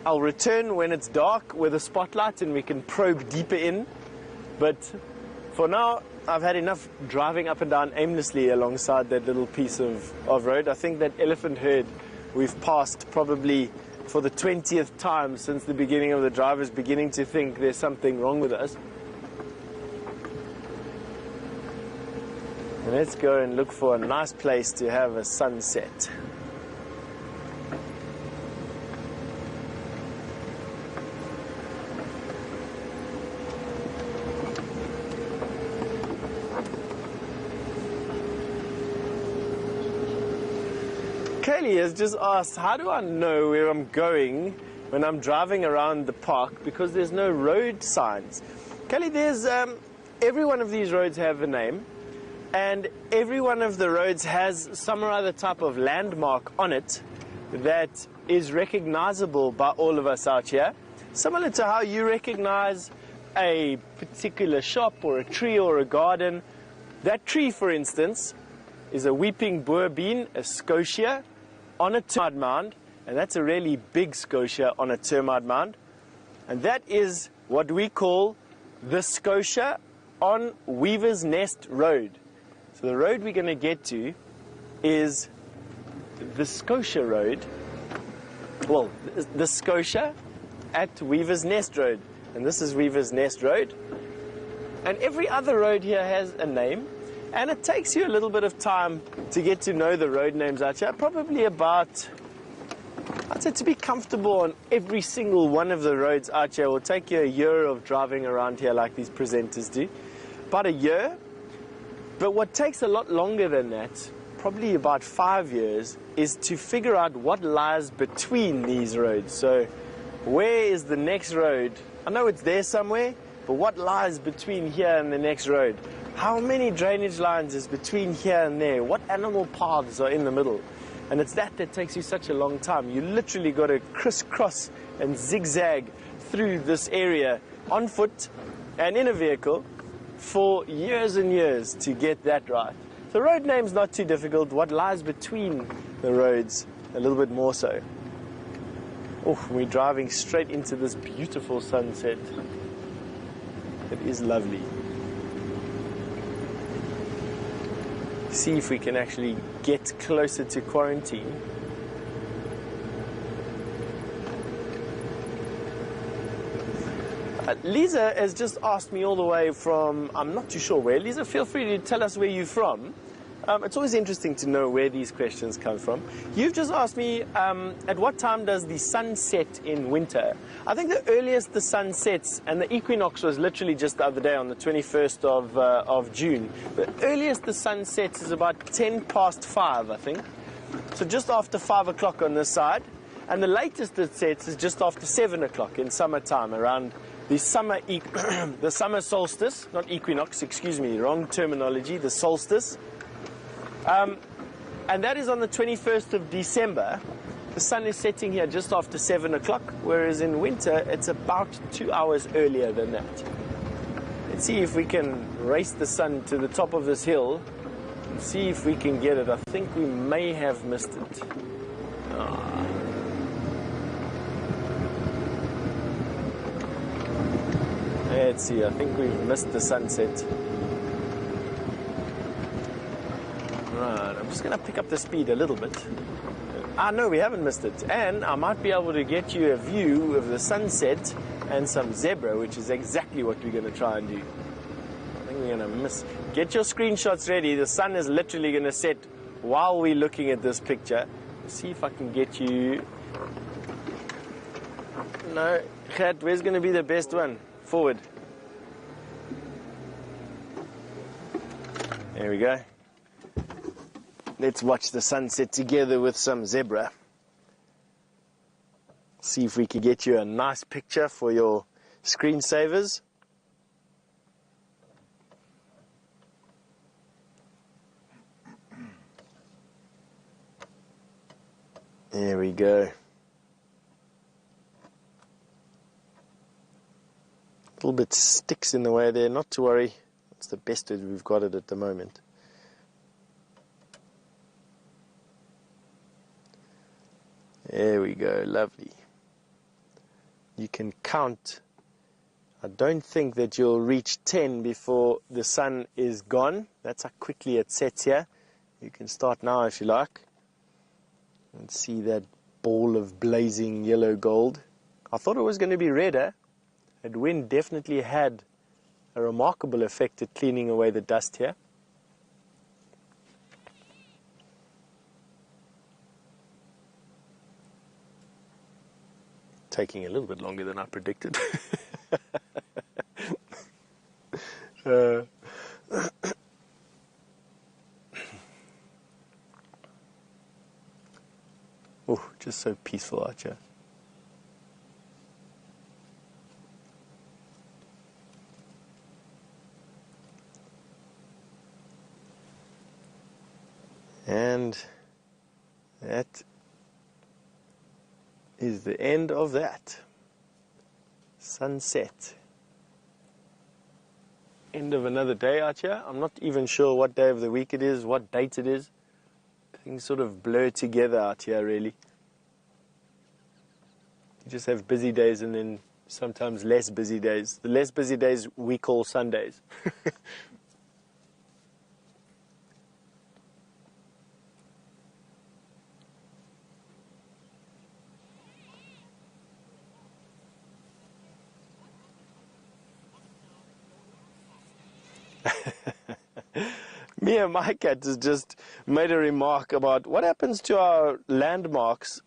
I'll return when it's dark with a spotlight and we can probe deeper in. But for now, I've had enough driving up and down aimlessly alongside that little piece of road. I think that elephant herd we've passed probably for the 20th time since the beginning of the drive is beginning to think there's something wrong with us. And let's go and look for a nice place to have a sunset. Kaylee has just asked, how do I know where I'm going when I'm driving around the park because there's no road signs? Kaylee, there's every one of these roads have a name, and every one of the roads has some or other type of landmark on it that is recognizable by all of us out here, similar to how you recognize a particular shop or a tree or a garden. That tree, for instance, is a weeping boer bean, a scotia, on a termite mound, and that's a really big scotia on a termite mound. And that is what we call the scotia on Weaver's Nest Road. So the road we're going to get to is the Scotia Road, well, the Scotia at Weaver's Nest Road. And this is Weaver's Nest Road. And every other road here has a name. And it takes you a little bit of time to get to know the road names out here. Probably about, I'd say, to be comfortable on every single one of the roads out here will take you a year of driving around here like these presenters do. About a year. But what takes a lot longer than that, probably about 5 years, is to figure out what lies between these roads. So where is the next road? I know it's there somewhere, but what lies between here and the next road? How many drainage lines is between here and there? What animal paths are in the middle? And it's that takes you such a long time. You literally got to crisscross and zigzag through this area on foot and in a vehicle for years and years to get that right. The road name's not too difficult. What lies between the roads, a little bit more so. Oh, we're driving straight into this beautiful sunset. It is lovely. See if we can actually get closer to quarantine. Lisa has just asked me all the way from, I'm not too sure where. Lisa, feel free to tell us where you're from. It's always interesting to know where these questions come from. You've just asked me, at what time does the sun set in winter? I think the earliest the sun sets, and the equinox was literally just the other day on the 21st of June. The earliest the sun sets is about 10 past 5, I think. So just after 5 o'clock on this side. And the latest it sets is just after 7 o'clock in summertime, around the summer, the summer solstice, not equinox, excuse me, wrong terminology, the solstice. And that is on the 21st of December. The sun is setting here just after 7 o'clock, whereas in winter it's about 2 hours earlier than that. Let's see if we can race the sun to the top of this hill and see if we can get it. I think we may have missed it. Let's see, I think we've missed the sunset. Right, I'm just going to pick up the speed a little bit. No, we haven't missed it. And I might be able to get you a view of the sunset and some zebra, which is exactly what we're going to try and do. I think we're going to miss. Get your screenshots ready. The sun is literally going to set while we're looking at this picture. Let's see if I can get you. No, Gert, where's going to be the best one? Forward. There we go. Let's watch the sunset together with some zebra. See if we can get you a nice picture for your screensavers. There we go. A little bit sticks in the way there, not to worry. It's the best that we've got it at the moment. There we go, lovely. You can count. I don't think that you'll reach 10 before the sun is gone. That's how quickly it sets here. You can start now if you like. And see that ball of blazing yellow gold. I thought it was going to be redder. The wind definitely had a remarkable effect at cleaning away the dust here. Taking a little bit longer than I predicted. Oh, just so peaceful out here. And that is the end of that. Sunset. End of another day out here. I'm not even sure what day of the week it is, what date it is. Things sort of blur together out here, really. You just have busy days and then sometimes less busy days. The less busy days we call Sundays. Mia, my cat, has just made a remark about what happens to our landmarks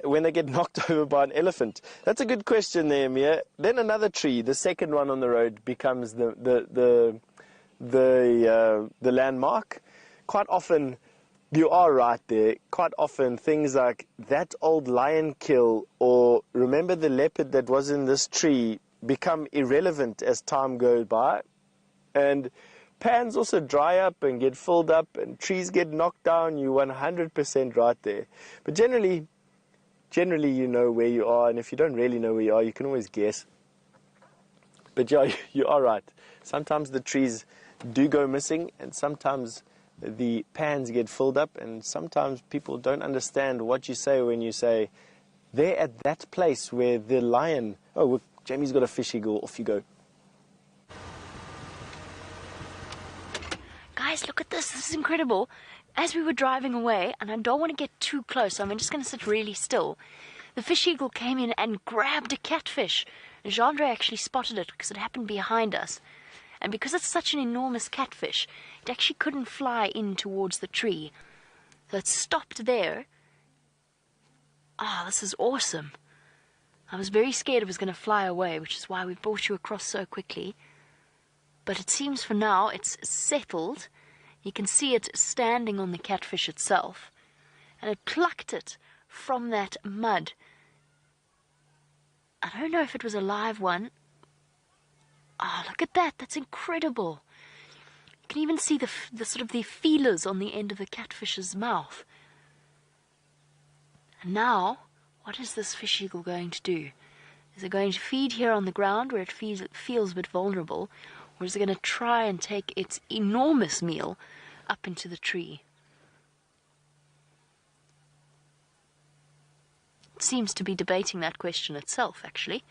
when they get knocked over by an elephant. That's a good question there, Mia. Then another tree, the second one on the road, becomes the landmark. Quite often, you are right there. Quite often, things like that old lion kill or remember the leopard that was in this tree become irrelevant as time goes by. And pans also dry up and get filled up and trees get knocked down. You're 100% right there. But generally you know where you are, and if you don't really know where you are, you can always guess. But yeah, you are right. Sometimes the trees do go missing, and sometimes the pans get filled up, and sometimes people don't understand what you say when you say, they're at that place where the lion, oh, Jamie's got a fish eagle, off you go. Guys, look at this. This is incredible. As we were driving away, and I don't want to get too close, so I'm just going to sit really still, the fish eagle came in and grabbed a catfish. Jeandre actually spotted it because it happened behind us. And because it's such an enormous catfish, it actually couldn't fly in towards the tree. So it stopped there. Ah, this is awesome. I was very scared it was going to fly away, which is why we brought you across so quickly. But it seems for now it's settled. You can see it standing on the catfish itself. And it plucked it from that mud. I don't know if it was a live one. Ah, look at that. That's incredible. You can even see the sort of the feelers on the end of the catfish's mouth. And now, what is this fish eagle going to do? Is it going to feed here on the ground where it feels a bit vulnerable? Or is it going to try and take its enormous meal up into the tree? It seems to be debating that question itself, actually.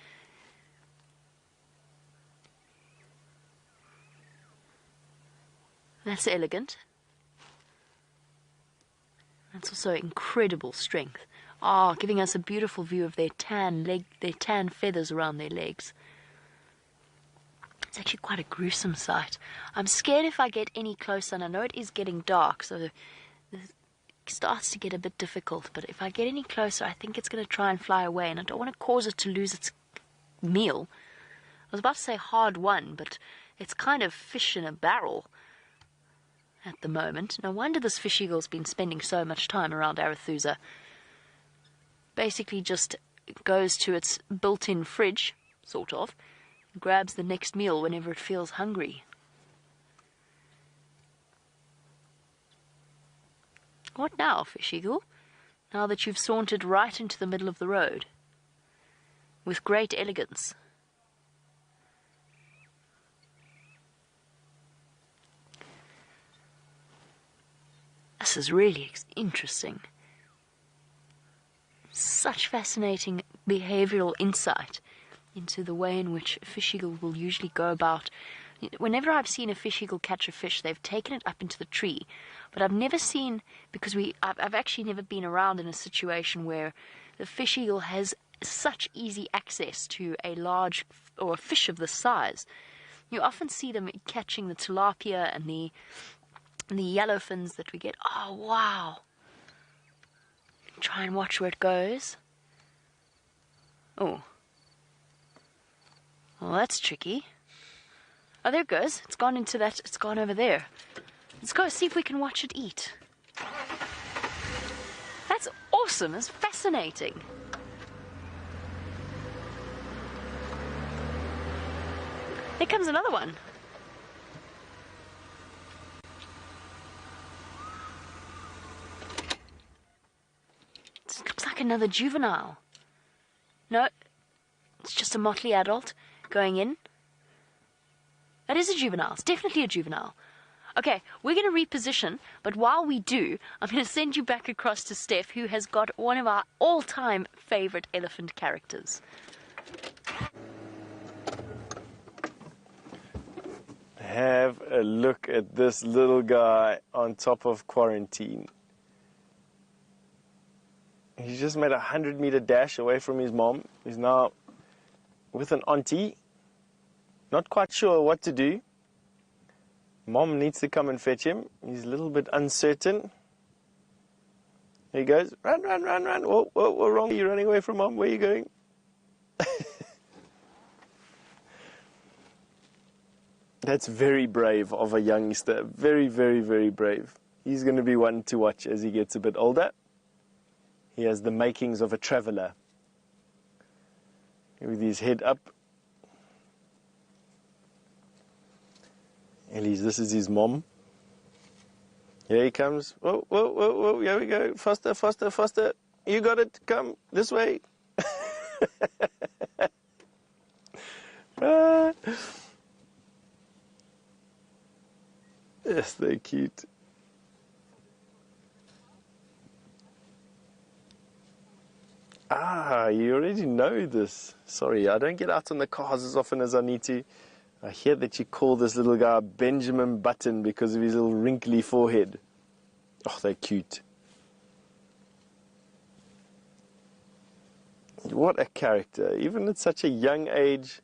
That's elegant. That's also incredible strength. Ah, giving us a beautiful view of their tan feathers around their legs. It's actually quite a gruesome sight. I'm scared if I get any closer, and I know it is getting dark, so it starts to get a bit difficult, but if I get any closer, I think it's going to try and fly away, and I don't want to cause it to lose its meal. I was about to say hard won, but it's kind of fish in a barrel at the moment. No wonder this fish eagle's been spending so much time around Arethusa. Basically just goes to its built-in fridge, sort of, grabs the next meal whenever it feels hungry. What now, fish eagle? Now that you've sauntered right into the middle of the road, with great elegance. This is really interesting. Such fascinating behavioral insight into the way in which a fish eagle will usually go about. Whenever I've seen a fish eagle catch a fish, they've taken it up into the tree. But I've never seen, because I've actually never been around in a situation where the fish eagle has such easy access to a large, or a fish of this size. You often see them catching the tilapia and the yellowfins that we get. Oh, wow. Try and watch where it goes. Oh. Well, that's tricky. Oh, there it goes. It's gone into that. It's gone over there. Let's go see if we can watch it eat. That's awesome. It's fascinating. Here comes another one. It looks like another juvenile. No, it's just a motley adult going in. That is a juvenile. It's definitely a juvenile. Okay, we're going to reposition, but while we do, I'm going to send you back across to Steph, who has got one of our all-time favorite elephant characters. Have a look at this little guy on top of quarantine. He's just made a 100-meter dash away from his mom. He's now with an auntie. Not quite sure what to do. Mom needs to come and fetch him. He's a little bit uncertain. Here he goes. Run, run, run, run. Whoa, whoa, whoa, wrong. You're running away from Mom. Where are you going? That's very brave of a youngster. Very, very, very brave. He's going to be one to watch as he gets a bit older. He has the makings of a traveler. With his head up. Elise, this is his mom. Here he comes. Whoa, whoa, whoa, whoa. Here we go. Faster, faster, faster. You got it. Come this way. Yes, they're cute. Ah, you already know this. Sorry, I don't get out on the cars as often as I need to. I hear that you call this little guy Benjamin Button because of his little wrinkly forehead. Oh, they're cute. What a character, even at such a young age.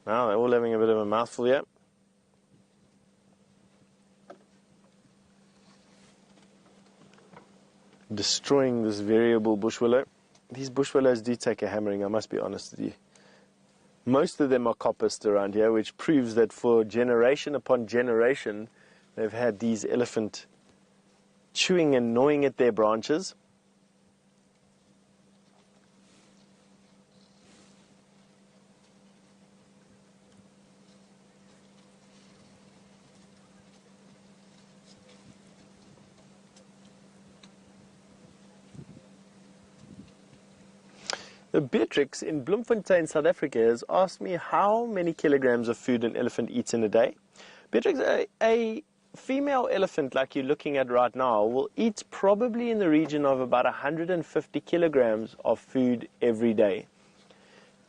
Now they're all having a bit of a mouthful here. Destroying this variable bush willow. These bush willows do take a hammering, I must be honest with you. Most of them are coppiced around here, which proves that for generation upon generation, they've had these elephant chewing and gnawing at their branches. Beatrix in Bloemfontein, South Africa, has asked me how many kilograms of food an elephant eats in a day. Beatrix, a female elephant like you're looking at right now will eat probably in the region of about 150 kilograms of food every day.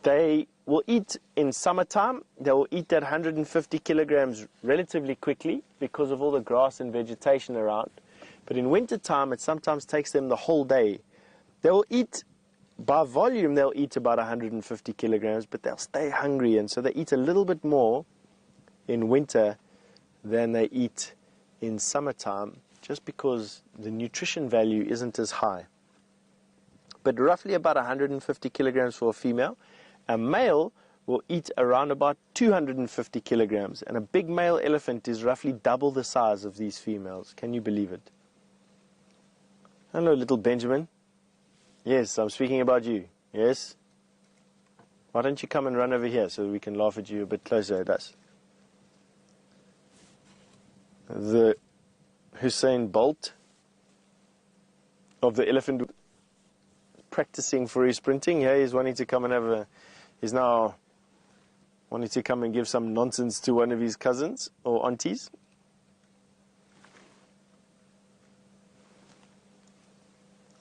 They will eat in summertime. They will eat that 150 kilograms relatively quickly because of all the grass and vegetation around. But in wintertime, it sometimes takes them the whole day. They will eat, by volume, they'll eat about 150 kilograms, but they'll stay hungry, and so they eat a little bit more in winter than they eat in summertime, just because the nutrition value isn't as high. But roughly about 150 kilograms for a female. A male will eat around about 250 kilograms, and a big male elephant is roughly double the size of these females. Can you believe it? Hello, little Benjamin. Yes, I'm speaking about you. Yes? Why don't you come and run over here so we can laugh at you a bit closer at us? The Hussein Bolt of the elephant practicing for his sprinting. Yeah, he's wanting to come and have a... He's now wanting to come and give some nonsense to one of his cousins or aunties.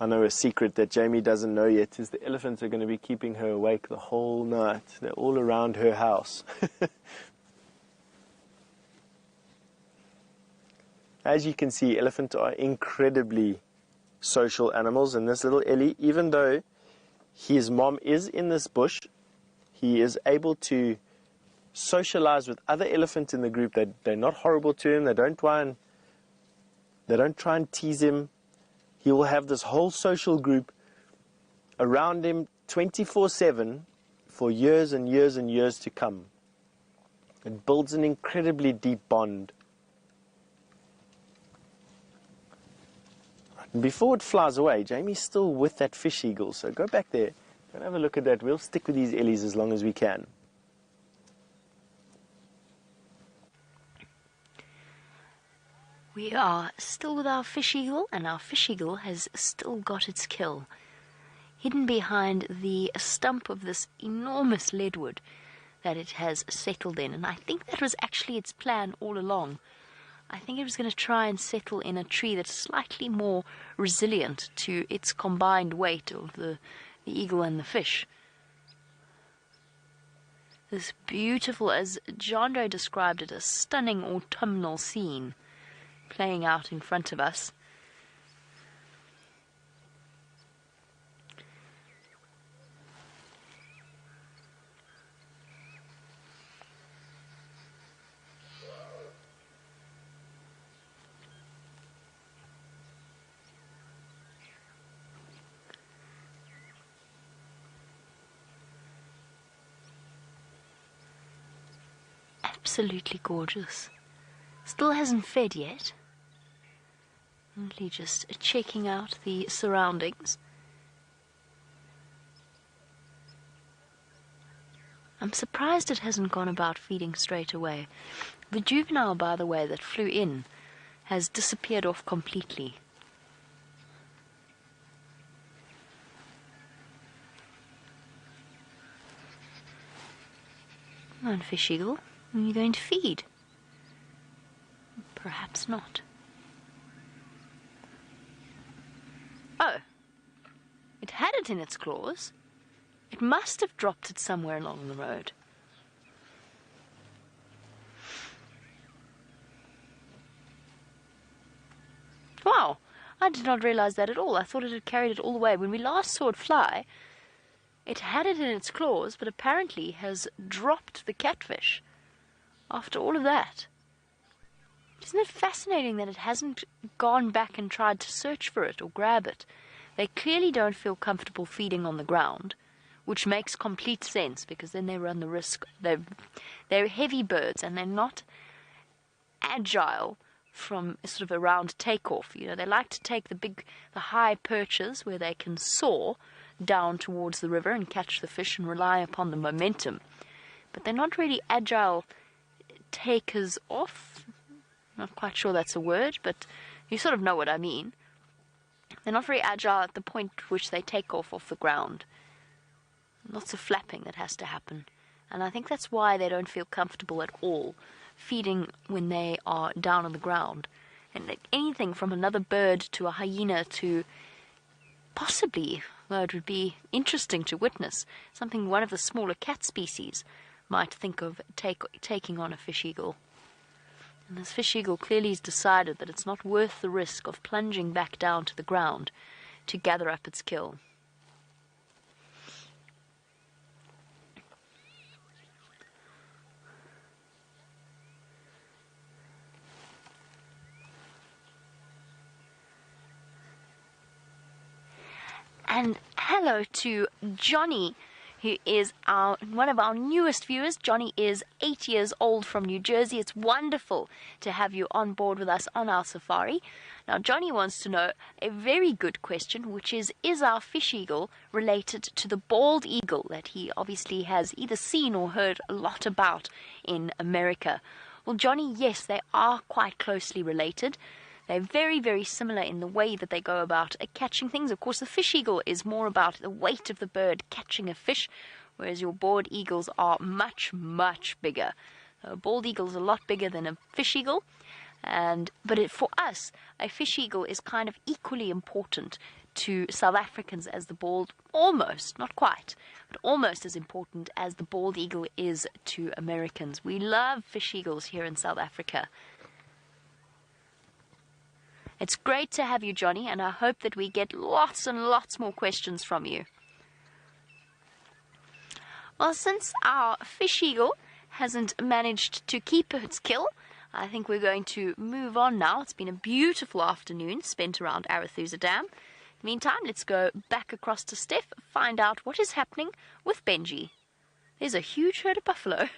I know a secret that Jamie doesn't know yet is the elephants are going to be keeping her awake the whole night. They're all around her house. As you can see, elephants are incredibly social animals, and this little Ellie, even though his mom is in this bush, he is able to socialize with other elephants in the group. They're not horrible to him. They don't try and tease him. He will have this whole social group around him 24/7 for years and years and years to come. It builds an incredibly deep bond. Before it flies away, Jamie's still with that fish eagle, so go back there and have a look at that. We'll stick with these Ellies as long as we can. We are still with our fish eagle, and our fish eagle has still got its kill. Hidden behind the stump of this enormous leadwood that it has settled in, and I think that was actually its plan all along. I think it was going to try and settle in a tree that's slightly more resilient to its combined weight of the eagle and the fish. This beautiful, as Jandre described it, a stunning autumnal scene playing out in front of us. absolutely gorgeous. Still hasn't fed yet. Only just checking out the surroundings. I'm surprised it hasn't gone about feeding straight away. The juvenile, by the way, that flew in has disappeared off completely. Come on, fish eagle. Are you going to feed? Perhaps not. Oh, it had it in its claws. It must have dropped it somewhere along the road. Wow, I did not realize that at all. I thought it had carried it all the way. When we last saw it fly, it had it in its claws, but apparently has dropped the catfish after all of that. Isn't it fascinating that it hasn't gone back and tried to search for it or grab it? They clearly don't feel comfortable feeding on the ground, which makes complete sense because then they run the risk. They're heavy birds and they're not agile from sort of around takeoff. You know, they like to take the high perches where they can soar down towards the river and catch the fish and rely upon the momentum. But they're not really agile takers off. Not quite sure that's a word, but you sort of know what I mean. They're not very agile at the point at which they take off the ground. Lots of flapping that has to happen. And I think that's why they don't feel comfortable at all feeding when they are down on the ground. And anything from another bird to a hyena to possibly, well, it would be interesting to witness, something one of the smaller cat species might think of taking on a fish eagle. And this fish eagle clearly has decided that it's not worth the risk of plunging back down to the ground to gather up its kill. And hello to Johnny, who is one of our newest viewers. Johnny is 8 years old from New Jersey. It's wonderful to have you on board with us on our safari. Now, Johnny wants to know a very good question, which is our fish eagle related to the bald eagle that he obviously has either seen or heard a lot about in America? Well, Johnny, yes, they are quite closely related. They're very, very similar in the way that they go about catching things. Of course, the fish eagle is more about the weight of the bird catching a fish, whereas your bald eagles are much, much bigger. A bald eagle is a lot bigger than a fish eagle, but for us, a fish eagle is kind of equally important to South Africans as the bald, almost, not quite, but almost as important as the bald eagle is to Americans. We love fish eagles here in South Africa. It's great to have you, Johnny, and I hope that we get lots and lots more questions from you. Well, since our fish eagle hasn't managed to keep its kill, I think we're going to move on now. It's been a beautiful afternoon spent around Arathusa Dam. Meantime, let's go back across to Steph, find out what is happening with Benji. There's a huge herd of buffalo.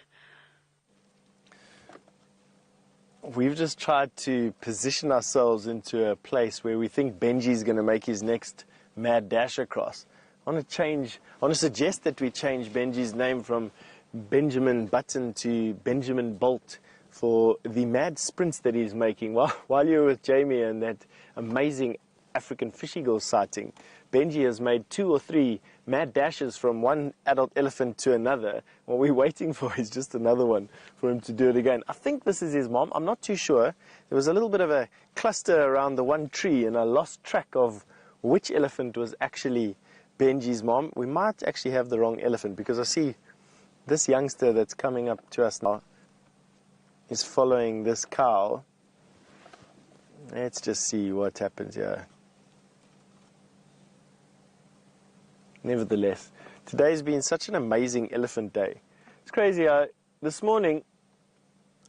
We've just tried to position ourselves into a place where we think Benji's going to make his next mad dash across. I want to suggest that we change Benji's name from Benjamin Button to Benjamin Bolt for the mad sprints that he's making. While you're with Jamie and that amazing African fish eagle sighting, Benji has made 2 or 3 mad dashes from one adult elephant to another. What we're waiting for is just another one for him to do it again. I think this is his mom. I'm not too sure. There was a little bit of a cluster around the one tree and I lost track of which elephant was actually Benji's mom. We might actually have the wrong elephant because I see this youngster that's coming up to us now is following this cow. Let's just see what happens here. Nevertheless, today's been such an amazing elephant day. It's crazy. This morning,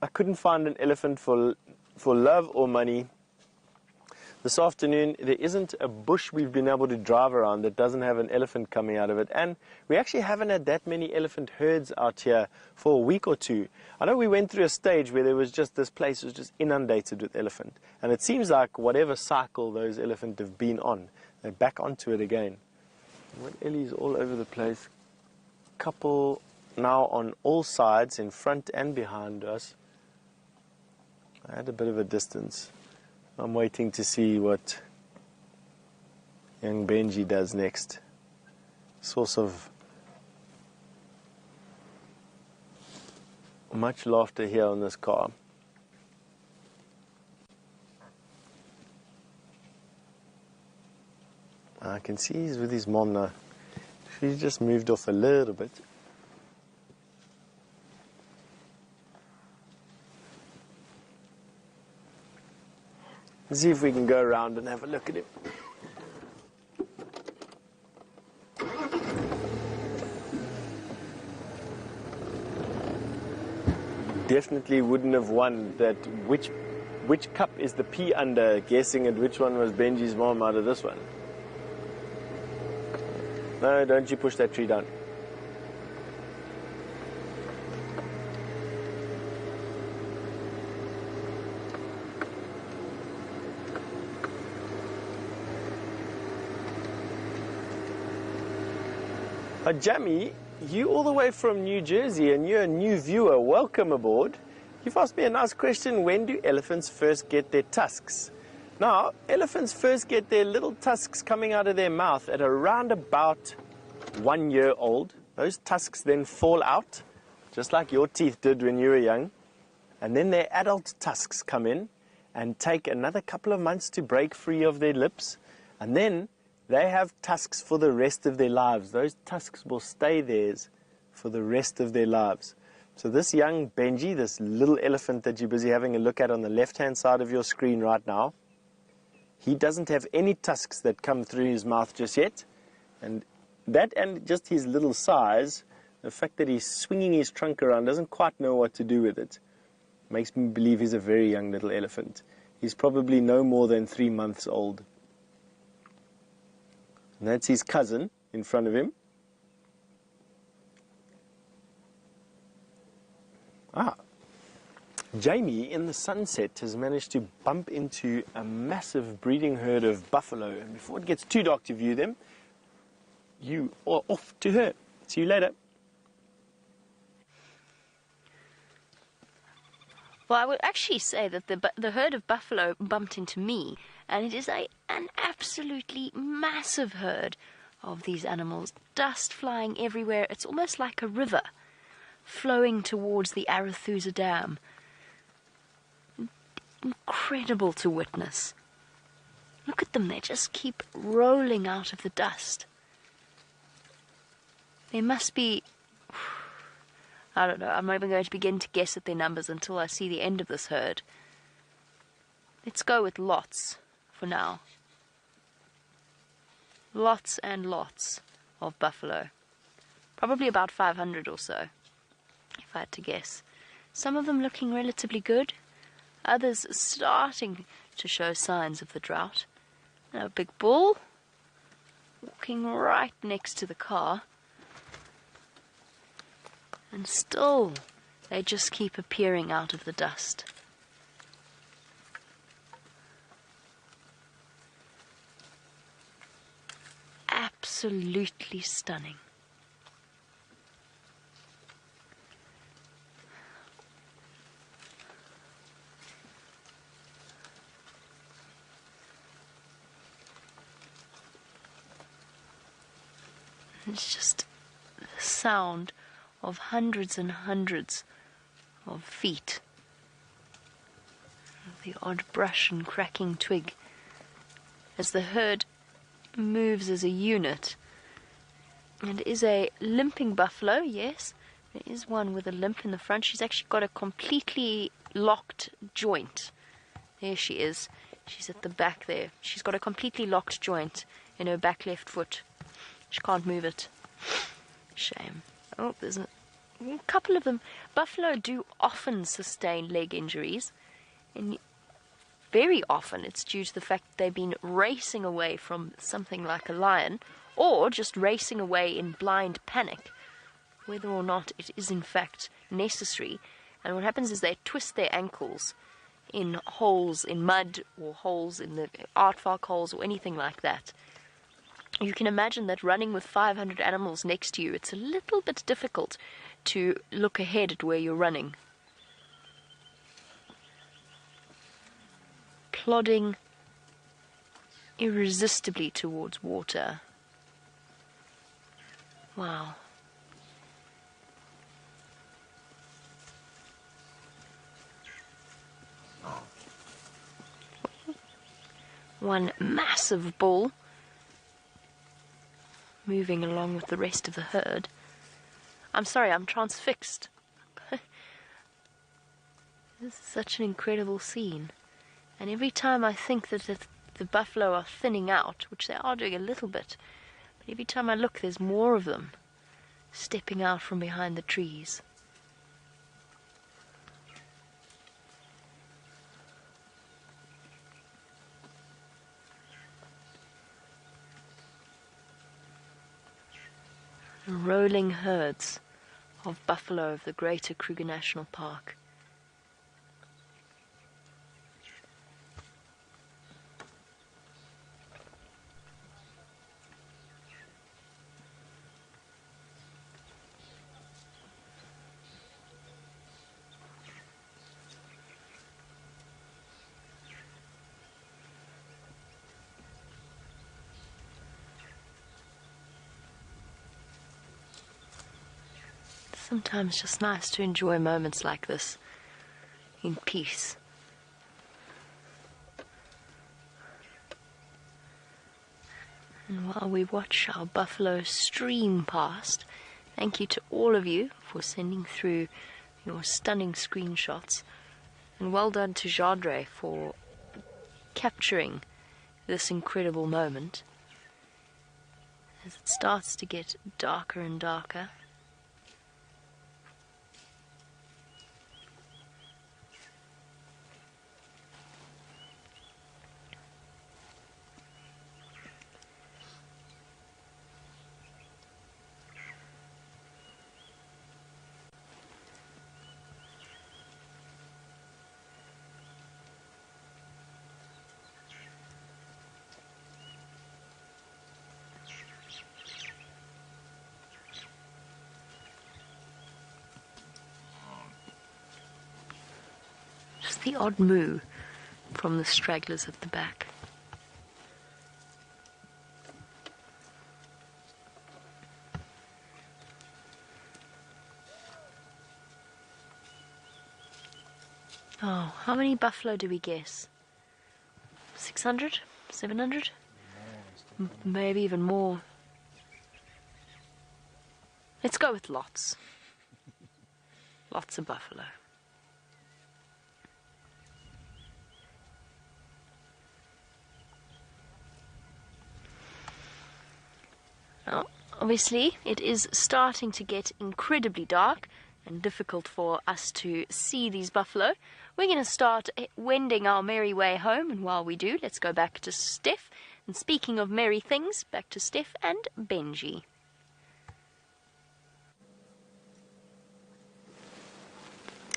I couldn't find an elephant for love or money. This afternoon, there isn't a bush we've been able to drive around that doesn't have an elephant coming out of it. And we actually haven't had that many elephant herds out here for a week or two. I know we went through a stage where there was just, this place was just inundated with elephant. And it seems like whatever cycle those elephant have been on, they're back onto it again. What Ellie's all over the place. Couple now on all sides, in front and behind us. I had a bit of a distance. I'm waiting to see what young Benji does next. Source of much laughter here on this car. I can see he's with his mom now. She's just moved off a little bit. Let's see if we can go around and have a look at him. Definitely wouldn't have won that. Which cup is the P under, guessing at which one was Benji's mom out of this one. No, don't you push that tree down. Jamie, you all the way from New Jersey and you're a new viewer. Welcome aboard. You've asked me a nice question. When do elephants first get their tusks? Now, elephants first get their little tusks coming out of their mouth at around about 1 year old. Those tusks then fall out, just like your teeth did when you were young. And then their adult tusks come in and take another couple of months to break free of their lips. And then they have tusks for the rest of their lives. Those tusks will stay theirs for the rest of their lives. So this young Benji, this little elephant that you're busy having a look at on the left-hand side of your screen right now, he doesn't have any tusks that come through his mouth just yet. And that, and just his little size, the fact that he's swinging his trunk around, doesn't quite know what to do with it, makes me believe he's a very young little elephant. He's probably no more than 3 months old. And that's his cousin in front of him. Jamie in the sunset has managed to bump into a massive breeding herd of buffalo. And before it gets too dark to view them, you are off to her. See you later. Well, I would actually say that the herd of buffalo bumped into me, and it is an absolutely massive herd of these animals, dust flying everywhere. It's almost like a river flowing towards the Arathusa Dam. Incredible to witness. Look at them, they just keep rolling out of the dust. There must be, I don't know, I'm not even going to begin to guess at their numbers until I see the end of this herd. Let's go with lots for now. Lots and lots of buffalo. Probably about 500 or so, if I had to guess. Some of them looking relatively good, others starting to show signs of the drought. Now a big bull walking right next to the car. And still, they just keep appearing out of the dust. Absolutely stunning. It's just the sound of hundreds and hundreds of feet, the odd brush and cracking twig, as the herd moves as a unit. And is a limping buffalo, yes, there is one with a limp in the front. She's actually got a completely locked joint. There she is. She's at the back there. She's got a completely locked joint in her back left foot. She can't move it. Shame. Oh, there's a couple of them. Buffalo do often sustain leg injuries. And very often it's due to the fact that they've been racing away from something like a lion, or just racing away in blind panic, whether or not it is in fact necessary. And what happens is they twist their ankles in holes in mud, or holes in the aardvark holes, or anything like that. You can imagine that running with 500 animals next to you, it's a little bit difficult to look ahead at where you're running. Plodding irresistibly towards water. Wow. One massive bull moving along with the rest of the herd. I'm sorry, I'm transfixed. This is such an incredible scene. And every time I think that the buffalo are thinning out, which they are doing a little bit, but every time I look, there's more of them stepping out from behind the trees. Rolling herds of buffalo of the Greater Kruger National Park. Sometimes it's just nice to enjoy moments like this in peace. And while we watch our buffalo stream past, thank you to all of you for sending through your stunning screenshots. And well done to Jadre for capturing this incredible moment. As it starts to get darker and darker, the odd moo from the stragglers at the back. Oh, how many buffalo do we guess? 600? 700? Maybe even more. Let's go with lots. Lots of buffalo. Now, obviously, it is starting to get incredibly dark and difficult for us to see these buffalo. We're going to start wending our merry way home, and while we do, let's go back to Steph. And speaking of merry things, back to Steph and Benji.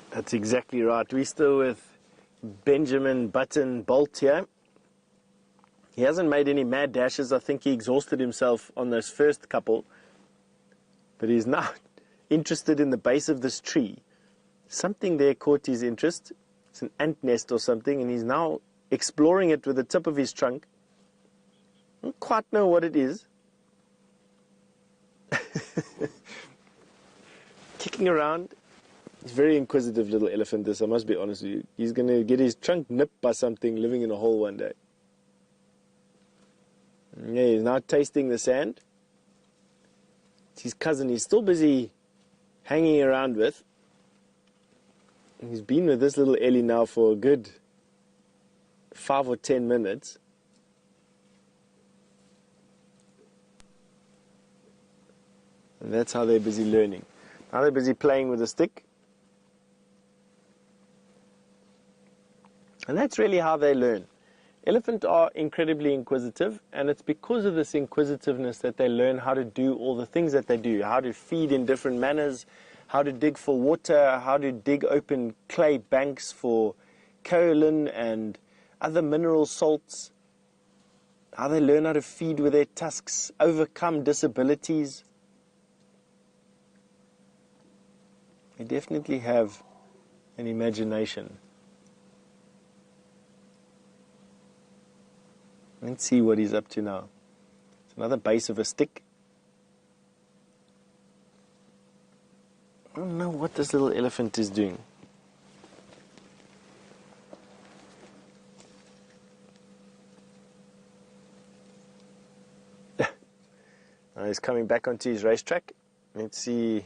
That's exactly right. We're still with Benjamin Button Bolt here. He hasn't made any mad dashes. I think he exhausted himself on those first couple. But he's now interested in the base of this tree. Something there caught his interest. It's an ant nest or something, and he's now exploring it with the tip of his trunk. I don't quite know what it is. Kicking around. He's a very inquisitive little elephant, this, I must be honest with you. He's going to get his trunk nipped by something living in a hole one day. Yeah, he's now tasting the sand. It's his cousin he's still busy hanging around with. And he's been with this little Ellie now for a good 5 or 10 minutes. And that's how they're busy learning. Now they're busy playing with a stick. And that's really how they learn. Elephants are incredibly inquisitive, and it's because of this inquisitiveness that they learn how to do all the things that they do, how to feed in different manners, how to dig for water, how to dig open clay banks for kaolin and other mineral salts, how they learn how to feed with their tusks, overcome disabilities. They definitely have an imagination. Let's see what he's up to now. It's another base of a stick. I don't know what this little elephant is doing. Now he's coming back onto his racetrack. Let's see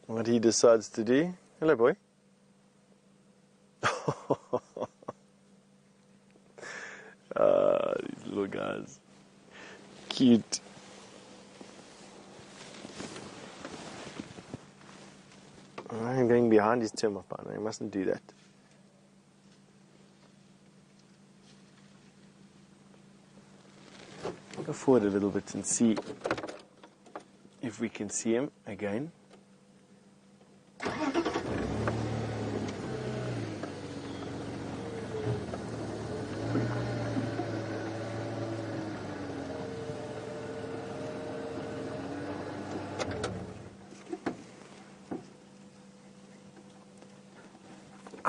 what he decides to do. Hello, boy. These little guys. Cute. I'm going behind his termite partner. I mustn't do that. Go forward a little bit and see if we can see him again.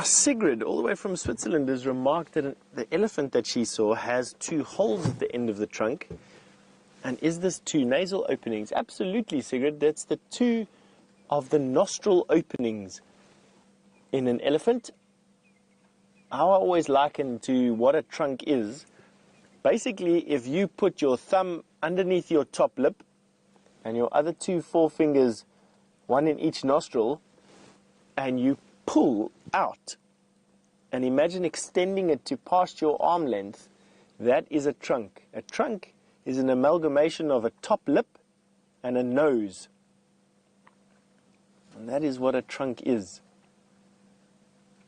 Sigrid, all the way from Switzerland, has remarked that the elephant that she saw has 2 holes at the end of the trunk. And is this 2 nasal openings? Absolutely, Sigrid. That's the 2 of the nostril openings in an elephant. How I always liken to what a trunk is, basically, if you put your thumb underneath your top lip and your other 2 forefingers, one in each nostril, and you pull out and imagine extending it to past your arm length, that is a trunk. A trunk is an amalgamation of a top lip and a nose. And that is what a trunk is.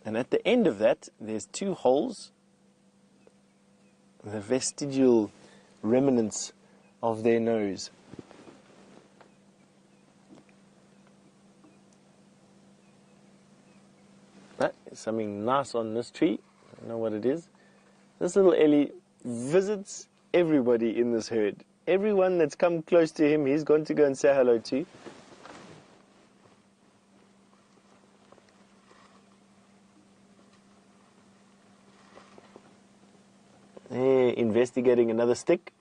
And at the end of that, there's 2 holes, the vestigial remnants of their nose. There's something nice on this tree. I don't know what it is. This little Ellie visits everybody in this herd. Everyone that's come close to him, he's gone to go and say hello to. Investigating another stick.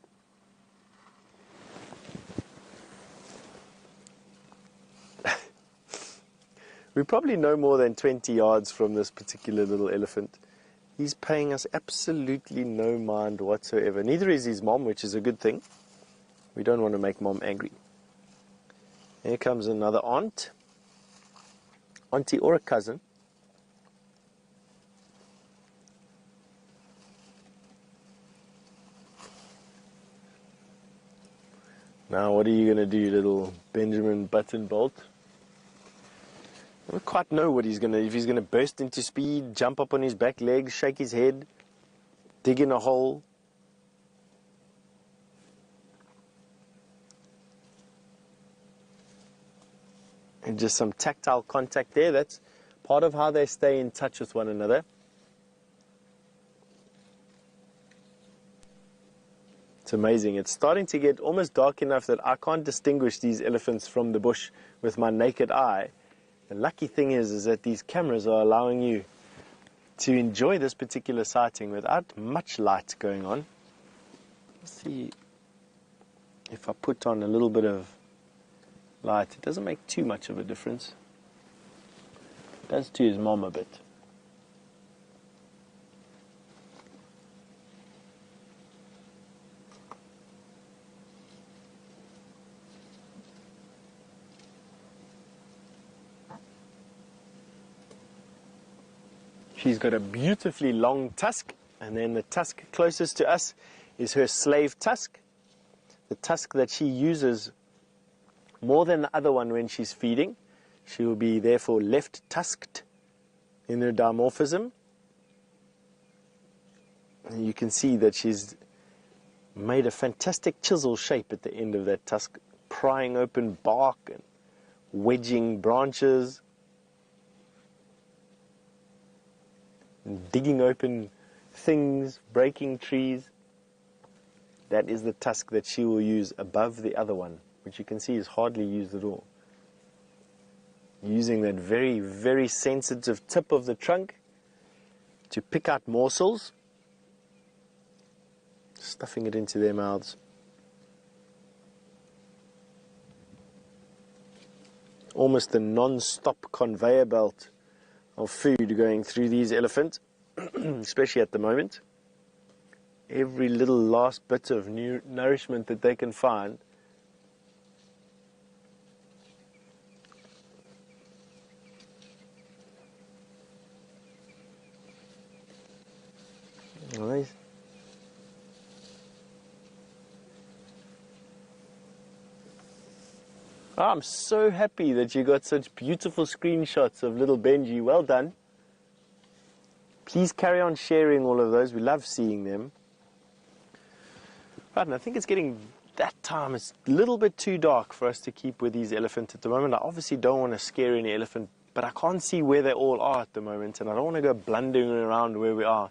We're probably no more than 20 yards from this particular little elephant. He's paying us absolutely no mind whatsoever. Neither is his mom, which is a good thing. We don't want to make mom angry. Here comes another aunt. Auntie or a cousin. Now what are you going to do, little Benjamin Button Bolt? I don't quite know what he's going to, if he's going to burst into speed, jump up on his back legs, shake his head, dig in a hole. And just some tactile contact there. That's part of how they stay in touch with one another. It's amazing. It's starting to get almost dark enough that I can't distinguish these elephants from the bush with my naked eye. The lucky thing is that these cameras are allowing you to enjoy this particular sighting without much light going on. Let's see if I put on a little bit of light. It doesn't make too much of a difference. It does to his mom a bit. She's got a beautifully long tusk, and then the tusk closest to us is her slave tusk, the tusk that she uses more than the other one when she's feeding. She will be therefore left tusked. in her dimorphism. And you can see that she's made a fantastic chisel shape at the end of that tusk, prying open bark and wedging branches, and digging open things, breaking trees. That is the tusk that she will use above the other one, which you can see is hardly used at all. Using that very, very sensitive tip of the trunk to pick out morsels, stuffing it into their mouths. Almost a non-stop conveyor belt of food going through these elephants, especially at the moment. Every little last bit of nourishment that they can find. Nice. I'm so happy that you got such beautiful screenshots of little Benji. Well done. Please carry on sharing all of those. We love seeing them. Right, and I think it's getting that time. It's a little bit too dark for us to keep with these elephants at the moment. I obviously don't want to scare any elephant, but I can't see where they all are at the moment, and I don't want to go blundering around where we are.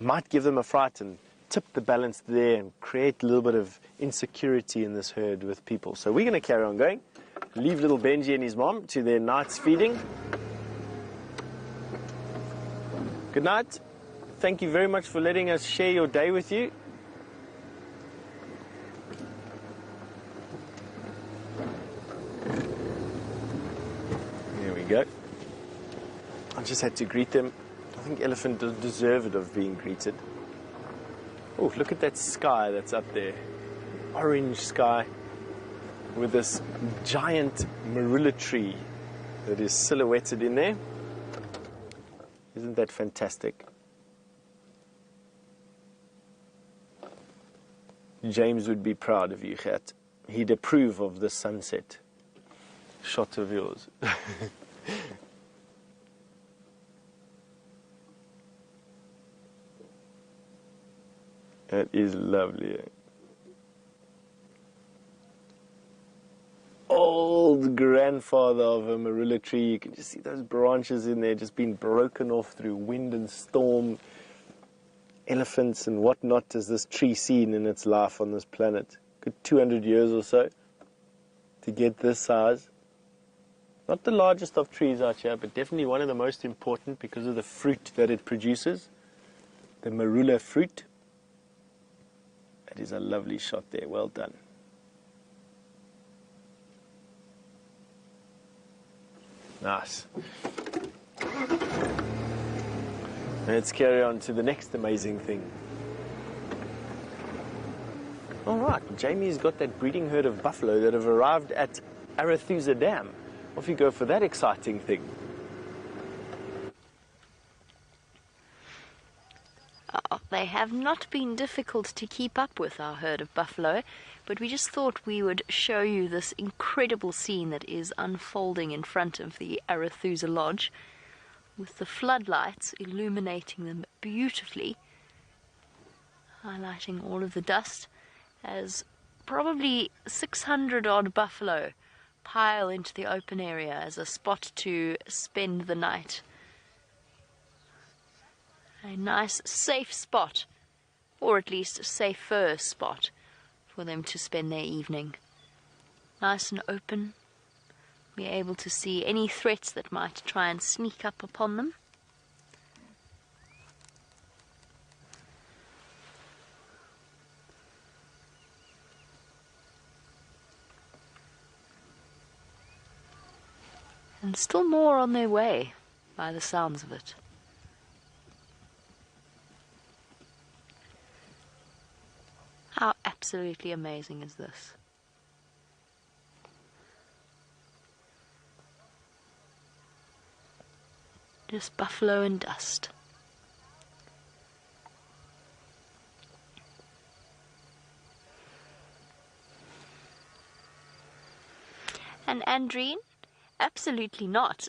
Might give them a fright and tip the balance there and create a little bit of insecurity in this herd with people. So we're going to carry on going. Leave little Benji and his mom to their night's feeding. Good night. Thank you very much for letting us share your day with you. There we go. I just had to greet them. I think elephants deserve it of being greeted. Oh, look at that sky that's up there. Orange sky with this giant marula tree that is silhouetted in there. Isn't that fantastic? James would be proud of you, Gert. He'd approve of the sunset shot of yours. That is lovely. Old grandfather of a marula tree. You can just see those branches in there just being broken off through wind and storm. Elephants and whatnot has this tree seen in its life on this planet. Good 200 years or so to get this size. Not the largest of trees out here, but definitely one of the most important because of the fruit that it produces. The marula fruit. That is a lovely shot there. Well done. Nice. Let's carry on to the next amazing thing. All right, Jamie's got that breeding herd of buffalo that have arrived at Arathusa Dam. Off you go for that exciting thing. They have not been difficult to keep up with, our herd of buffalo, but we just thought we would show you this incredible scene that is unfolding in front of the Arathusa Lodge, with the floodlights illuminating them beautifully, highlighting all of the dust, as probably 600 odd buffalo pile into the open area as a spot to spend the night. A nice safe spot, or at least a safer spot for them to spend their evening. Nice and open, be able to see any threats that might try and sneak up upon them. And still more on their way, by the sounds of it. How absolutely amazing is this? Just buffalo and dust. And Andreen? Absolutely not.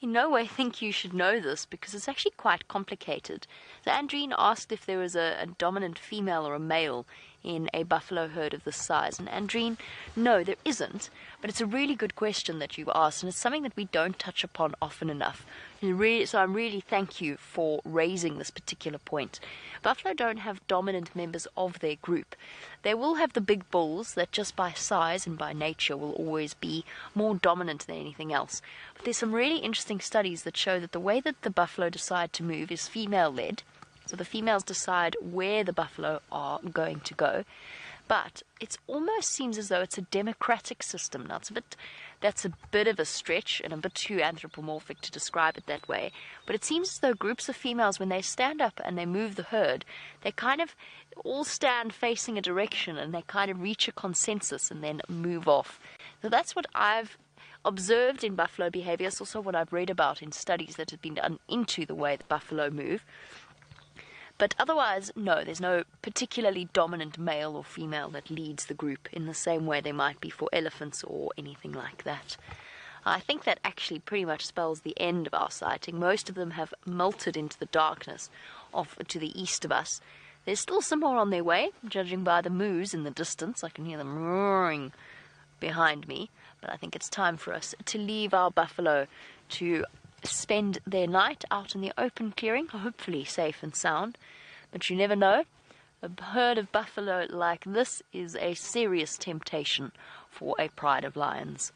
in no way think you should know this because it's actually quite complicated. So Andreen asked if there was a dominant female or a male in a buffalo herd of this size. And Andreen, no, there isn't. But it's a really good question that you've asked, and it's something that we don't touch upon often enough. So I really thank you for raising this particular point. Buffalo don't have dominant members of their group. They will have the big bulls that just by size and by nature will always be more dominant than anything else. But there's some really interesting studies that show that the way that the buffalo decide to move is female-led. So the females decide where the buffalo are going to go. But it almost seems as though it's a democratic system. Now, that's a bit of a stretch and a bit too anthropomorphic to describe it that way. But it seems as though groups of females, when they stand up and they move the herd, they kind of all stand facing a direction and they kind of reach a consensus and then move off. So that's what I've observed in buffalo behavior. It's also what I've read about in studies that have been done into the way the buffalo move. But otherwise, no, there's no particularly dominant male or female that leads the group in the same way there might be for elephants or anything like that. I think that actually pretty much spells the end of our sighting. Most of them have melted into the darkness off to the east of us. There's still some more on their way, judging by the moos in the distance. I can hear them roaring behind me. But I think it's time for us to leave our buffalo to spend their night out in the open clearing, hopefully safe and sound. But you never know. A herd of buffalo like this is a serious temptation for a pride of lions.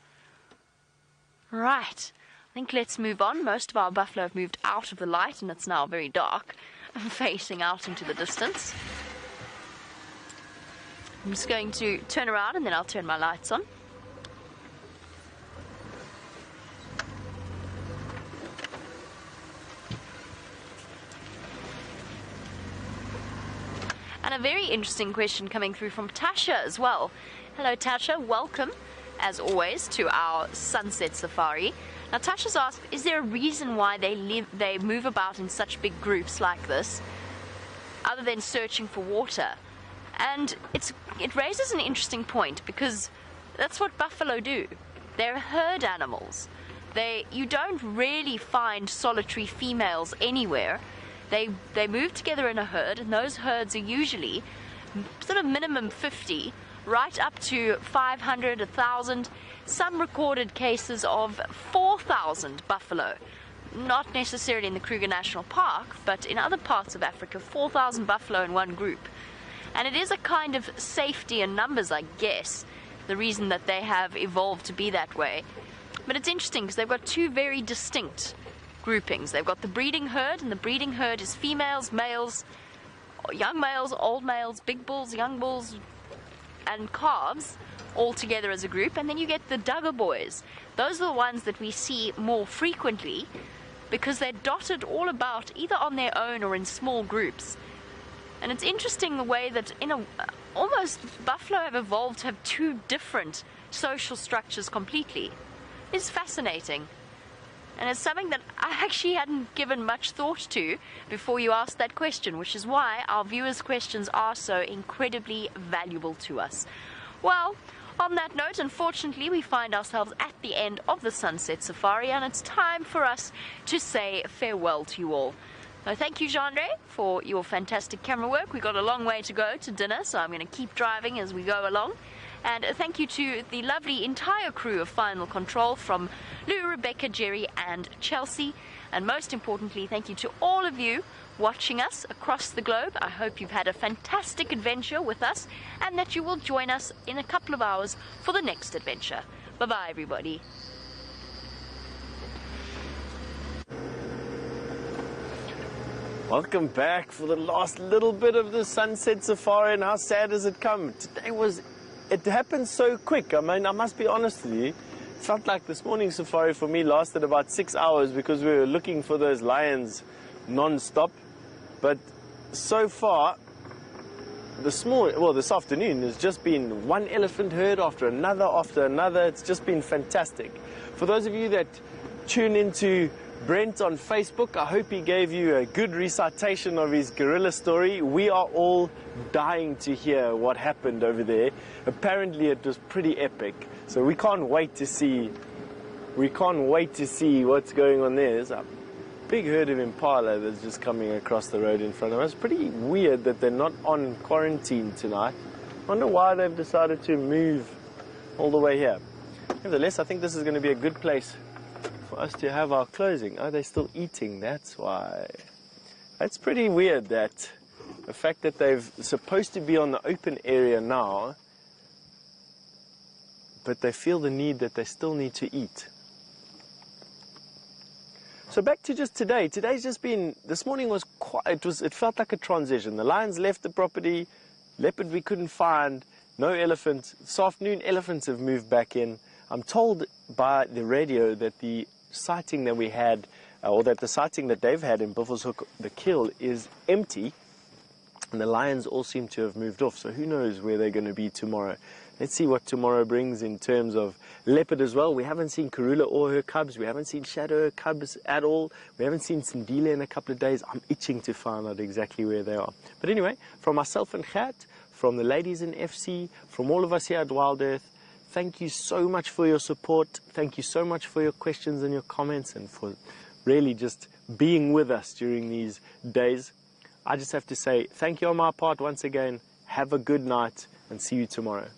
Right, I think let's move on. Most of our buffalo have moved out of the light and it's now very dark, facing out into the distance. I'm just going to turn around and then I'll turn my lights on. And a very interesting question coming through from Tasha as well. Hello Tasha, welcome as always to our sunset safari. Now Tasha's asked, is there a reason why they move about in such big groups like this other than searching for water? And it raises an interesting point because that's what buffalo do. They're herd animals. You don't really find solitary females anywhere. They move together in a herd, and those herds are usually sort of minimum 50, right up to 500, 1,000, some recorded cases of 4,000 buffalo. Not necessarily in the Kruger National Park, but in other parts of Africa, 4,000 buffalo in one group. And it is a kind of safety in numbers, I guess, the reason that they have evolved to be that way. But it's interesting because they've got two very distinct groupings. They've got the breeding herd, and the breeding herd is females, males, young males, old males, big bulls, young bulls, and calves all together as a group. And then you get the Duggar boys. Those are the ones that we see more frequently because they're dotted all about, either on their own or in small groups. And it's interesting the way that almost buffalo have evolved to have two different social structures completely. It's fascinating. And it's something that I actually hadn't given much thought to before you asked that question, which is why our viewers' questions are so incredibly valuable to us. Well, on that note, unfortunately, we find ourselves at the end of the Sunset Safari, and it's time for us to say farewell to you all. So thank you, Jean-Ray, for your fantastic camera work. We've got a long way to go to dinner, so I'm going to keep driving as we go along. And thank you to the lovely entire crew of Final Control from Lou, Rebecca, Jerry and Chelsea. And most importantly, thank you to all of you watching us across the globe. I hope you've had a fantastic adventure with us and that you will join us in a couple of hours for the next adventure. Bye-bye, everybody. Welcome back for the last little bit of the Sunset Safari, and how sad has it come? It happened so quick. I mean, I must be honest with you. It felt like this morning's safari for me lasted about 6 hours because we were looking for those lions non-stop. But so far, this afternoon has just been one elephant herd after another. It's just been fantastic. For those of you that tune into Brent on Facebook, I hope he gave you a good recitation of his gorilla story. We are all dying to hear what happened over there. Apparently it was pretty epic, so we can't wait to see we can't wait to see what's going on there. There's a big herd of impala that's just coming across the road in front of us. Pretty weird that they're not on quarantine tonight. Wonder why they've decided to move all the way here. Nevertheless, I think this is going to be a good place for us to have our closing. Oh, they're still eating, that's why. That's pretty weird, that the fact that they're supposed to be on the open area now, but they feel the need that they still need to eat. So back to just today. Today's just been, this morning was quite, it felt like a transition. The lions left the property, leopard we couldn't find, no elephant. This afternoon, elephants have moved back in. I'm told by the radio that the sighting that we had, or that the sighting that they've had in Buffelshoek, the kill, is empty, and the lions all seem to have moved off. So who knows where they're going to be tomorrow. Let's see what tomorrow brings in terms of leopard as well. We haven't seen Karula or her cubs. We haven't seen Shadow her cubs at all. We haven't seen Sindile in a couple of days. I'm itching to find out exactly where they are. But anyway, from myself and Gert, from the ladies in FC, from all of us here at Wild Earth, thank you so much for your support. Thank you so much for your questions and your comments, and for really just being with us during these days. I just have to say thank you on my part once again. Have a good night, and see you tomorrow.